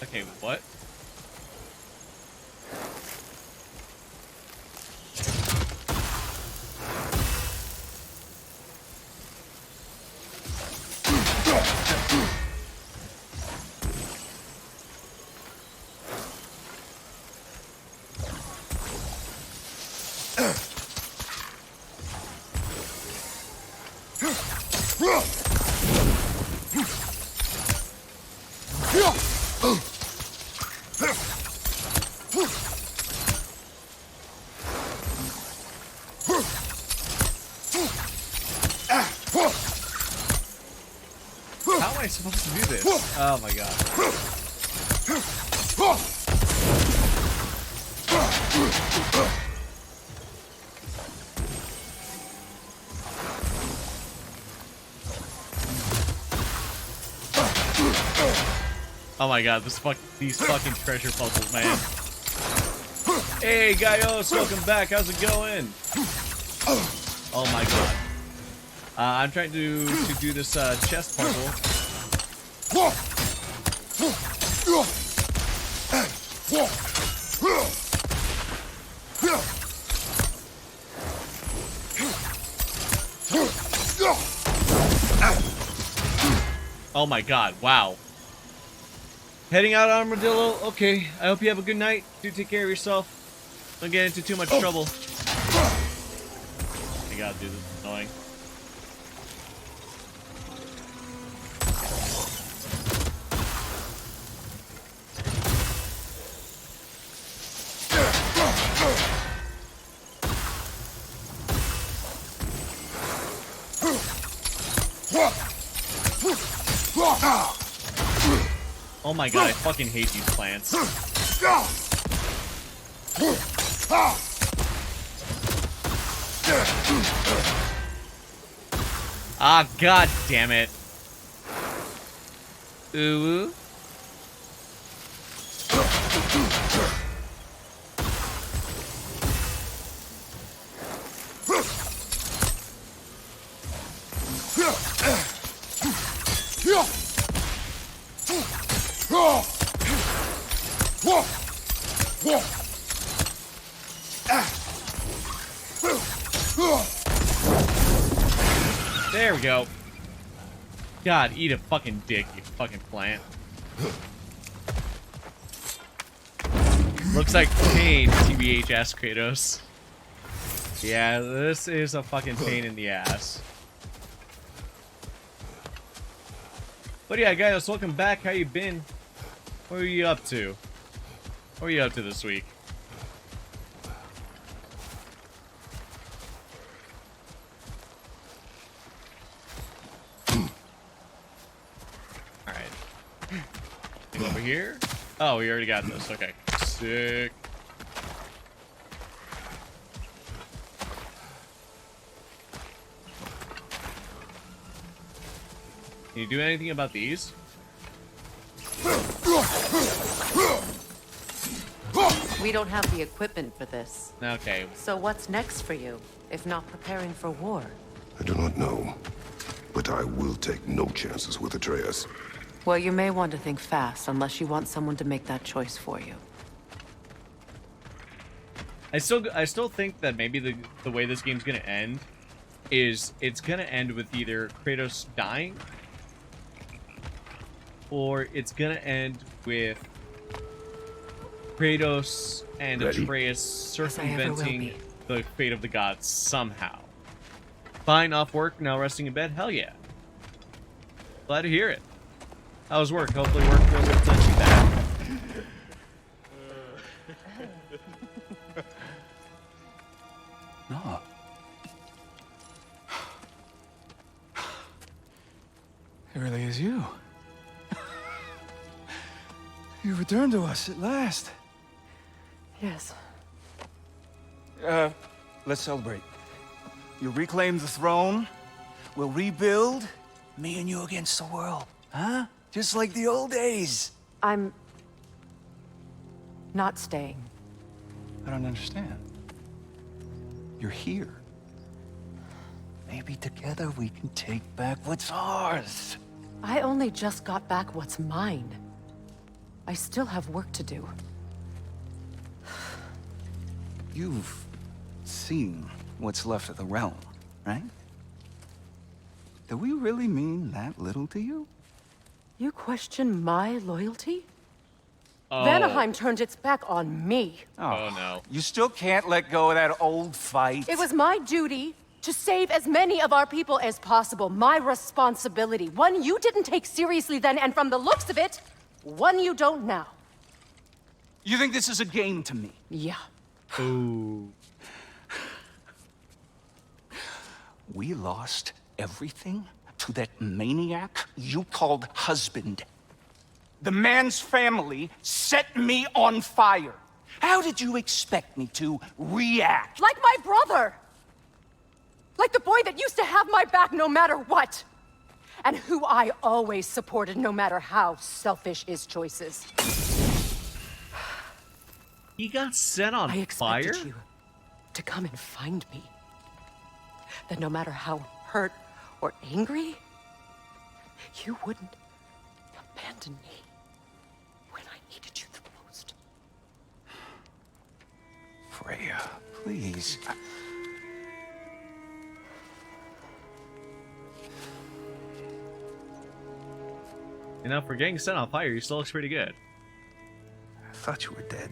[SPEAKER 1] Okay, what? supposed to do this? Oh my god. Oh my god, these fucking treasure puzzles, man. Hey, Gaios, welcome back. How's it going? Oh my god. I'm trying to do this chest puzzle. Oh my god, wow. Heading out, Armadillo? Okay, I hope you have a good night. Do take care of yourself. Don't get into too much trouble. I gotta do this. Annoying. Oh my god, I fucking hate these plants. Ah, god damn it. Ooh. There we go. God, eat a fucking dick, you fucking plant. Looks like pain, TBH ass Kratos. Yeah, this is a fucking pain in the ass. But yeah, guys, welcome back. How you been? What are you up to? What are you up to this week? Alright. Over here? Oh, we already got this. Okay. Sick. Can you do anything about these?
[SPEAKER 6] We don't have the equipment for this.
[SPEAKER 1] Okay.
[SPEAKER 6] So what's next for you, if not preparing for war?
[SPEAKER 4] I do not know, but I will take no chances with Atreus.
[SPEAKER 6] Well, you may want to think fast, unless you want someone to make that choice for you.
[SPEAKER 1] I still think that maybe the way this game's gonna end is it's gonna end with either Kratos dying, or it's gonna end with Kratos and Atreus circumventing the fate of the gods somehow. Fine, off work, now resting in bed? Hell yeah. Glad to hear it. How's work? Hopefully work wasn't too bad.
[SPEAKER 10] No. It really is you. You returned to us at last.
[SPEAKER 6] Yes.
[SPEAKER 10] Let's celebrate. You reclaim the throne. We'll rebuild. Me and you against the world. Huh? Just like the old days.
[SPEAKER 6] I'm not staying.
[SPEAKER 10] I don't understand. You're here. Maybe together we can take back what's ours.
[SPEAKER 6] I only just got back what's mine. I still have work to do.
[SPEAKER 10] You've seen what's left of the realm, right? Do we really mean that little to you?
[SPEAKER 6] You question my loyalty?
[SPEAKER 1] Oh.
[SPEAKER 6] Vanaheim turned its back on me.
[SPEAKER 1] Oh no.
[SPEAKER 10] You still can't let go of that old fight?
[SPEAKER 6] It was my duty to save as many of our people as possible. My responsibility. One you didn't take seriously then, and from the looks of it, one you don't now.
[SPEAKER 10] You think this is a game to me?
[SPEAKER 6] Yeah.
[SPEAKER 1] Ooh.
[SPEAKER 10] We lost everything
[SPEAKER 13] to that maniac you called husband. The man's family set me on fire. How did you expect me to react?
[SPEAKER 6] Like my brother! Like the boy that used to have my back no matter what! And who I always supported no matter how selfish his choices.
[SPEAKER 1] He got set on
[SPEAKER 6] I
[SPEAKER 1] fire?
[SPEAKER 6] expected you to come and find me. That no matter how hurt or angry, you wouldn't abandon me when I needed you the most.
[SPEAKER 13] Freya, please.
[SPEAKER 1] You know, for getting set on fire, he still looks pretty good.
[SPEAKER 13] I thought you were dead.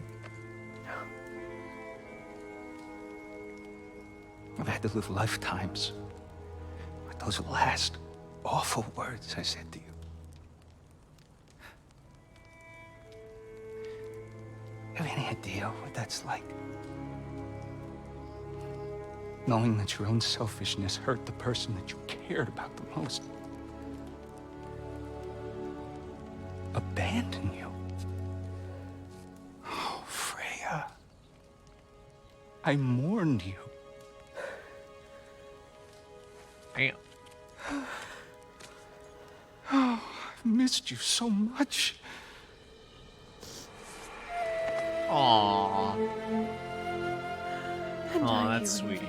[SPEAKER 13] I've had to live lifetimes with those last awful words I said to you. Have any idea what that's like? Knowing that your own selfishness hurt the person that you cared about the most. Abandon you. Oh, Freya. I mourned you.
[SPEAKER 1] Damn.
[SPEAKER 13] Oh, I've missed you so much.
[SPEAKER 1] Aww. Aw, that's sweet.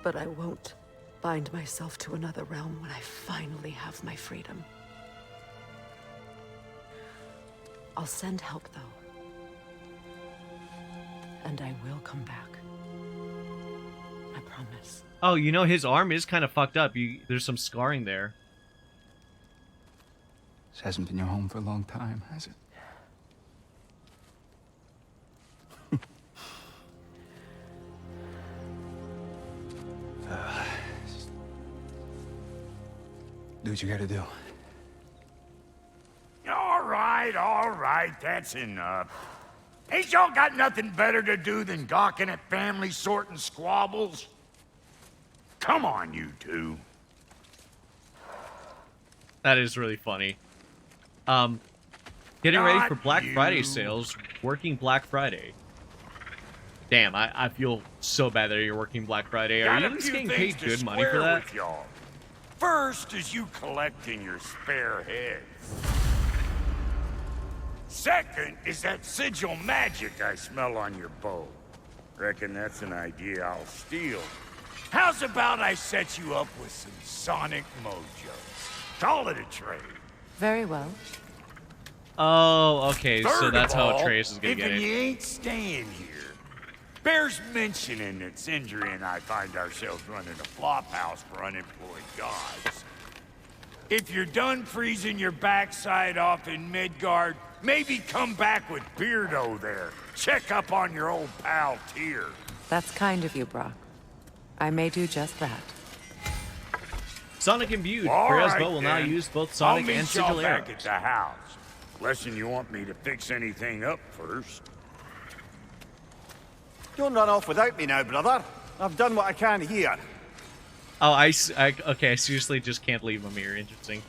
[SPEAKER 6] But I won't bind myself to another realm when I finally have my freedom. I'll send help, though. And I will come back. I promise.
[SPEAKER 1] Oh, you know, his arm is kind of fucked up. There's some scarring there.
[SPEAKER 13] This hasn't been your home for a long time, has it? Do what you gotta do.
[SPEAKER 8] All right, that's enough. Ain't y'all got nothing better to do than gawking at family sorting squabbles? Come on, you two.
[SPEAKER 1] That is really funny. Getting ready for Black Friday sales, working Black Friday. Damn, I feel so bad that you're working Black Friday. Are you at least getting paid good money for that?
[SPEAKER 8] First is you collecting your spare heads. Second is that sigil magic I smell on your bow. Reckon that's an idea I'll steal. How's about I set you up with some sonic mojo? Call it a trade.
[SPEAKER 6] Very well.
[SPEAKER 1] Oh, okay, so that's how
[SPEAKER 8] Third of
[SPEAKER 1] Atreus is gonna
[SPEAKER 8] all,
[SPEAKER 1] get
[SPEAKER 8] if
[SPEAKER 1] it.
[SPEAKER 8] you ain't staying here, bears mentioning that Sindri and I find ourselves running a flop house for unemployed gods. If you're done freezing your backside off in Midgard, maybe come back with Beardo there. Check up on your old pal Tyr.
[SPEAKER 6] That's kind of you, Brock. I may do just that.
[SPEAKER 1] Sonic imbued.
[SPEAKER 8] All
[SPEAKER 1] Freya's
[SPEAKER 8] right,
[SPEAKER 1] bow will now
[SPEAKER 8] then.
[SPEAKER 1] use both
[SPEAKER 8] I'll
[SPEAKER 1] Sonic
[SPEAKER 8] meet
[SPEAKER 1] and
[SPEAKER 8] y'all
[SPEAKER 1] Sigil
[SPEAKER 8] back
[SPEAKER 1] arrows.
[SPEAKER 8] at the house. Lesson you want me to fix anything up first.
[SPEAKER 9] Don't run off without me now, brother. I've done what I can here.
[SPEAKER 1] Oh, okay, I seriously just can't leave him here. Interesting.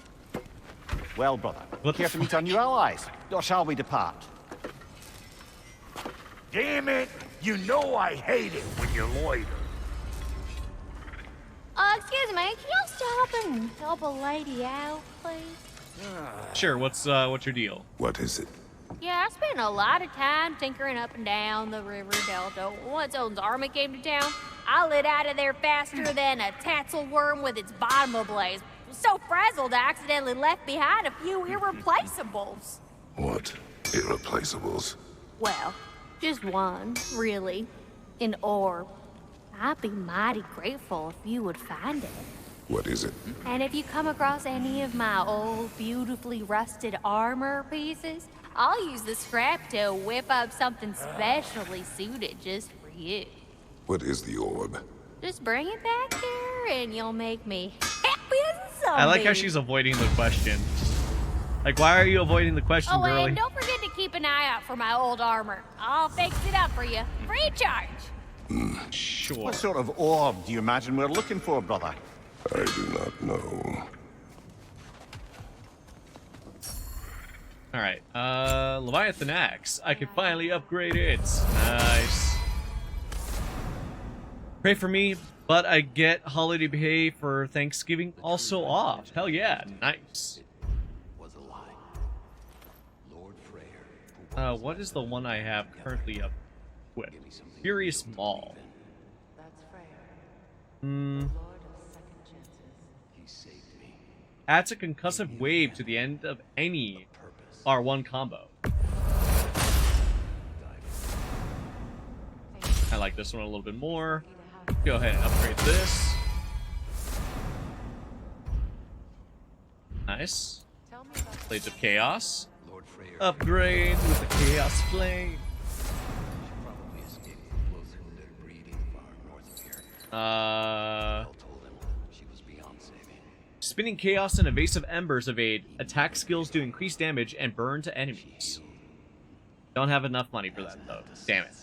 [SPEAKER 9] Well, brother,
[SPEAKER 1] What
[SPEAKER 9] care
[SPEAKER 1] the
[SPEAKER 9] to meet our new allies? Or shall we depart?
[SPEAKER 8] Damn it! You know I hate it when you loiter.
[SPEAKER 2] Excuse me, can y'all stop and help a lady out, please?
[SPEAKER 1] Sure, what's your deal?
[SPEAKER 4] What is it?
[SPEAKER 2] Yeah, I spent a lot of time tinkering up and down the river delta. Once Odin's army came to town, I lit out of there faster than a tassel worm with its bottom ablaze. So frazzled, I accidentally left behind a few irreplaceables.
[SPEAKER 4] What? Irreplaceables?
[SPEAKER 2] Well, just one, really. An orb. I'd be mighty grateful if you would find it.
[SPEAKER 4] What is it?
[SPEAKER 2] And if you come across any of my old, beautifully rusted armor pieces, I'll use the scrap to whip up something specially suited just for you.
[SPEAKER 4] What is the orb?
[SPEAKER 2] Just bring it back here and you'll make me happy as a zombie.
[SPEAKER 1] I like how she's avoiding the question. Like, why are you avoiding the question,
[SPEAKER 2] Oh,
[SPEAKER 1] girly?
[SPEAKER 2] and don't forget to keep an eye out for my old armor. I'll fix it up for you. Free charge.
[SPEAKER 1] Sure.
[SPEAKER 9] What sort of orb do you imagine we're looking for, brother?
[SPEAKER 4] I do not know.
[SPEAKER 1] Alright, Leviathan Axe. I can finally upgrade it. Nice. Pray for me, but I get holiday pay for Thanksgiving also off. Hell yeah, nice. What is the one I have currently up with? Furious Maul. Adds a concussive wave to the end of any R1 combo. I like this one a little bit more. Go ahead and upgrade this. Nice. Blades of Chaos. Upgrade with the Chaos Flame. Spinning Chaos and Evasive Embers evade attack skills do increased damage and burn to enemies. Don't have enough money for that though. Damn it.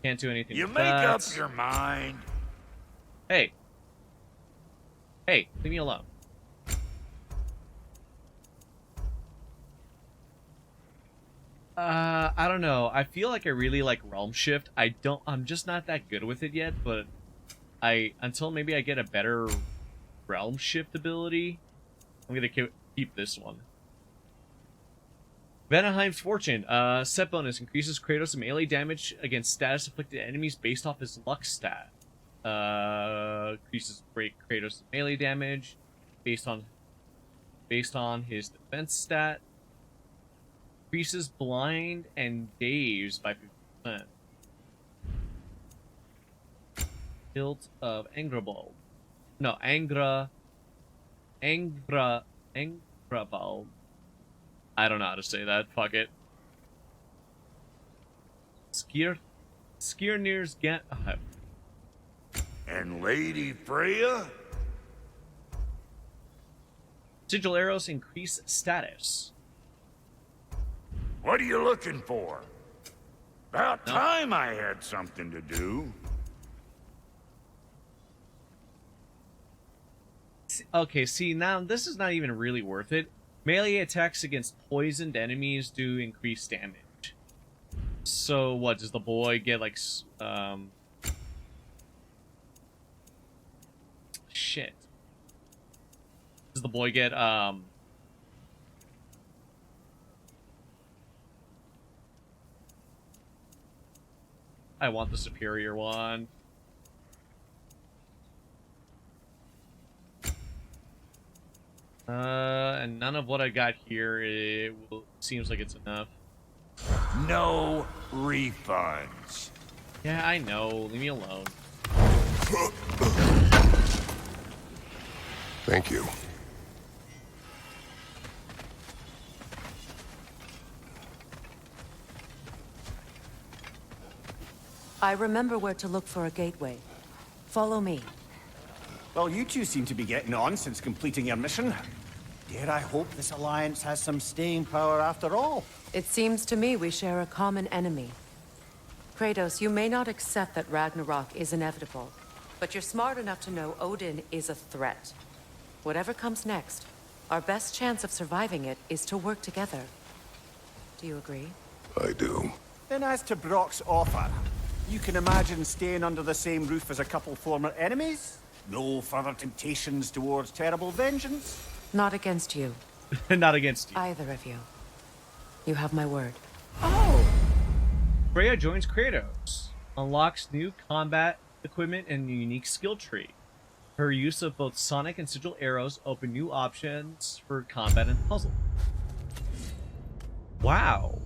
[SPEAKER 1] Can't do anything.
[SPEAKER 8] You
[SPEAKER 1] with
[SPEAKER 8] make
[SPEAKER 1] that.
[SPEAKER 8] up your mind.
[SPEAKER 1] Hey. Hey, leave me alone. I don't know. I feel like I really like Realm Shift. I'm just not that good with it yet, but until maybe I get a better Realm Shift ability, I'm gonna keep this one. Vanaheim's Fortune. Set bonus increases Kratos' melee damage against status afflicted enemies based off his luck stat. Increases Kratos' melee damage based on his defense stat. Increases blind and dazed by 50%. Hilt of Angrabald. No, Angrabald. I don't know how to say that. Fuck it. Skirnir's get.
[SPEAKER 8] And Lady Freya?
[SPEAKER 1] Sigil arrows increase status.
[SPEAKER 8] What are you looking for? About time I had something to do.
[SPEAKER 1] Okay, see, now this is not even really worth it. Melee attacks against poisoned enemies do increase damage. So what, does the boy get like, shit. Does the boy get, I want the superior one. And none of what I got here seems like it's enough.
[SPEAKER 8] No refunds.
[SPEAKER 1] Yeah, I know. Leave me alone.
[SPEAKER 4] Thank you.
[SPEAKER 6] I remember where to look for a gateway. Follow me.
[SPEAKER 9] Well, you two seem to be getting on since completing your mission. Dare I hope this alliance has some staying power after all?
[SPEAKER 6] It seems to me we share a common enemy. Kratos, you may not accept that Ragnarok is inevitable, but you're smart enough to know Odin is a threat. Whatever comes next, our best chance of surviving it is to work together. Do you agree?
[SPEAKER 4] I do.
[SPEAKER 9] Then as to Brock's offer, you can imagine staying under the same roof as a couple former enemies? No further temptations towards terrible vengeance?
[SPEAKER 6] Not against you.
[SPEAKER 1] Not against you.
[SPEAKER 6] Either of you. You have my word.
[SPEAKER 1] Oh! Freya joins Kratos. Unlocks new combat equipment and a unique skill tree. Her use of both sonic and sigil arrows open new options for combat and puzzle. Wow.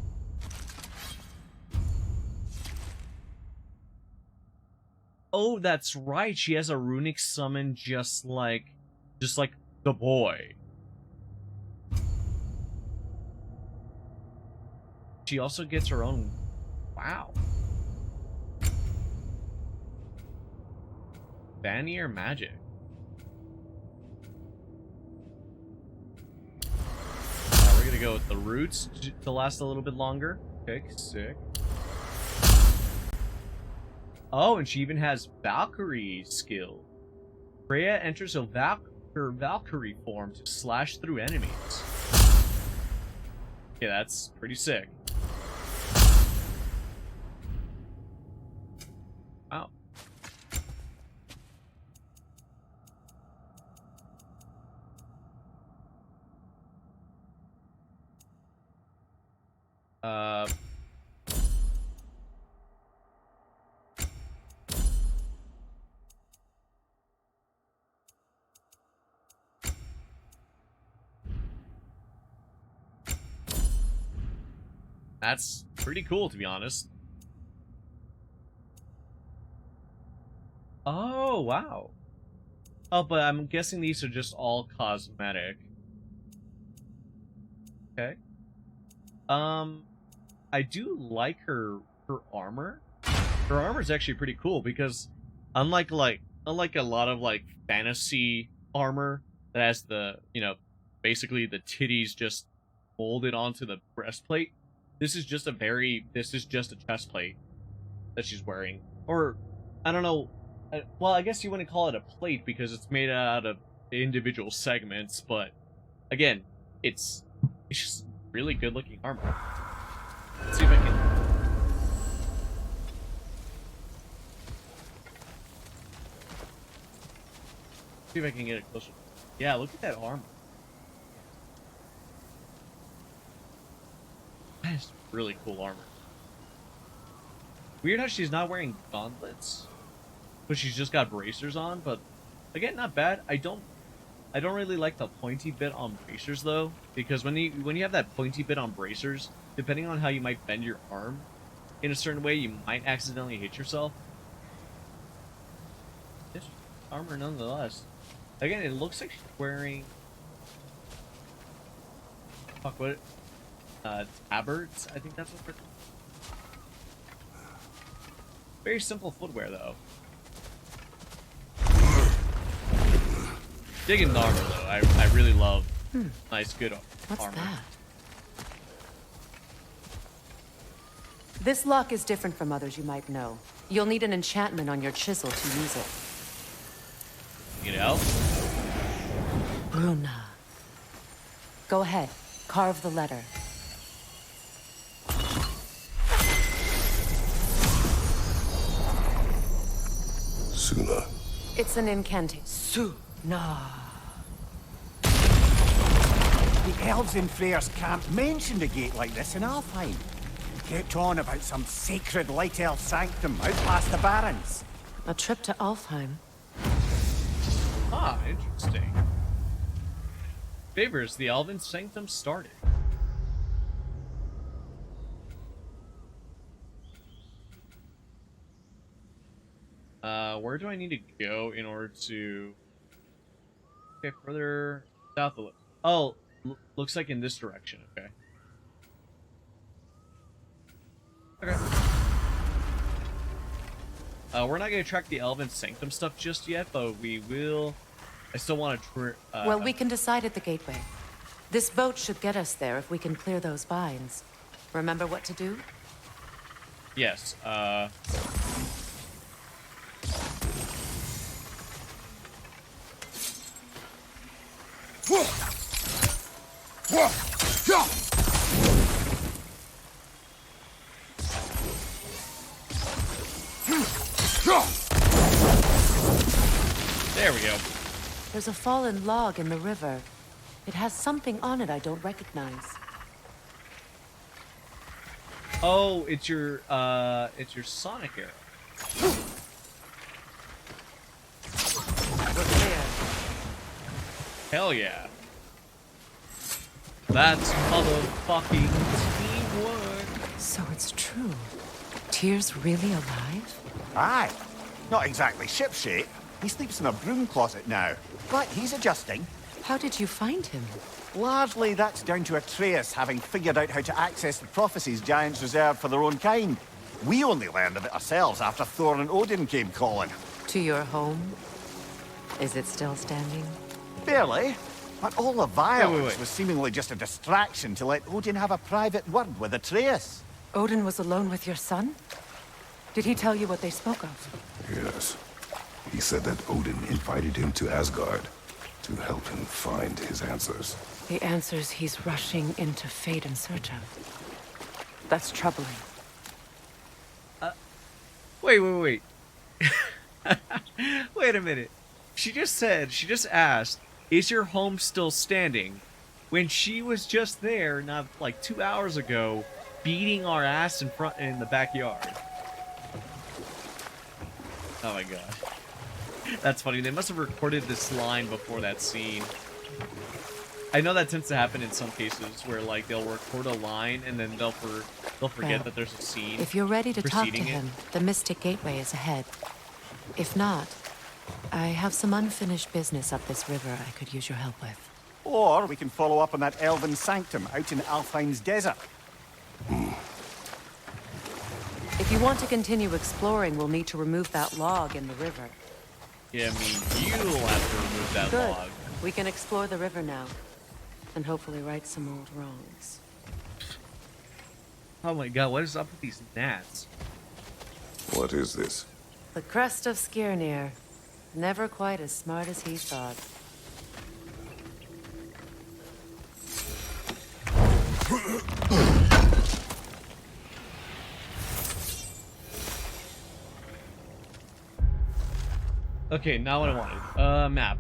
[SPEAKER 1] Oh, that's right. She has a runic summon just like the boy. She also gets her own. Wow. Vanir magic. We're gonna go with the roots to last a little bit longer. Okay, sick. Oh, and she even has Valkyrie skill. Freya enters her Valkyrie form to slash through enemies. Okay, that's pretty sick. Wow. That's pretty cool, to be honest. Oh, wow. Oh, but I'm guessing these are just all cosmetic. Okay. I do like her armor. Her armor is actually pretty cool because unlike a lot of like fantasy armor that has the, you know, basically the titties just molded onto the breastplate, this is just a chest plate that she's wearing. Or I don't know. Well, I guess you wouldn't call it a plate because it's made out of individual segments, but again, it's just really good looking armor. Let's see if I can. See if I can get it closer. Yeah, look at that armor. That is really cool armor. Weird how she's not wearing gauntlets, but she's just got bracers on. But again, not bad. I don't really like the pointy bit on bracers though, because when you have that pointy bit on bracers, depending on how you might bend your arm in a certain way, you might accidentally hit yourself. This armor nonetheless. Again, it looks like she's wearing tabards. I think that's what they're called. Very simple footwear though. Digging the armor though. I really love nice, good armor.
[SPEAKER 6] What's that? This lock is different from others you might know. You'll need an enchantment on your chisel to use it.
[SPEAKER 1] Get out.
[SPEAKER 6] Bruna. Go ahead. Carve the letter.
[SPEAKER 4] Suna.
[SPEAKER 6] It's an incantation.
[SPEAKER 3] Suna.
[SPEAKER 9] The elves in Freyr's camp mentioned a gate like this in Alfheim. Kept on about some sacred light elf sanctum out past the barrens.
[SPEAKER 6] A trip to Alfheim.
[SPEAKER 1] Ah, interesting. Favors, the Elven Sanctum started. Where do I need to go in order to... Okay, further south. Oh, looks like in this direction, okay. Okay. We're not going to track the Elven Sanctum stuff just yet, but we will... I still want to...
[SPEAKER 6] well, we can decide at the gateway. This boat should get us there if we can clear those vines. Remember what to do?
[SPEAKER 1] Yes, there we go.
[SPEAKER 6] There's a fallen log in the river. It has something on it I don't recognize.
[SPEAKER 1] Oh, it's your sonic arrow.
[SPEAKER 6] We're clear.
[SPEAKER 1] Hell yeah. That's motherfucking teamwork.
[SPEAKER 6] So it's true. Tyr's really alive?
[SPEAKER 9] Aye. Not exactly shipshape. He sleeps in a broom closet now. But he's adjusting.
[SPEAKER 6] How did you find him?
[SPEAKER 9] Largely, that's down to Atreus having figured out how to access the prophecies giants reserved for their own kind. We only learned of it ourselves after Thor and Odin came calling.
[SPEAKER 6] To your home? Is it still standing?
[SPEAKER 9] Barely. But all the violence
[SPEAKER 1] wait.
[SPEAKER 9] was seemingly just a distraction to let Odin have a private word with Atreus.
[SPEAKER 6] Odin was alone with your son? Did he tell you what they spoke of?
[SPEAKER 4] Yes. He said that Odin invited him to Asgard to help him find his answers.
[SPEAKER 6] The answers he's rushing into fate in search of. That's troubling.
[SPEAKER 1] Wait. Wait a minute. She just asked, is your home still standing? When she was just there, not like 2 hours ago, beating our ass in the backyard. Oh my god. That's funny. They must have recorded this line before that scene. I know that tends to happen in some cases where like they'll record a line and then they'll forget that there's a scene.
[SPEAKER 6] If you're ready to talk to
[SPEAKER 1] preceding
[SPEAKER 6] him, the Mystic Gateway is ahead. If not, I have some unfinished business up this river I could use your help with.
[SPEAKER 9] Or we can follow up on that elven sanctum out in Alfheim's desert.
[SPEAKER 6] If you want to continue exploring, we'll need to remove that log in the river.
[SPEAKER 1] Yeah, I mean, you'll have to remove that
[SPEAKER 6] Good.
[SPEAKER 1] log.
[SPEAKER 6] We can explore the river now, and hopefully right some old wrongs.
[SPEAKER 1] Oh my god, what is up with these gnats?
[SPEAKER 4] What is this?
[SPEAKER 6] The crest of Skirnir. Never quite as smart as he thought.
[SPEAKER 1] Okay, now what I wanted. Map. Oh, map.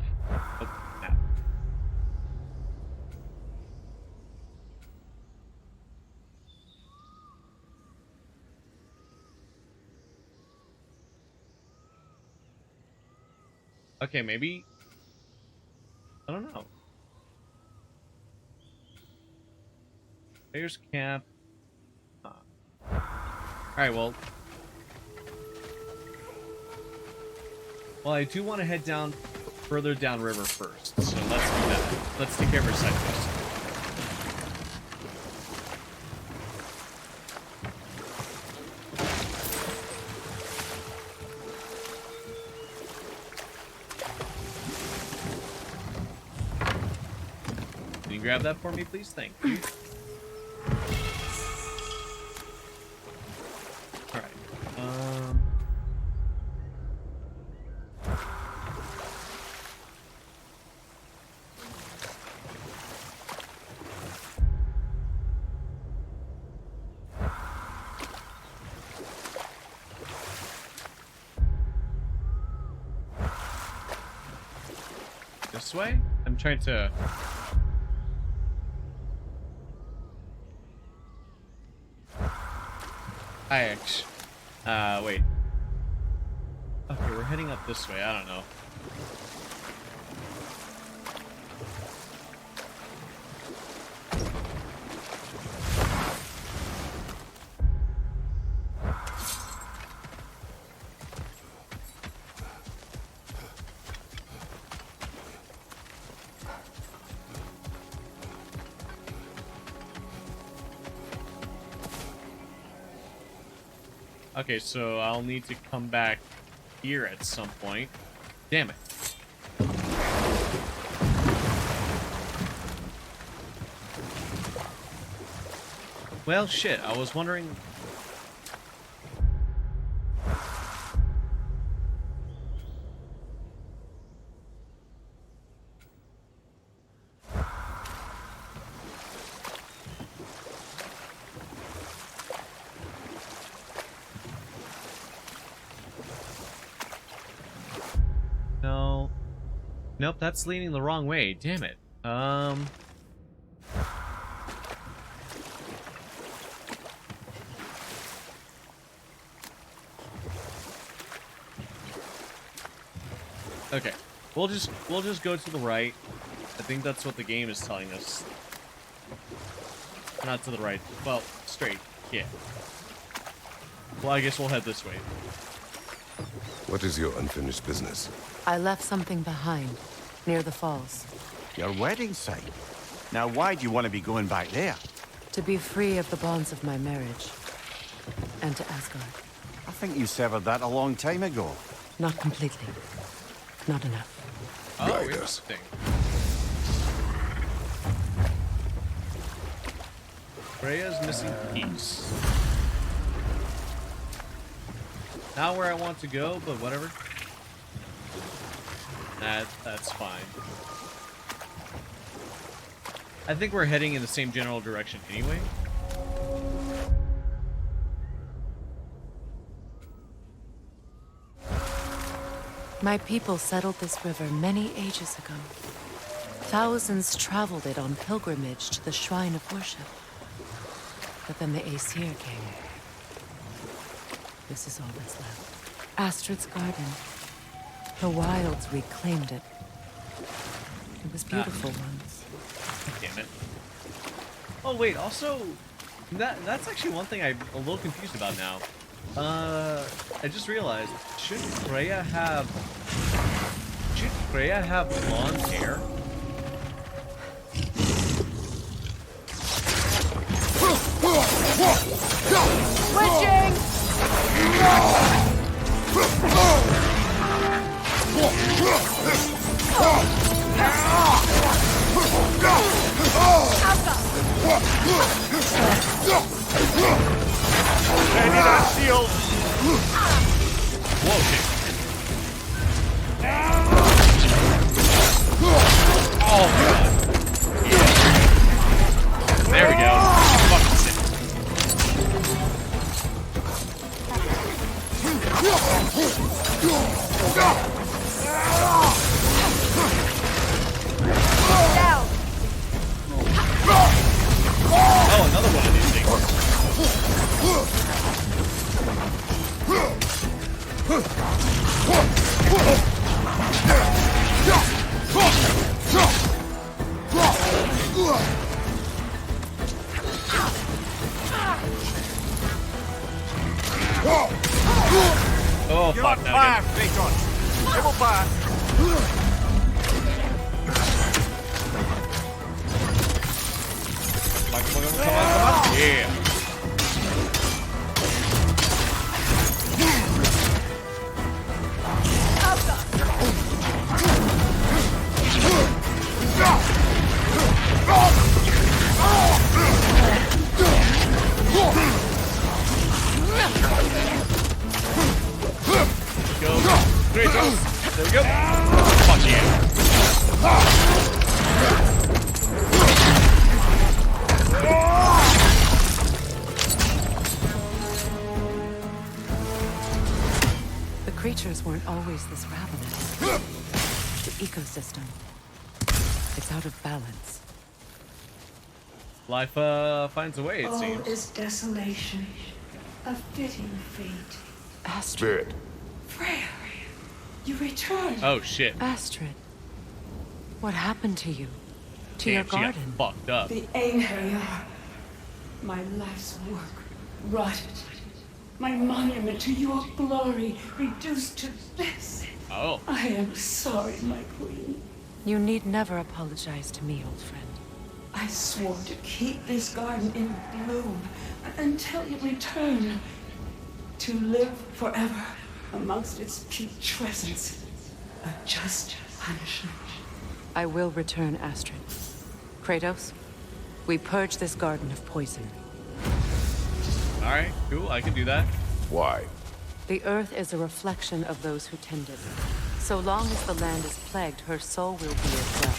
[SPEAKER 1] Okay, maybe... I don't know. There's camp. Alright, well... Well, I do want to head down further downriver first, so let's do that. Let's take care of our side quest. Can you grab that for me, please? Thank you. Alright. This way? I'm trying to... wait. Okay, we're heading up this way. I don't know. Okay, so I'll need to come back here at some point. Damn it. Well, shit, I was wondering... No. Nope, that's leaning the wrong way. Damn it. Okay. We'll just go to the right. I think that's what the game is telling us. Not to the right. Well, straight. Yeah. Well, I guess we'll head this way.
[SPEAKER 4] What is your unfinished business?
[SPEAKER 6] I left something behind, near the falls.
[SPEAKER 9] Your wedding site. Now, why do you want to be going back there?
[SPEAKER 6] To be free of the bonds of my marriage. And to Asgard.
[SPEAKER 9] I think you severed that a long time ago.
[SPEAKER 6] Not completely. Not enough.
[SPEAKER 1] Oh,
[SPEAKER 4] guide us.
[SPEAKER 1] interesting. Freya's missing piece. Not where I want to go, but whatever. That's fine. I think we're heading in the same general direction anyway.
[SPEAKER 6] My people settled this river many ages ago. Thousands traveled it on pilgrimage to the shrine of worship. But then the Aesir came. This is all that's left. Astrid's garden. The wilds reclaimed it. It was beautiful once.
[SPEAKER 1] Damn it. Oh wait, also that's actually one thing I'm a little confused about now. I just realized, should Freya have blonde hair?
[SPEAKER 6] Switching!
[SPEAKER 8] Ready that shield.
[SPEAKER 1] Whoa, shit. Oh, God. Yeah. There we go. Fucking sick.
[SPEAKER 2] Down.
[SPEAKER 1] Oh, another one of these things. Oh, fuck, now
[SPEAKER 9] Fire,
[SPEAKER 1] again.
[SPEAKER 9] Kratos. Double fire.
[SPEAKER 1] Come on. Yeah. Go. Kratos. There we go. Fuck yeah.
[SPEAKER 6] The creatures weren't always this ravenous. The ecosystem. It's out of balance.
[SPEAKER 1] Life finds a way, it
[SPEAKER 14] All
[SPEAKER 1] seems.
[SPEAKER 14] is desolation, a fitting fate.
[SPEAKER 6] Astrid.
[SPEAKER 14] Freya, you returned.
[SPEAKER 1] Oh shit.
[SPEAKER 6] Astrid. What happened to you? To
[SPEAKER 1] Damn,
[SPEAKER 6] your
[SPEAKER 1] she got
[SPEAKER 6] garden?
[SPEAKER 1] fucked up.
[SPEAKER 14] The Einherjar, my life's work, rotted. My monument to your glory reduced to this.
[SPEAKER 1] Oh.
[SPEAKER 14] I am sorry, my queen.
[SPEAKER 6] You need never apologize to me, old friend.
[SPEAKER 14] I swore to keep this garden in bloom until you return. To live forever amongst its putrescence. A just punishment.
[SPEAKER 6] I will return, Astrid. Kratos, we purge this garden of poison.
[SPEAKER 1] Alright, cool, I can do that.
[SPEAKER 4] Why?
[SPEAKER 6] The earth is a reflection of those who tend it. So long as the land is plagued, her soul will be as well.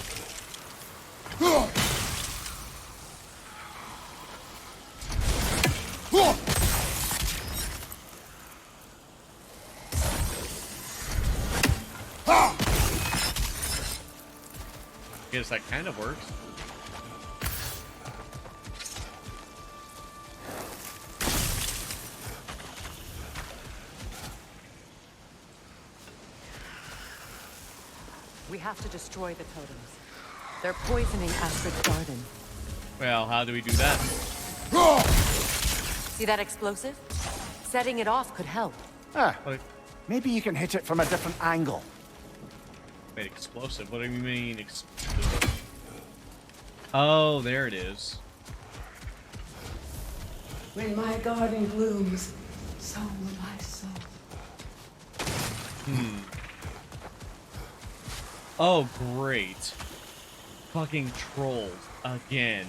[SPEAKER 1] Guess that kind of works.
[SPEAKER 6] We have to destroy the totems. They're poisoning Astrid's garden.
[SPEAKER 1] Well, how do we do that?
[SPEAKER 6] See that explosive? Setting it off could help.
[SPEAKER 9] Ah, maybe you can hit it from a different angle.
[SPEAKER 1] Wait, explosive? What do you mean explosive? Oh, there it is.
[SPEAKER 14] When my garden blooms, so will my soul.
[SPEAKER 1] Oh, great. Fucking trolls. Again.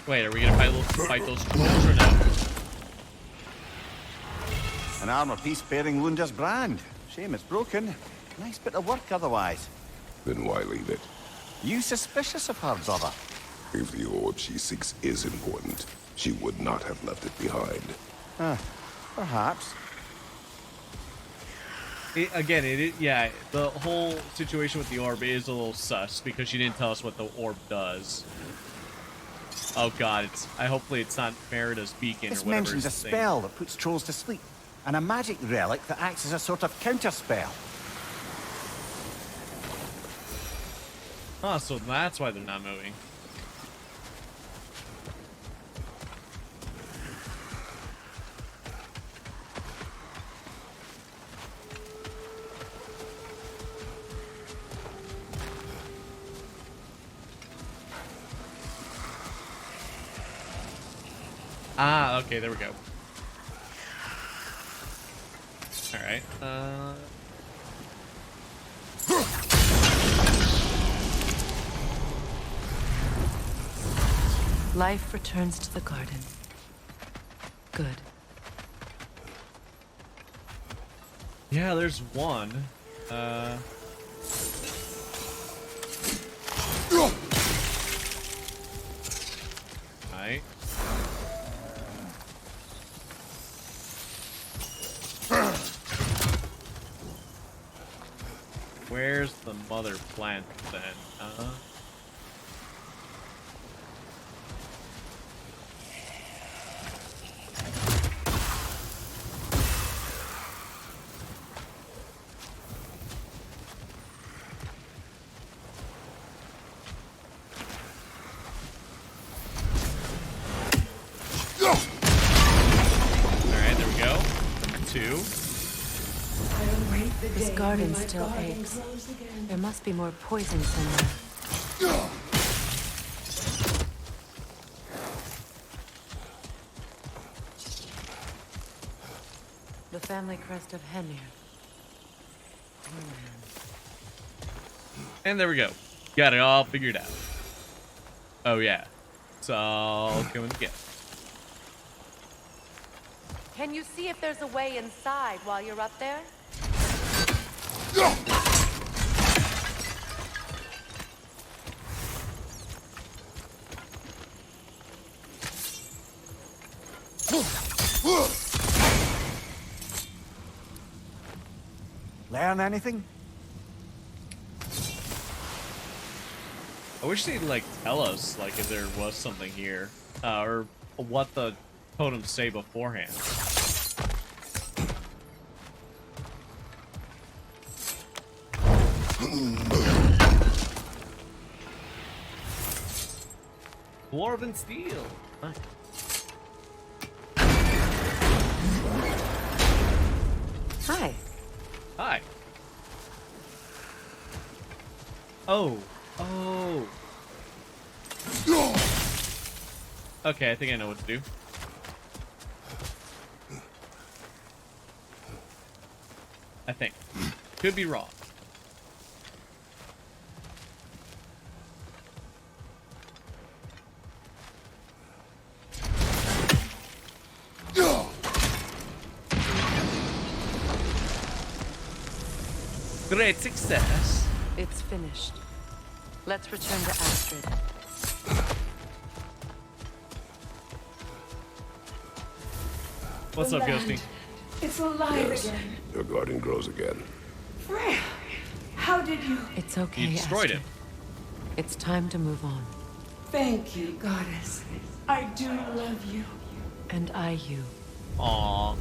[SPEAKER 1] Wait, are we gonna fight those trolls or no?
[SPEAKER 9] An armor piece bearing Lunda's brand. Shame it's broken. Nice bit of work otherwise.
[SPEAKER 4] Then why leave it?
[SPEAKER 9] You suspicious of her, brother?
[SPEAKER 4] If the orb she seeks is important, she would not have left it behind.
[SPEAKER 9] Perhaps.
[SPEAKER 1] Yeah, the whole situation with the orb is a little sus because she didn't tell us what the orb does. Oh god, hopefully it's not Merida's beacon
[SPEAKER 9] This
[SPEAKER 1] or whatever.
[SPEAKER 9] mentions a spell that puts trolls to sleep, and a magic relic that acts as a sort of counterspell.
[SPEAKER 1] Oh, so that's why they're not moving. Ah, okay, there we go. Alright,
[SPEAKER 6] Life returns to the garden. Good.
[SPEAKER 1] yeah, there's one. Right. Where's the mother plant then? Alright, there we go. Number 2.
[SPEAKER 6] This garden still aches. There must be more poison somewhere. The family crest of Henir.
[SPEAKER 1] And there we go. Got it all figured out. Oh yeah. It's all coming together.
[SPEAKER 6] Can you see if there's a way inside while you're up there?
[SPEAKER 9] Learn anything?
[SPEAKER 1] I wish they'd like tell us like if there was something here, or what the totems say beforehand. Dwarven steel. Huh.
[SPEAKER 6] Hi.
[SPEAKER 1] Hi. Oh. Oh. Okay, I think I know what to do. I think. Could be wrong. Great success.
[SPEAKER 6] It's finished. Let's return to Astrid.
[SPEAKER 1] What's up, Ghosty?
[SPEAKER 14] It's alive
[SPEAKER 4] Yes,
[SPEAKER 14] again.
[SPEAKER 4] your garden grows again.
[SPEAKER 14] Freya, how did you?
[SPEAKER 6] It's okay,
[SPEAKER 1] You destroyed
[SPEAKER 6] Astrid.
[SPEAKER 1] him.
[SPEAKER 6] It's time to move on.
[SPEAKER 14] Thank you, goddess. I do love you.
[SPEAKER 6] And I you.
[SPEAKER 1] Aww.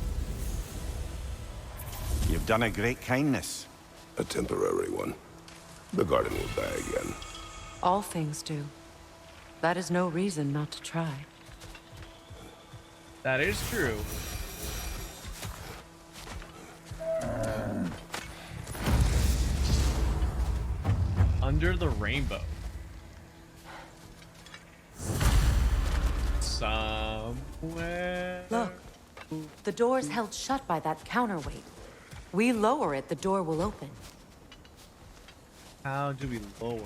[SPEAKER 9] You've done a great kindness.
[SPEAKER 4] A temporary one. The garden will die again.
[SPEAKER 6] All things do. That is no reason not to try.
[SPEAKER 1] That is true. Under the rainbow. somewhere.
[SPEAKER 6] Look, the door's held shut by that counterweight. We lower it, the door will open.
[SPEAKER 1] How do we lower?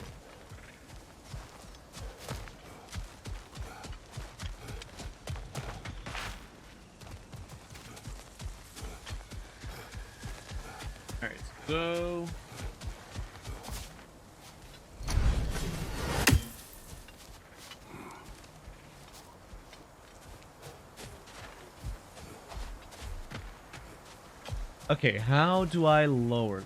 [SPEAKER 1] Alright, so... Okay, how do I lower?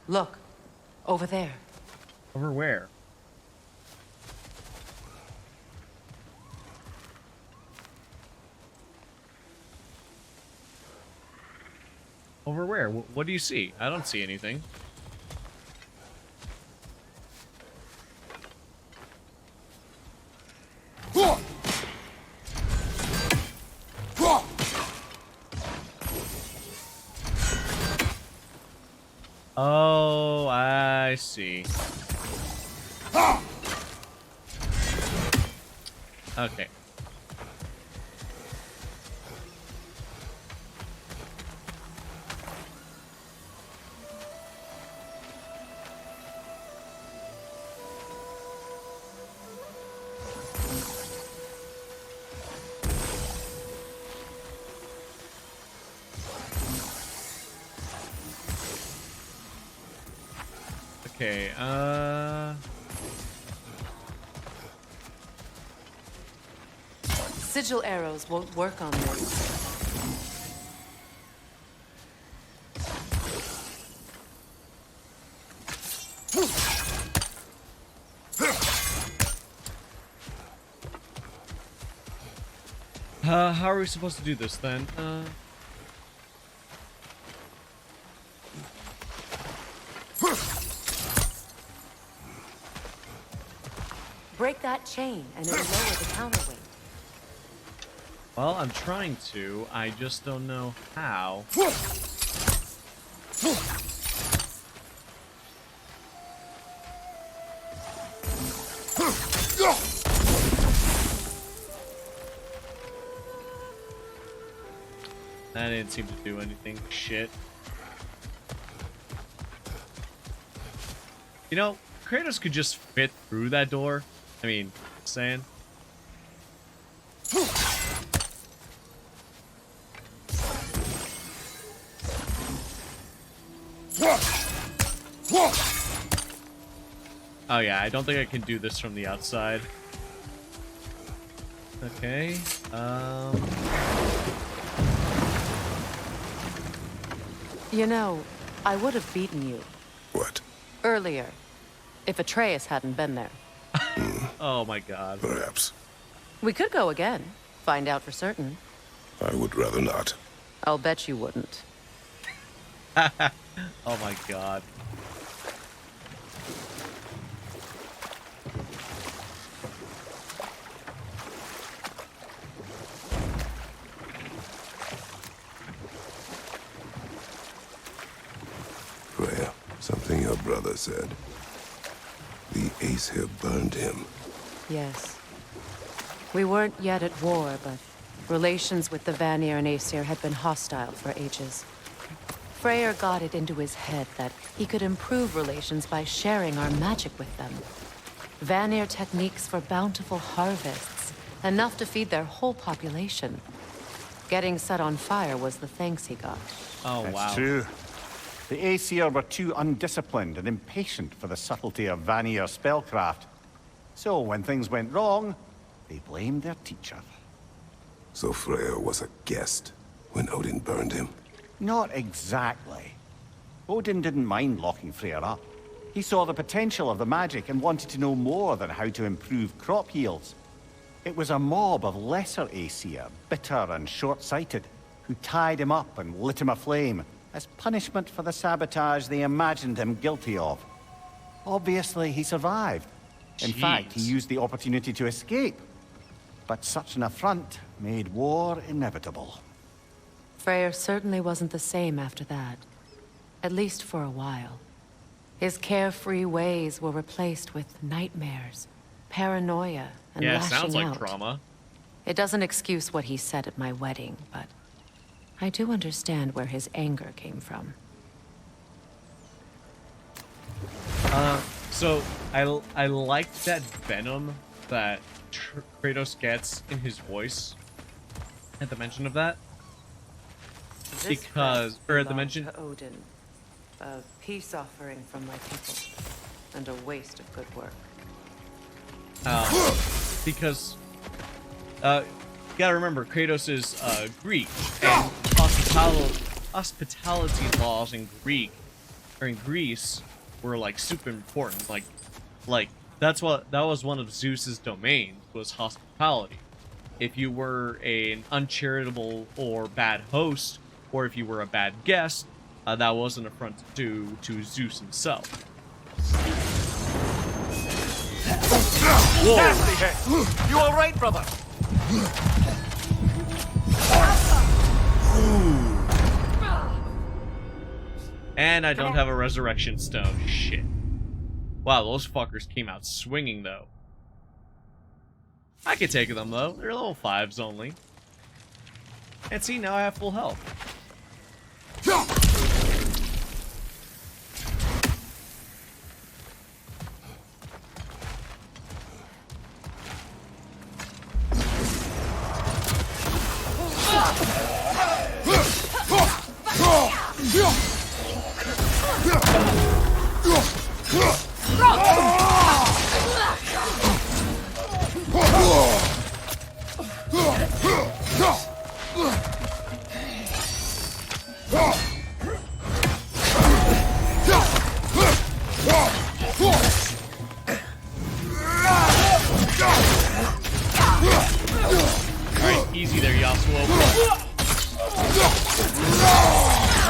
[SPEAKER 6] Look, over there.
[SPEAKER 1] Over where? Over where? What do you see? I don't see anything. Oh, I see. Okay. Okay,
[SPEAKER 6] Sigil arrows won't work on this.
[SPEAKER 1] how are we supposed to do this then?
[SPEAKER 6] Break that chain and it'll lower the counterweight.
[SPEAKER 1] Well, I'm trying to. I just don't know how. That didn't seem to do anything. Shit. You know, Kratos could just fit through that door. I mean, saying. Oh yeah, I don't think I can do this from the outside. Okay.
[SPEAKER 6] You know, I would have beaten you.
[SPEAKER 4] What?
[SPEAKER 6] Earlier, if Atreus hadn't been there.
[SPEAKER 1] Oh my god.
[SPEAKER 4] Perhaps.
[SPEAKER 6] We could go again. Find out for certain.
[SPEAKER 4] I would rather not.
[SPEAKER 6] I'll bet you wouldn't.
[SPEAKER 1] Oh my god.
[SPEAKER 4] Freya, something your brother said. The Aesir burned him.
[SPEAKER 6] Yes. We weren't yet at war, but relations with the Vanir and Aesir had been hostile for ages. Freyr got it into his head that he could improve relations by sharing our magic with them. Vanir techniques for bountiful harvests, enough to feed their whole population. Getting set on fire was the thanks he got.
[SPEAKER 1] Oh, wow.
[SPEAKER 9] That's true. The Aesir were too undisciplined and impatient for the subtlety of Vanir spellcraft. So when things went wrong, they blamed their teacher.
[SPEAKER 4] So Freya was a guest when Odin burned him?
[SPEAKER 9] Not exactly. Odin didn't mind locking Freyr up. He saw the potential of the magic and wanted to know more than how to improve crop yields. It was a mob of lesser Aesir, bitter and short-sighted, who tied him up and lit him aflame as punishment for the sabotage they imagined him guilty of. Obviously, he survived. In fact, he used the opportunity to escape. But such an affront made war inevitable.
[SPEAKER 6] Freyr certainly wasn't the same after that. At least for a while. His carefree ways were replaced with nightmares, paranoia, and
[SPEAKER 1] Yeah,
[SPEAKER 6] lashing
[SPEAKER 1] sounds like
[SPEAKER 6] out.
[SPEAKER 1] trauma.
[SPEAKER 6] It doesn't excuse what he said at my wedding, but I do understand where his anger came from.
[SPEAKER 1] So I like that venom that Kratos gets in his voice at the mention of that. Because, or at the mention,
[SPEAKER 6] to Odin, a peace offering from my people, and a waste of good work.
[SPEAKER 1] Because you gotta remember, Kratos is Greek, and hospitality laws in Greece were like super important. Like that was one of Zeus's domains, was hospitality. If you were an uncharitable or bad host, or if you were a bad guest, that was an affront to Zeus himself.
[SPEAKER 13] Whoa. Nasty head. You all right, brother?
[SPEAKER 1] And I don't have a resurrection stone. Shit. Wow, those fuckers came out swinging, though. I could take them, though. They're level 5s only. And see, now I have full health. Alright, easy there, Yasuo.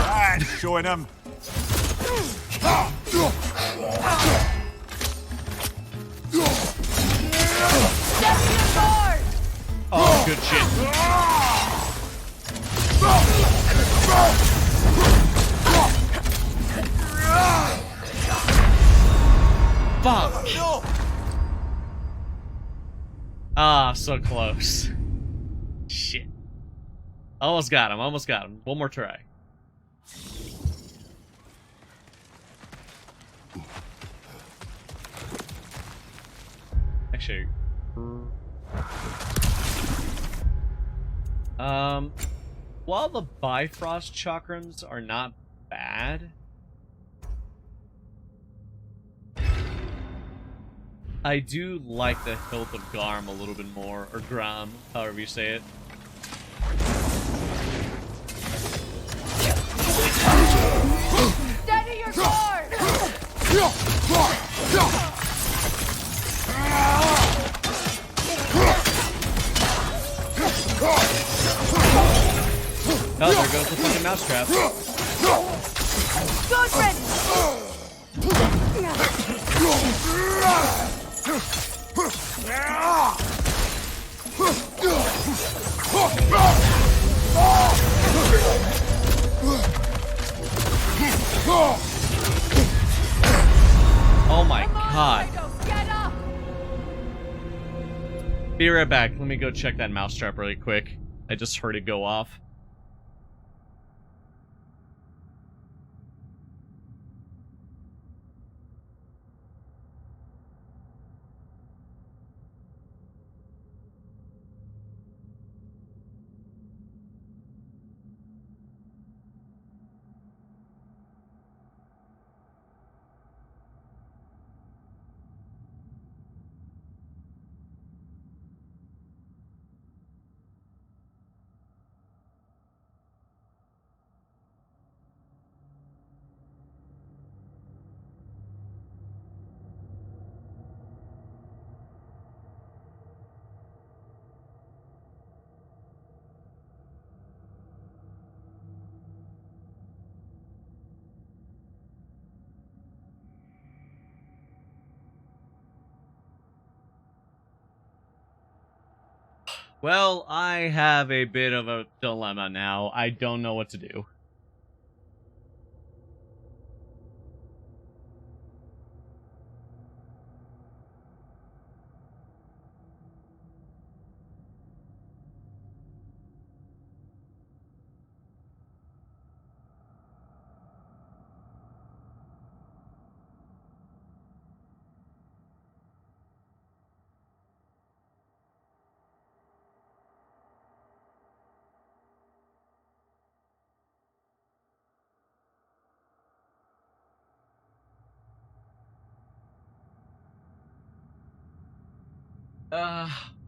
[SPEAKER 5] Ah, showing him.
[SPEAKER 1] Oh, good shit. Fuck. Ah, so close. Shit. Almost got him, almost got him. One more try. Actually... while the Bifrost chakrams are not bad, I do like the hilt of Garm a little bit more, or Gram, however you say it.
[SPEAKER 2] Steady your guard!
[SPEAKER 1] Oh, there goes the fucking mousetrap.
[SPEAKER 2] Good friend!
[SPEAKER 1] Oh my god.
[SPEAKER 2] Get up!
[SPEAKER 1] Be right back. Let me go check that mousetrap really quick. I just heard it go off. Well, I have a bit of a dilemma now. I don't know what to do.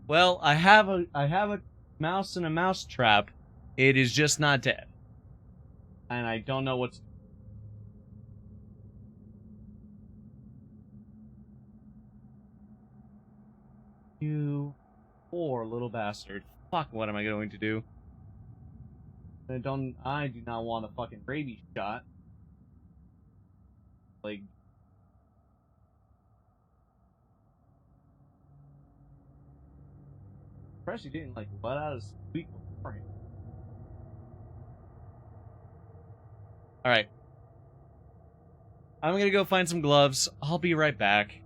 [SPEAKER 1] Well, I have a mouse in a mouse trap. It is just not dead. And I don't know what's... You poor little bastard. Fuck, what am I going to do? I do not want a fucking rabies shot. Like... Especially didn't, like, let out his squeak beforehand. Alright. I'm gonna go find some gloves. I'll be right back.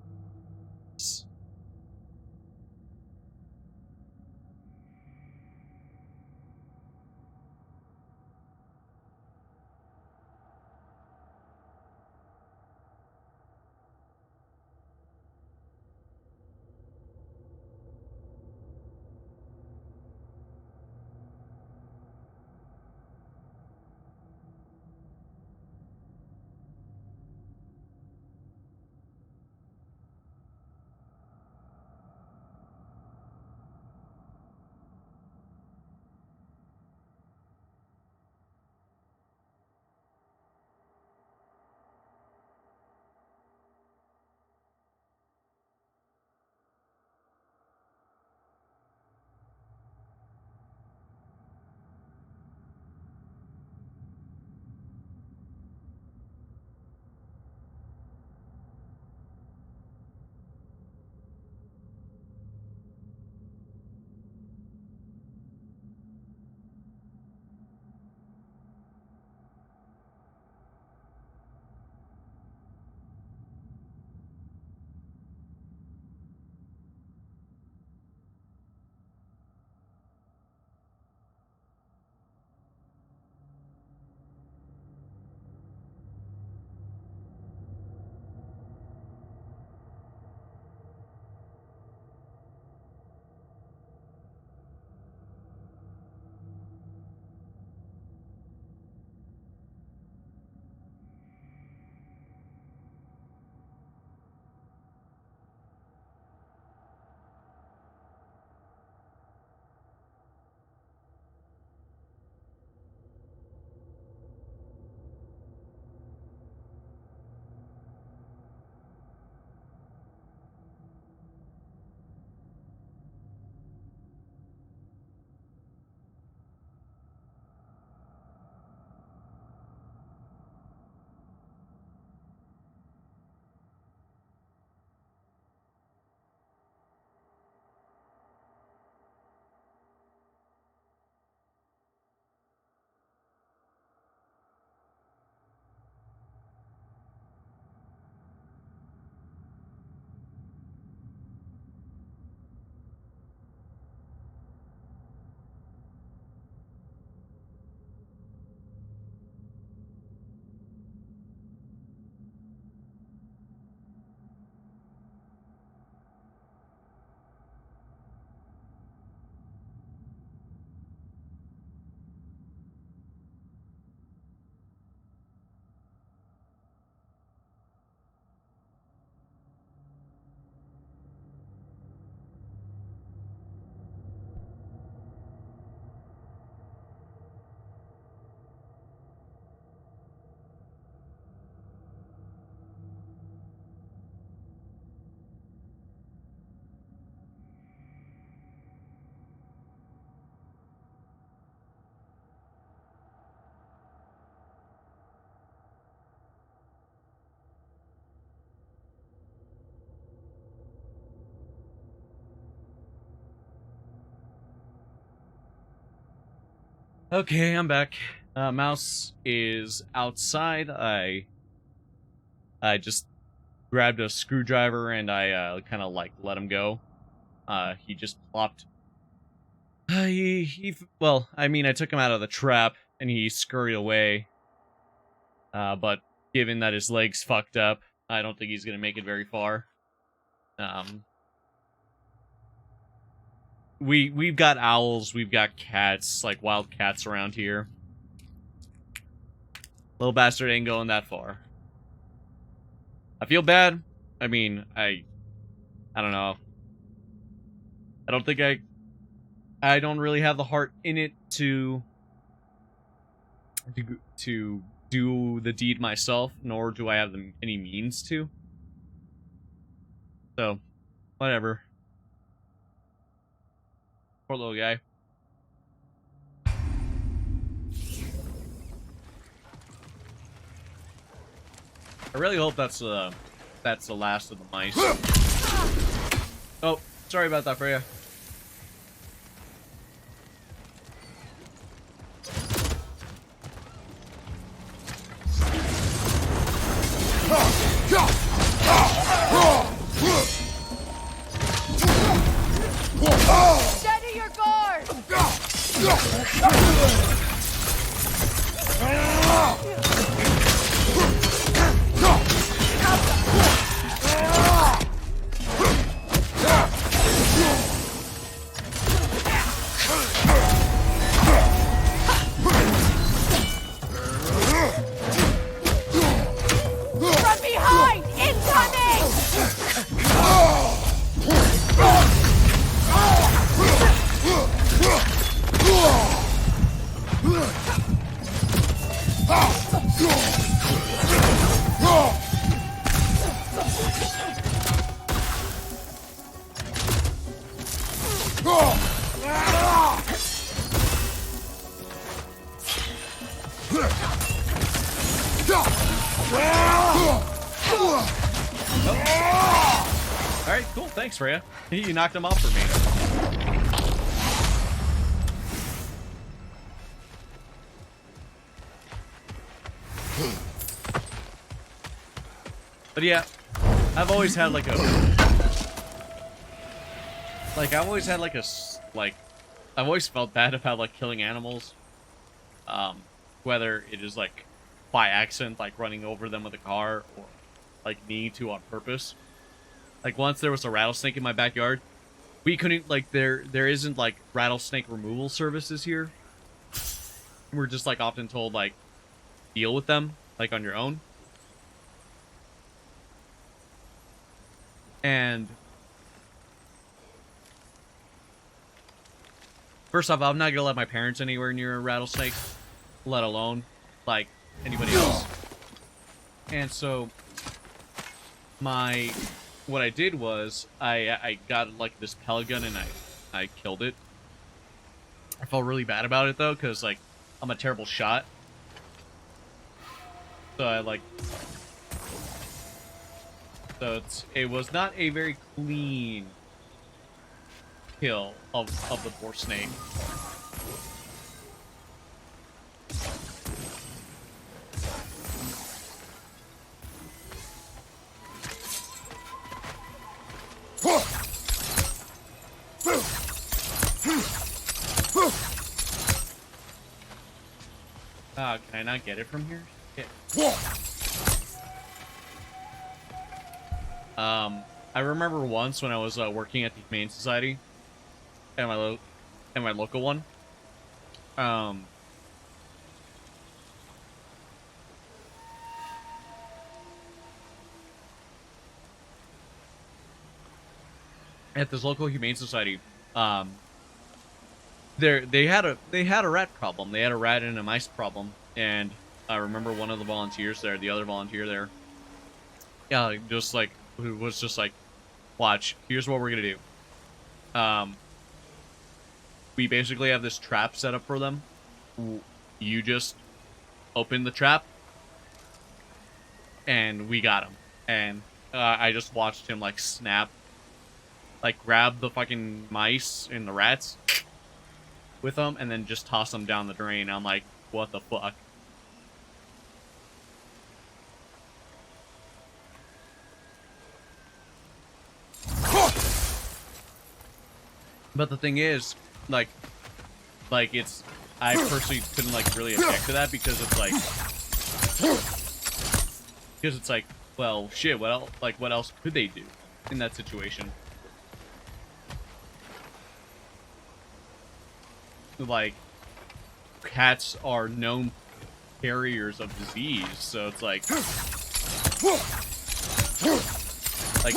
[SPEAKER 1] Okay, I'm back. Mouse is outside. I just grabbed a screwdriver and I kind of like let him go. He just plopped. Well, I mean, I took him out of the trap and he scurried away. But given that his leg's fucked up, I don't think he's gonna make it very far. We've got owls, we've got cats, like wild cats around here. Little bastard ain't going that far. I feel bad. I mean, I don't know. I don't think I don't really have the heart in it to do the deed myself, nor do I have any means to. So, whatever. Poor little guy. I really hope that's the last of the mice. Oh, sorry about that, Freya.
[SPEAKER 6] Steady your guard! From behind! Incoming!
[SPEAKER 1] Alright, cool. Thanks, Freya. You knocked him off for me. But yeah, I've always had like a... Like, I've always had like a... Like, I've always felt bad about like killing animals. Whether it is like by accident, like running over them with a car, or like needing to on purpose. Like once there was a rattlesnake in my backyard. We couldn't, like, there isn't like rattlesnake removal services here. We're just like often told like deal with them like on your own. And first off, I'm not gonna let my parents anywhere near a rattlesnake, let alone like anybody else. And so what I did was I got like this pellet gun and I killed it. I felt really bad about it though, because like I'm a terrible shot. So it was not a very clean kill of the poor snake. Can I not get it from here? Yeah. I remember once when I was working at the Humane Society, at my local one. At this local Humane Society, they had a rat problem. They had a rat and a mice problem, and I remember one of the volunteers there, the other volunteer there, just like who was just like, watch, here's what we're gonna do. We basically have this trap set up for them. You just open the trap, and we got him. And I just watched him like snap, like grab the fucking mice and the rats with them, and then just toss them down the drain. I'm like, what the fuck? But the thing is, like it's, I personally couldn't like really object to that because it's like, well, shit, what else could they do in that situation? Like, cats are known carriers of disease, so it's like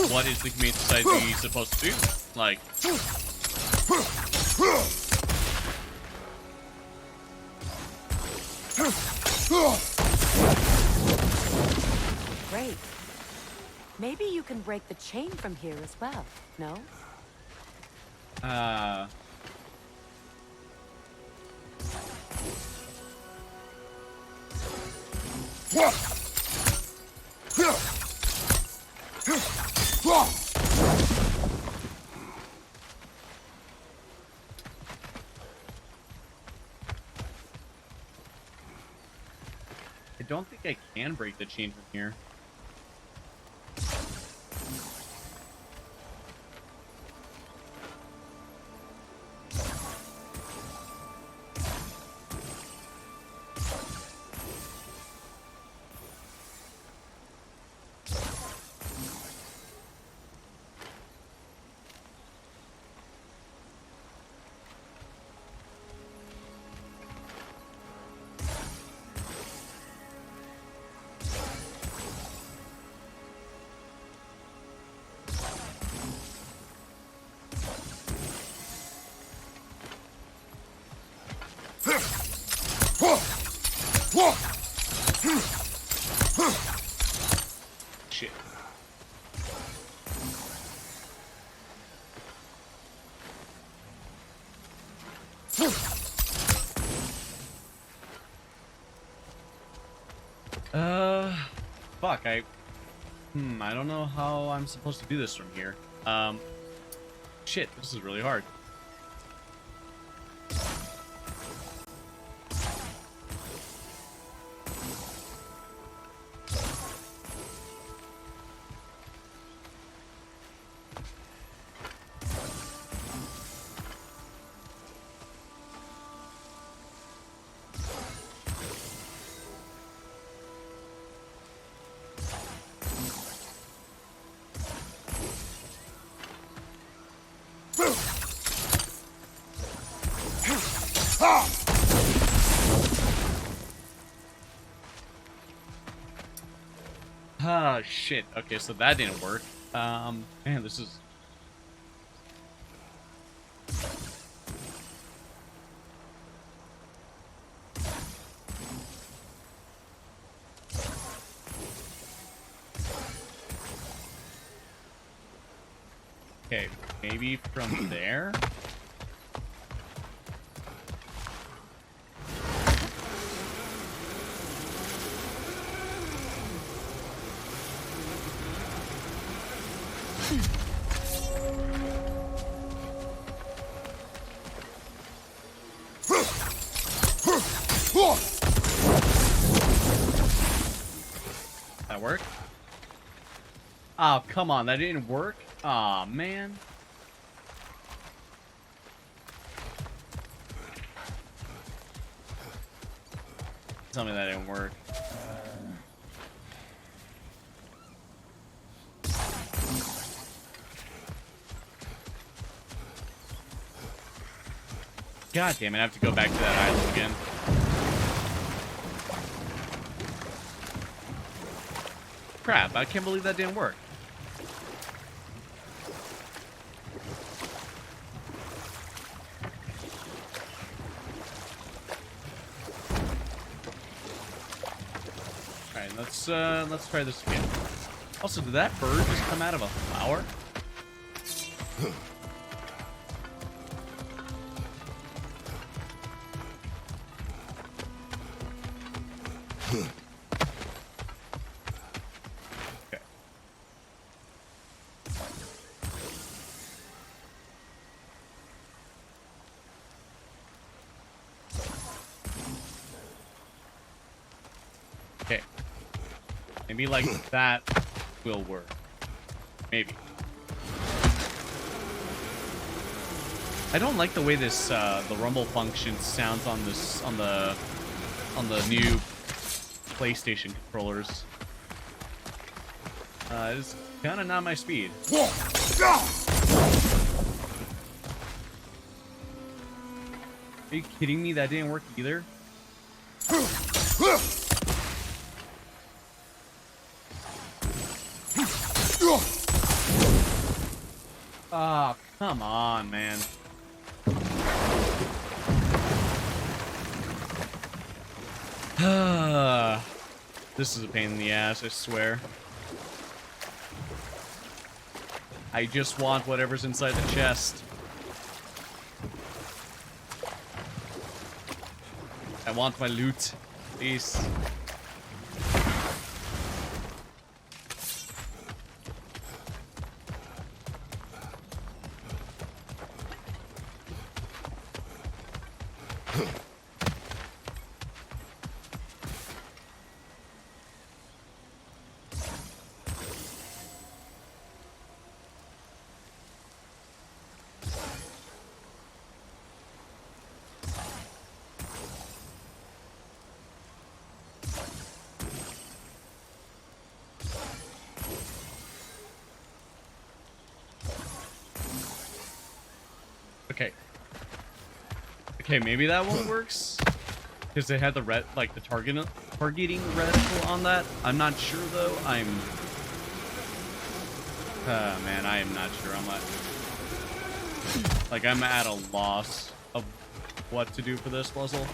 [SPEAKER 1] what is the Humane Society supposed to do? Like,
[SPEAKER 6] Great. Maybe you can break the chain from here as well, no?
[SPEAKER 1] I don't think I can break the chain from here. Shit. Fuck, I don't know how I'm supposed to do this from here. Shit, this is really hard. Ah, shit. Okay, so that didn't work. Man, this is... Okay, maybe from there? That work? Oh, come on, that didn't work? Aw, man. Tell me that didn't work. God damn it, I have to go back to that island again. Crap, I can't believe that didn't work. Alright, let's try this again. Also, did that bird just come out of a flower? Okay. Maybe like that will work. Maybe. I don't like the way this the rumble function sounds on this on the new PlayStation controllers. It's kind of not my speed. Are you kidding me? That didn't work either. Oh, come on, man. This is a pain in the ass, I swear. I just want whatever's inside the chest. I want my loot, please. Okay. Okay, maybe that one works. Because they had the red, like the targeting reticle on that. I'm not sure though. Man, I am not sure. I'm at a loss of what to do for this puzzle.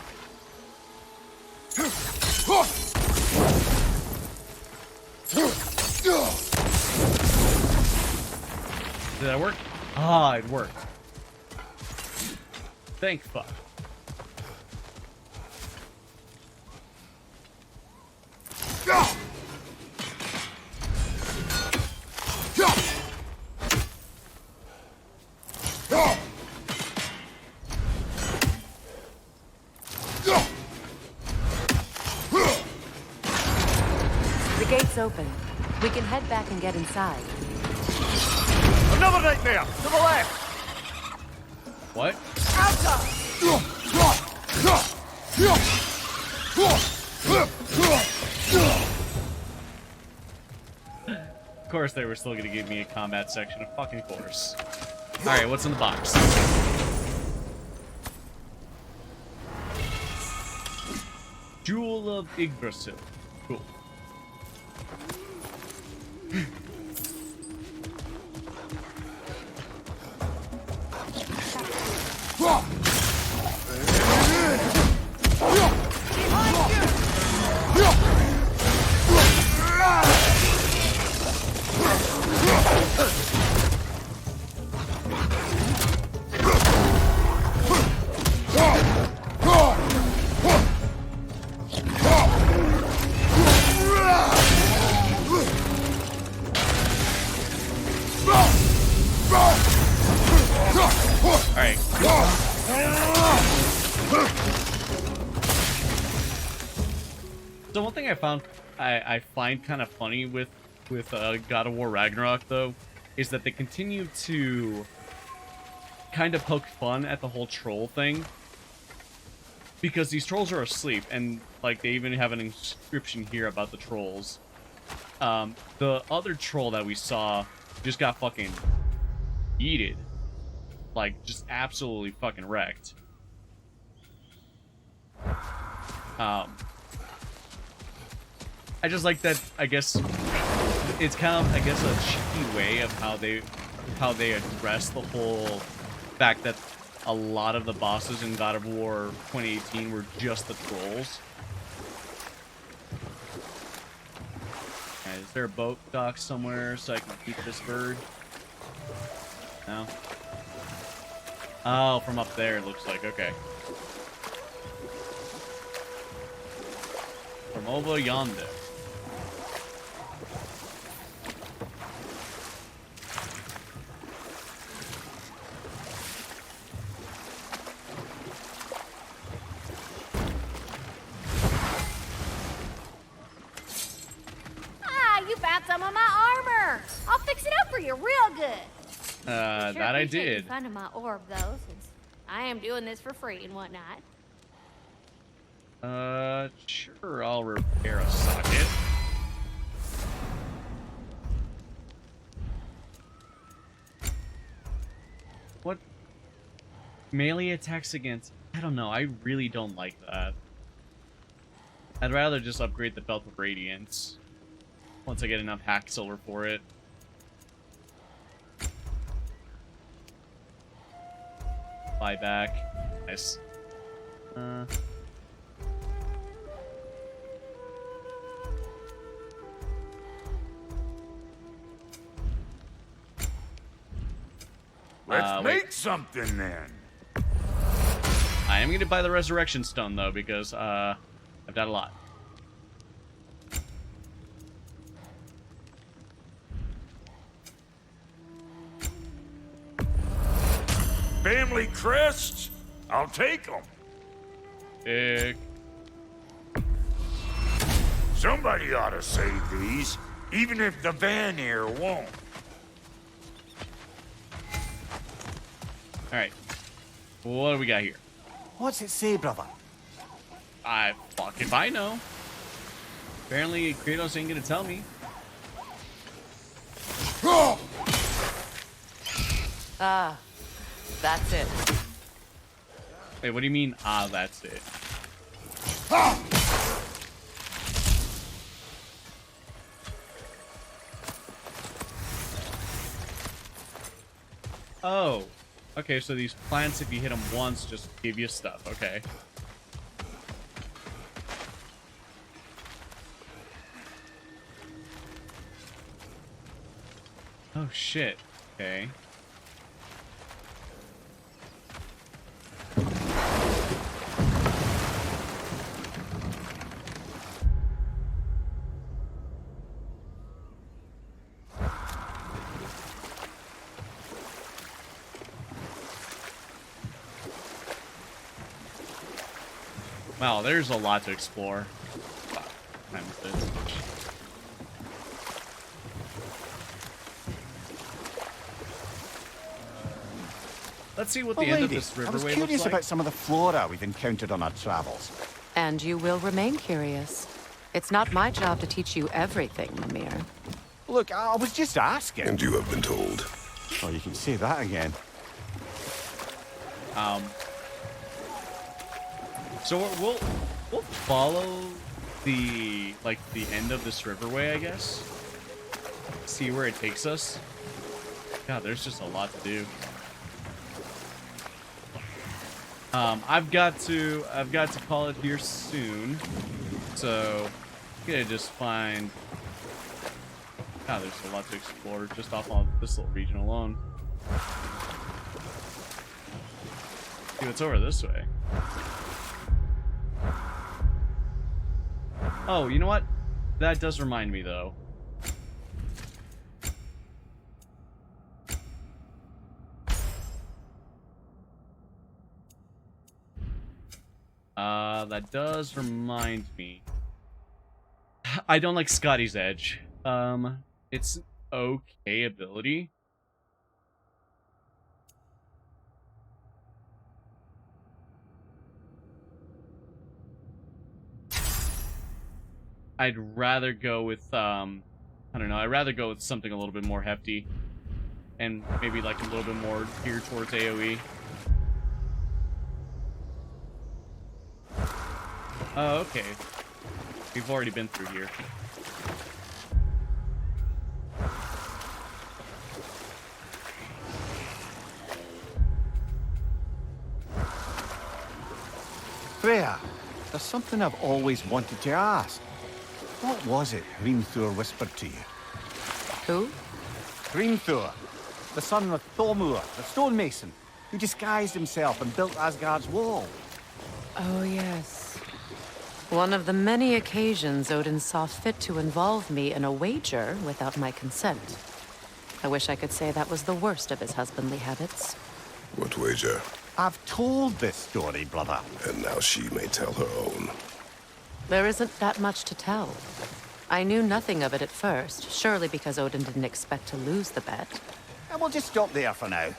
[SPEAKER 1] Did that work? Ah, it worked. Thank fuck.
[SPEAKER 6] The gate's open. We can head back and get inside.
[SPEAKER 8] Another nightmare! To the left!
[SPEAKER 1] What? Of course they were still gonna give me a combat section, of fucking course. Alright, what's in the box? Jewel of Yggdrasil. Cool. Alright. So one thing I find kind of funny with God of War Ragnarok though is that they continue to kind of poke fun at the whole troll thing, because these trolls are asleep, and like they even have an inscription here about the trolls. The other troll that we saw just got fucking yeeted. Like, just absolutely fucking wrecked. I just like that, I guess, it's kind of, I guess, a cheeky way of how they address the whole fact that a lot of the bosses in God of War 2018 were just the trolls. Is there a boat dock somewhere so I can keep this bird? No? Oh, from up there it looks like, okay. From over yonder.
[SPEAKER 2] You found some of my armor. I'll fix it up for you real good.
[SPEAKER 1] That I did.
[SPEAKER 2] Finding my orb though, since I am doing this for free and whatnot.
[SPEAKER 1] Sure, I'll repair a socket. What? Melee attacks against... I don't know, I really don't like that. I'd rather just upgrade the Belt of Radiance once I get enough hack silver for it. Buy back. Nice.
[SPEAKER 8] Let's
[SPEAKER 1] Wait.
[SPEAKER 8] make something then.
[SPEAKER 1] I am gonna buy the resurrection stone though, because I've got a lot.
[SPEAKER 8] Family crests? I'll take them.
[SPEAKER 1] Dick.
[SPEAKER 8] Somebody ought to save these, even if the Vanir won't.
[SPEAKER 1] Alright. What do we got here?
[SPEAKER 9] What's it say, brother?
[SPEAKER 1] Fuck if I know. Apparently Kratos ain't gonna tell me.
[SPEAKER 6] Ah, that's it.
[SPEAKER 1] Wait, what do you mean, that's it? Oh. Okay, so these plants, if you hit them once, just give you stuff. Okay. Oh, shit. Okay. Wow, there's a lot to explore. Wow, times this. Let's see what the end of this
[SPEAKER 9] I was
[SPEAKER 1] riverway looks
[SPEAKER 9] curious
[SPEAKER 1] like.
[SPEAKER 9] about some of the flora we've encountered on our travels.
[SPEAKER 6] And you will remain curious. It's not my job to teach you everything, Mimir.
[SPEAKER 9] Look, I was just asking.
[SPEAKER 4] And you have been told.
[SPEAKER 9] Oh, you can say that again.
[SPEAKER 1] So we'll follow the end of this riverway, I guess. See where it takes us. God, there's just a lot to do. I've got to call it here soon. So I'm gonna just find. God, there's a lot to explore just off of this little region alone. See what's over this way. Oh, you know what? That does remind me, though. That does remind me. I don't like Scotty's Edge. It's an okay ability. I'd rather go with, I don't know, I'd rather go with something a little bit more hefty. And maybe like a little bit more geared towards AoE. Oh, okay. We've already been through here.
[SPEAKER 9] Freya, there's something I've always wanted to ask. What was it Hrimthur whispered to you?
[SPEAKER 6] Who?
[SPEAKER 9] Hrimthur, the son of Thormur, the stonemason, who disguised himself and built Asgard's wall.
[SPEAKER 6] Oh, yes. One of the many occasions Odin saw fit to involve me in a wager without my consent. I wish I could say that was the worst of his husbandly habits.
[SPEAKER 4] What wager?
[SPEAKER 9] I've told this story, brother.
[SPEAKER 4] And now she may tell her own.
[SPEAKER 6] There isn't that much to tell. I knew nothing of it at first, surely because Odin didn't expect to lose the bet.
[SPEAKER 9] And we'll just stop there for now.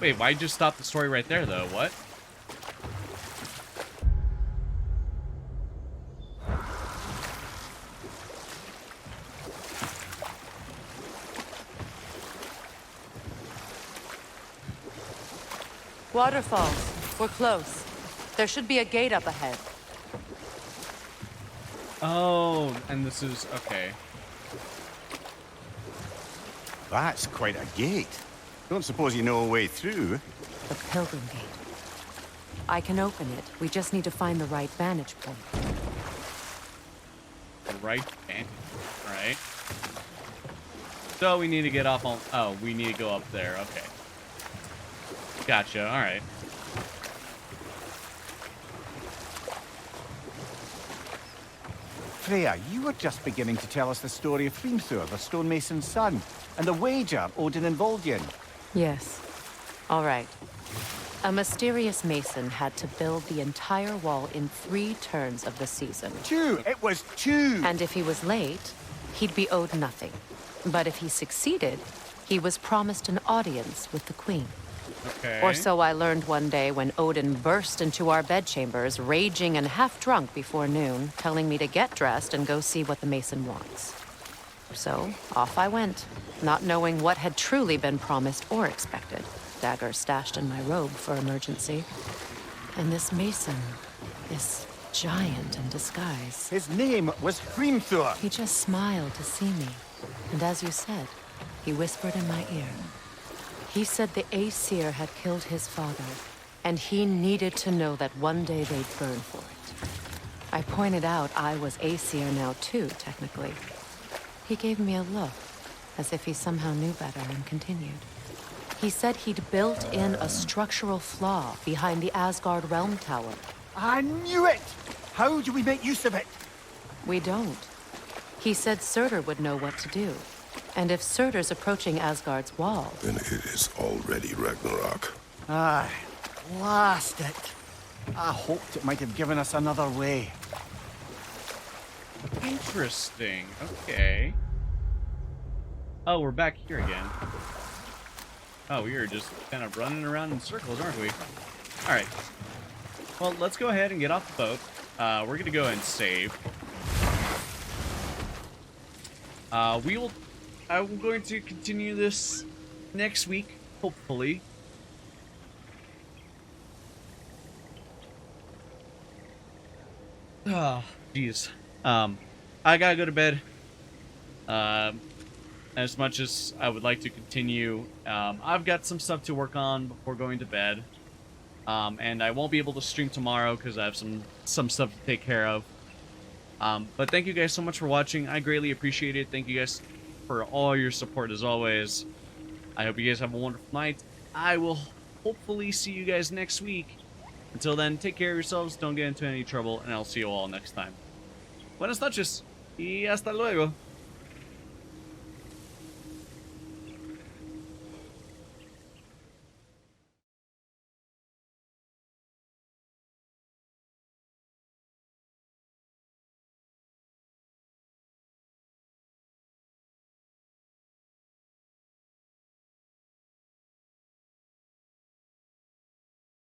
[SPEAKER 1] Wait, why'd you stop the story right there, though? What?
[SPEAKER 6] Waterfalls. We're close. There should be a gate up ahead.
[SPEAKER 1] Oh, and this is... okay.
[SPEAKER 9] That's quite a gate. Don't suppose you know a way through?
[SPEAKER 6] The Pilgrim Gate. I can open it. We just need to find the right vantage point.
[SPEAKER 1] The right vantage. Alright. So we need to get off on... Oh, we need to go up there. Okay. Gotcha. All right.
[SPEAKER 9] Freya, you were just beginning to tell us the story of Hrimthur, the stonemason's son, and the wager Odin involved you in.
[SPEAKER 6] Yes. All right. A mysterious mason had to build the entire wall in 3 turns of the season.
[SPEAKER 9] 2! It was 2!
[SPEAKER 6] And if he was late, he'd be owed nothing. But if he succeeded, he was promised an audience with the queen.
[SPEAKER 1] Okay.
[SPEAKER 6] Or so I learned one day when Odin burst into our bedchambers, raging and half drunk before noon, telling me to get dressed and go see what the mason wants. So off I went, not knowing what had truly been promised or expected. Dagger stashed in my robe for emergency. And this mason, this giant in disguise.
[SPEAKER 9] His name was Hrimthur.
[SPEAKER 6] He just smiled to see me. And as you said, he whispered in my ear. He said the Aesir had killed his father, and he needed to know that one day they'd burn for it. I pointed out I was Aesir now too, technically. He gave me a look, as if he somehow knew better, and continued. He said he'd built in a structural flaw behind the Asgard Realm Tower.
[SPEAKER 9] I knew it! How do we make use of it?
[SPEAKER 6] We don't. He said Surtur would know what to do. And if Surtur's approaching Asgard's wall...
[SPEAKER 4] Then it is already Ragnarok.
[SPEAKER 9] Aye, blast it. I hoped it might have given us another way.
[SPEAKER 1] Interesting. Okay. Oh, we're back here again. Oh, we are just kind of running around in circles, aren't we? Alright. Well, let's go ahead and get off the boat. We're going to go and save. I'm going to continue this next week, hopefully. Oh, jeez. I gotta go to bed. As much as I would like to continue, I've got some stuff to work on before going to bed. And I won't be able to stream tomorrow because I have some stuff to take care of. But thank you guys so much for watching. I greatly appreciate it. Thank you guys for all your support as always. I hope you guys have a wonderful night. I will hopefully see you guys next week. Until then, take care of yourselves, don't get into any trouble, and I'll see you all next time. Buenas noches, y hasta luego.